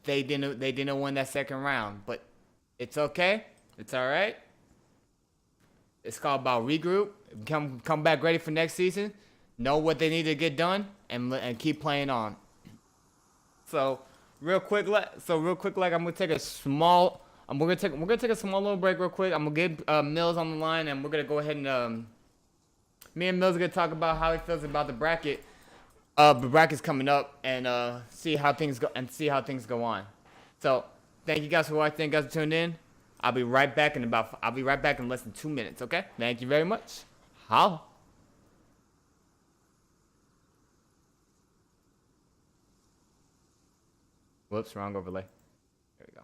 they didn't win that second round. But it's okay. It's all right. It's called about regroup. Come back ready for next season. Know what they need to get done, and keep playing on. So real quick, like I'm gonna take a small. We're gonna take a small little break real quick. I'm gonna get Mills on the line, and we're gonna go ahead and me and Mills are gonna talk about how he feels about the bracket. The bracket's coming up, and see how things go on. So thank you guys for watching. Thank you guys for tuning in. I'll be right back in less than 2 minutes. Okay? Thank you very much. Holla. Whoops, wrong overlay. There we go.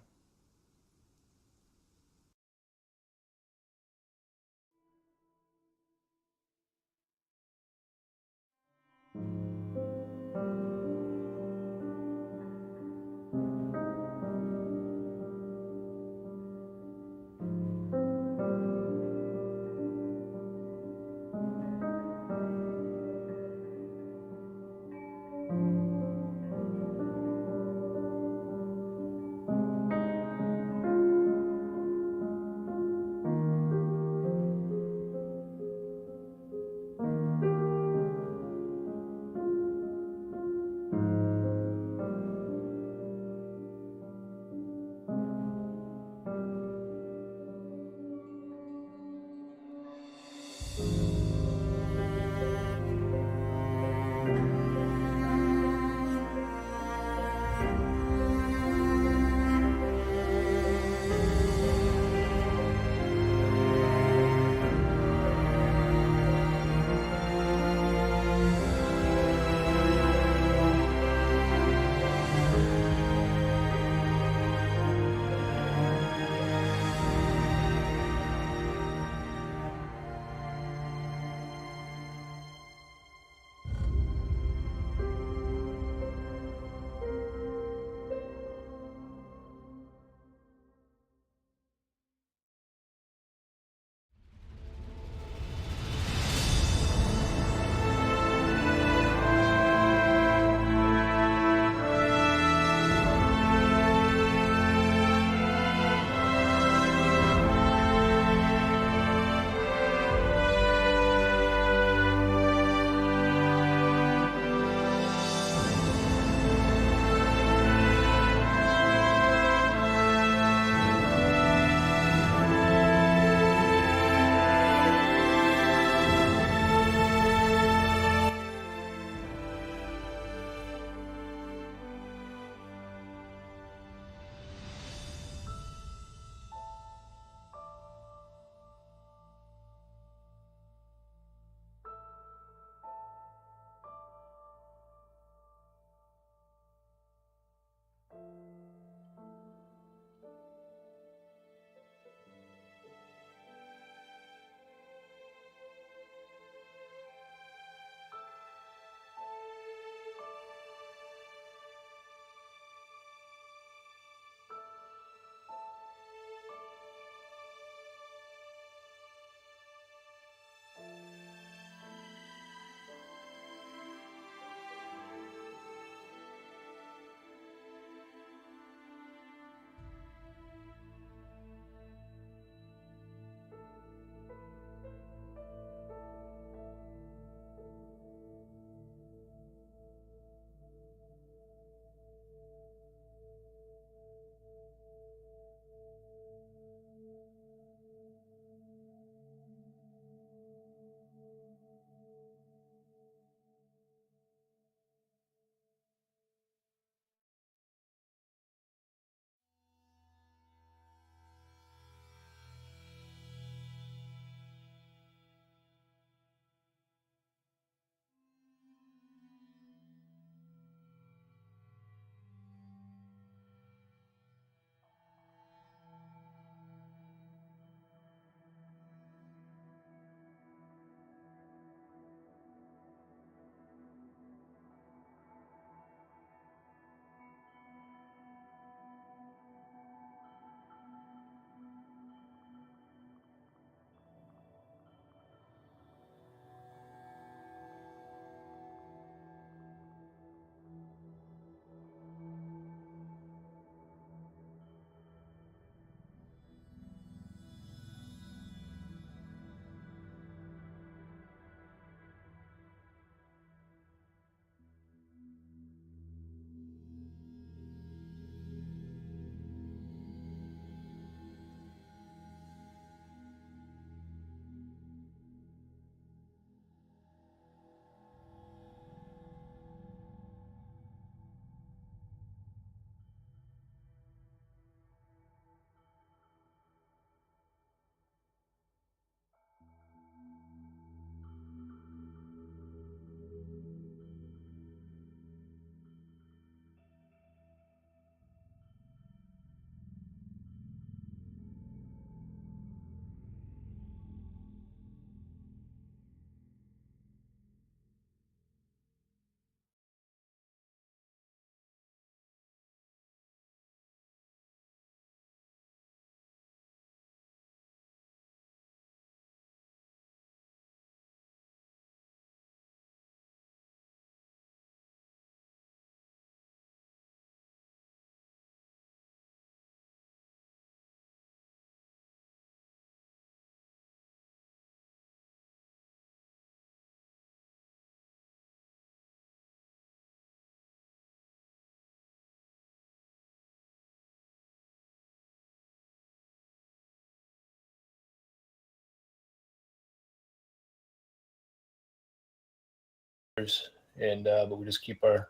and but we just keep our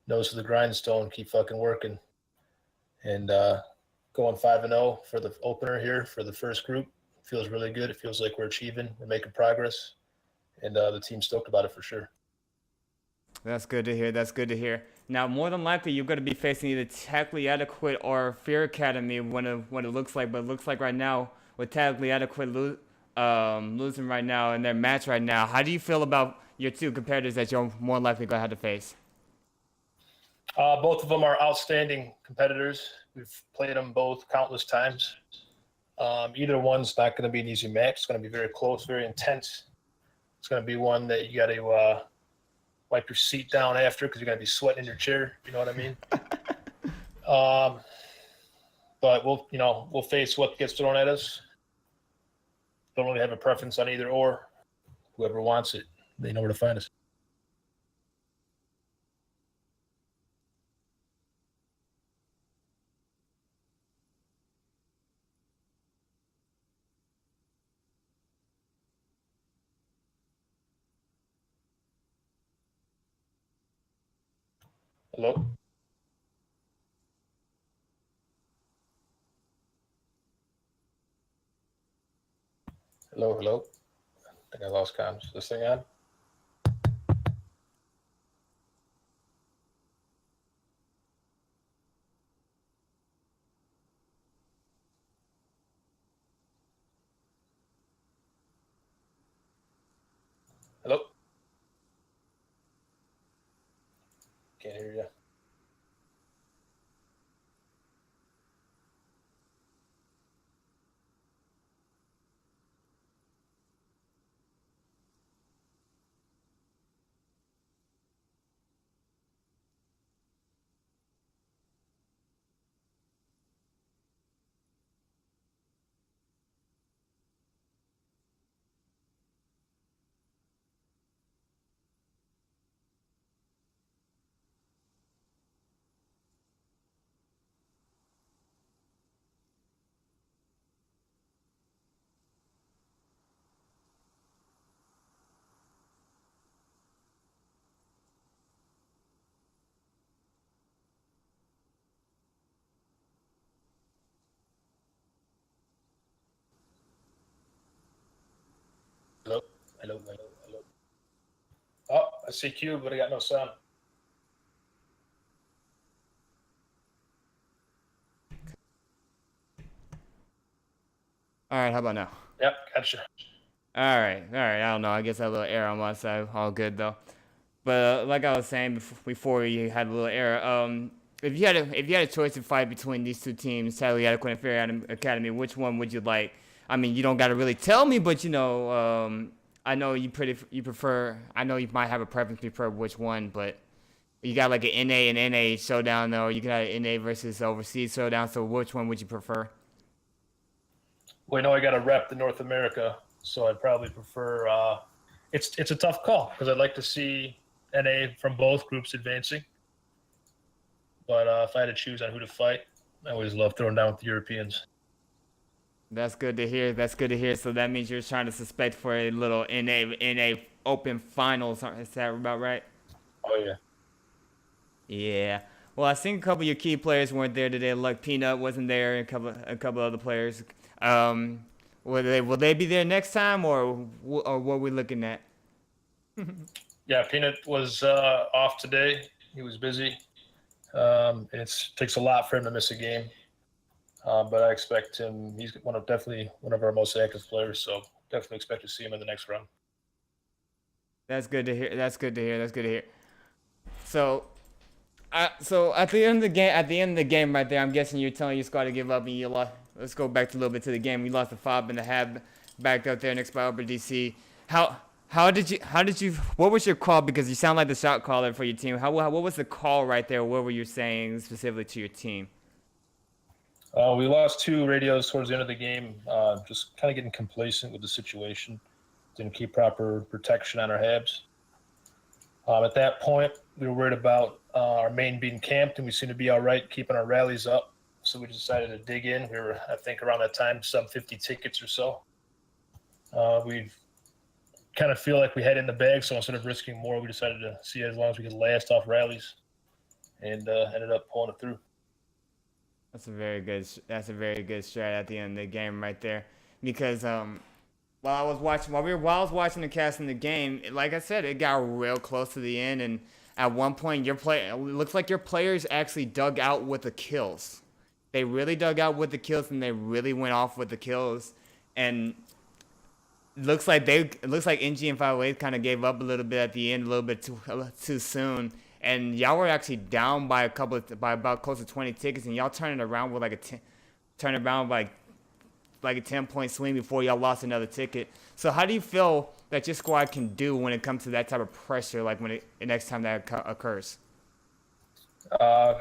nose to the grindstone, keep fucking working, and going 5-0 for the opener here for the first group feels really good. It feels like we're achieving, we're making progress, and the team's stoked about it for sure. That's good to hear. That's good to hear. Now, more than likely, you're going to be facing either Tactically Adequate or Fear Academy when it looks like. But it looks like right now, with Tactically Adequate losing right now in their match right now, how do you feel about your two competitors that you're more likely going to have to face? Both of them are outstanding competitors. We've played them both countless times. Either one's not going to be an easy match. It's going to be very close, very intense. It's going to be one that you got to wipe your seat down after because you're going to be sweating in your chair. You know what I mean? But we'll face what gets thrown at us. Don't really have a preference on either or. Whoever wants it, they know where to find us. Hello? Hello, hello. I think I lost comms. Is this thing on? Hello? Can't hear you. Hello? Hello, hello, hello. Oh, I see Q, but I got no sound. All right, how about now? Yep, gotcha. All right. I don't know. I guess that little error on my side, all good though. But like I was saying before, you had a little error. If you had a choice to fight between these two teams, Tactically Adequate and Fair Academy, which one would you like? I mean, you don't gotta really tell me, but I know you prefer. I know you might have a preference, prefer which one, but you got like an NA and NA showdown though. You got an NA versus overseas showdown. So which one would you prefer? Well, I got to rep the North America, so I'd probably prefer. It's a tough call because I'd like to see NA from both groups advancing. But if I had to choose on who to fight, I always love throwing down with the Europeans. That's good to hear. That's good to hear. So that means you're trying to suspect for a little NA Open Finals. Is that about right? Oh yeah. Yeah. Well, I think a couple of your key players weren't there today. Like Peanut wasn't there, and a couple other players. Will they be there next time, or what are we looking at? Yeah, Peanut was off today. He was busy. And it takes a lot for him to miss a game. But I expect him. He's definitely one of our most active players. So definitely expect to see him in the next round. That's good to hear. That's good to hear. So at the end of the game, right there, I'm guessing you're telling your squad to give up, and you lost. Let's go back a little bit to the game. You lost the 5.5 back out there next by Upper DC. How did you? What was your call? Because you sound like the shot caller for your team. What was the call right there? What were you saying specifically to your team? We lost 2 radios towards the end of the game. Just kind of getting complacent with the situation. Didn't keep proper protection on our habs. At that point, we were worried about our main being camped, and we seemed to be all right keeping our rallies up. So we decided to dig in. We were, I think, around that time, sub 50 tickets or so. We kind of feel like we had it in the bag, so instead of risking more, we decided to see as long as we could last off rallies, and ended up pulling it through. That's a very good strat at the end of the game right there, because while I was watching the cast in the game, like I said, it got real close to the end, and at one point it looks like your players actually dug out with the kills. They really dug out with the kills, and they really went off with the kills, and looks like NG+508Th kind of gave up a little bit at the end, a little bit too soon. And y'all were actually down by about close to 20 tickets, and y'all turned it around with like a 10-point swing before y'all lost another ticket. So how do you feel that your squad can do when it comes to that type of pressure, like the next time that occurs? I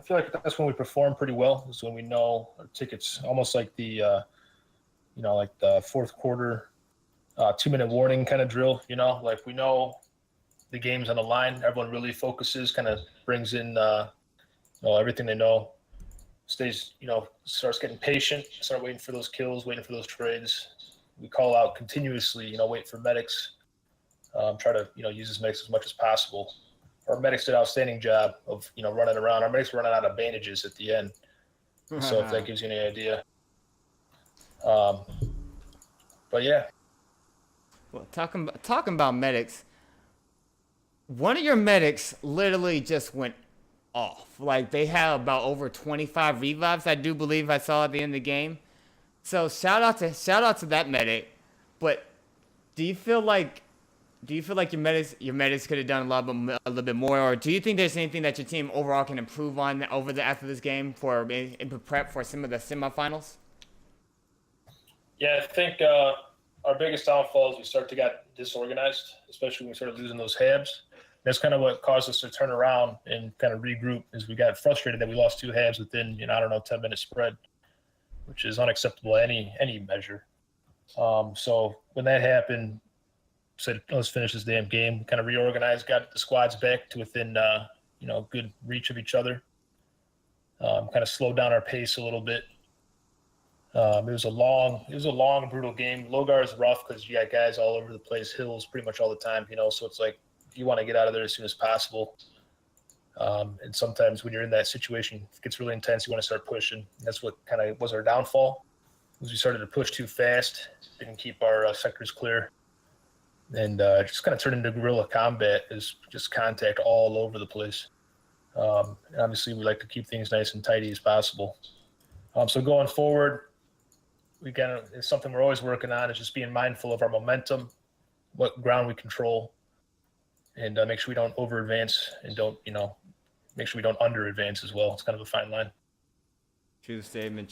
feel like that's when we perform pretty well. Is when we know our tickets, almost like the like the fourth quarter 2-minute warning kind of drill. Like we know the game's on the line. Everyone really focuses, kind of brings in everything they know, stays, starts getting patient, start waiting for those kills, waiting for those trades. We call out continuously, wait for medics, try to, use his medics as much as possible. Our medics did an outstanding job of, running around. Our medics were running out of bandages at the end. So if that gives you any idea. But yeah. Well, talking about medics, one of your medics literally just went off. Like, they had about over 25 revives, I do believe I saw at the end of the game. So shout out to that medic. But do you feel like your medics could have done a little bit more, or do you think there's anything that your team overall can improve on after this game in prep for some of the semifinals? Yeah, I think our biggest downfall is we start to get disorganized, especially when we started losing those habs. That's kind of what caused us to turn around and kind of regroup, is we got frustrated that we lost 2 habs within 10-minute spread, which is unacceptable at any measure. So when that happened, said, let's finish this damn game. Kind of reorganized, got the squads back to within good reach of each other. Kind of slowed down our pace a little bit. It was a long, brutal game. Logar is rough because you got guys all over the place, hills pretty much all the time, so it's like you want to get out of there as soon as possible. And sometimes when you're in that situation, it gets really intense. You want to start pushing. That's what kind of was our downfall, was we started to push too fast, didn't keep our sectors clear, and just kind of turned into guerrilla combat, is just contact all over the place. And obviously, we like to keep things nice and tidy as possible. So going forward, it's something we're always working on, is just being mindful of our momentum, what ground we control, and make sure we don't over advance, and make sure we don't under advance as well. It's kind of a fine line. True statement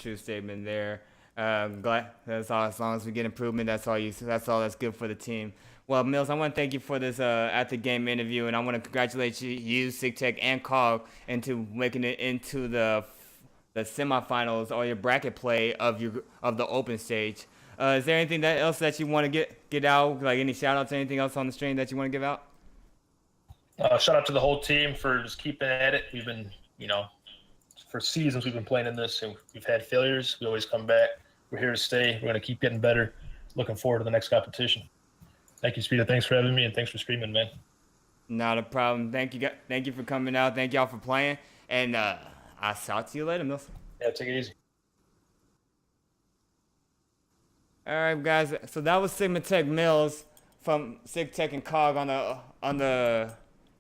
there. Glad that's all. As long as we get improvement, that's all that's good for the team. Well, Mills, I want to thank you for this at the game interview, and I want to congratulate you, SigTac, and CoG into making it into the semifinals or your bracket play of the open stage. Is there anything else that you want to get out, like any shout outs or anything else on the stream that you want to give out? Shout out to the whole team for just keeping at it. We've been, for seasons we've been playing in this, and we've had failures. We always come back. We're here to stay. We're going to keep getting better. Looking forward to the next competition. Thank you, Speedo. Thanks for having me, and thanks for streaming, man. Not a problem. Thank you for coming out. Thank y'all for playing, and I'll talk to you later, Mills. Yeah, take it easy. All right, guys. So that was SigmaTech Mills from SigTac and CoG on the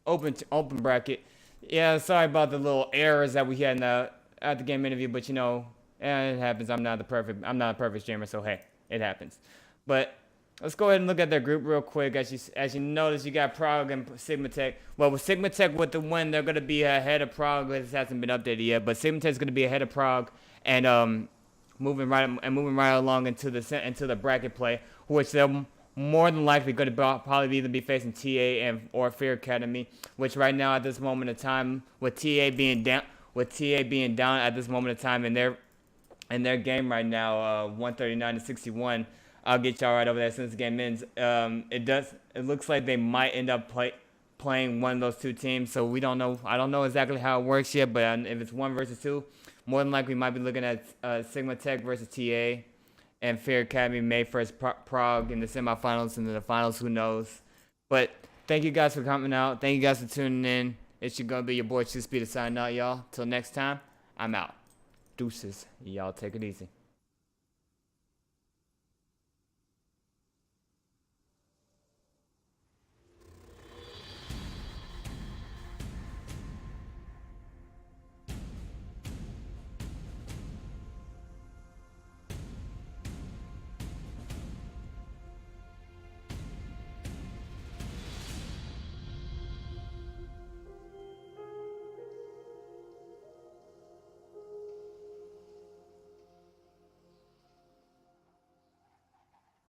open bracket. Yeah, sorry about the little errors that we had at the game interview, but it happens. I'm not a perfect streamer, so hey, it happens. But let's go ahead and look at their group real quick. As you notice, you got Prague and SigmaTech. Well, with SigmaTech with the win, they're going to be ahead of Prague. This hasn't been updated yet, but SigmaTech's going to be ahead of Prague and moving right along into the bracket play, which they're more than likely going to probably either be facing TA or Fear Academy, which right now at this moment in time, with TA being down at this moment in time in their game right now, 139-61. I'll get y'all right over there since the game ends. It looks like they might end up playing one of those two teams, so we don't know. I don't know exactly how it works yet, but if it's 1 versus 2, more than likely we might be looking at SigmaTech versus TA, and Fear Academy May 1st Prague in the semifinals and then the finals. Who knows? But thank you guys for coming out. Thank you guys for tuning in. It's gonna be your boy 2Speed signing out, y'all. Till next time, I'm out. Deuces. Y'all take it easy.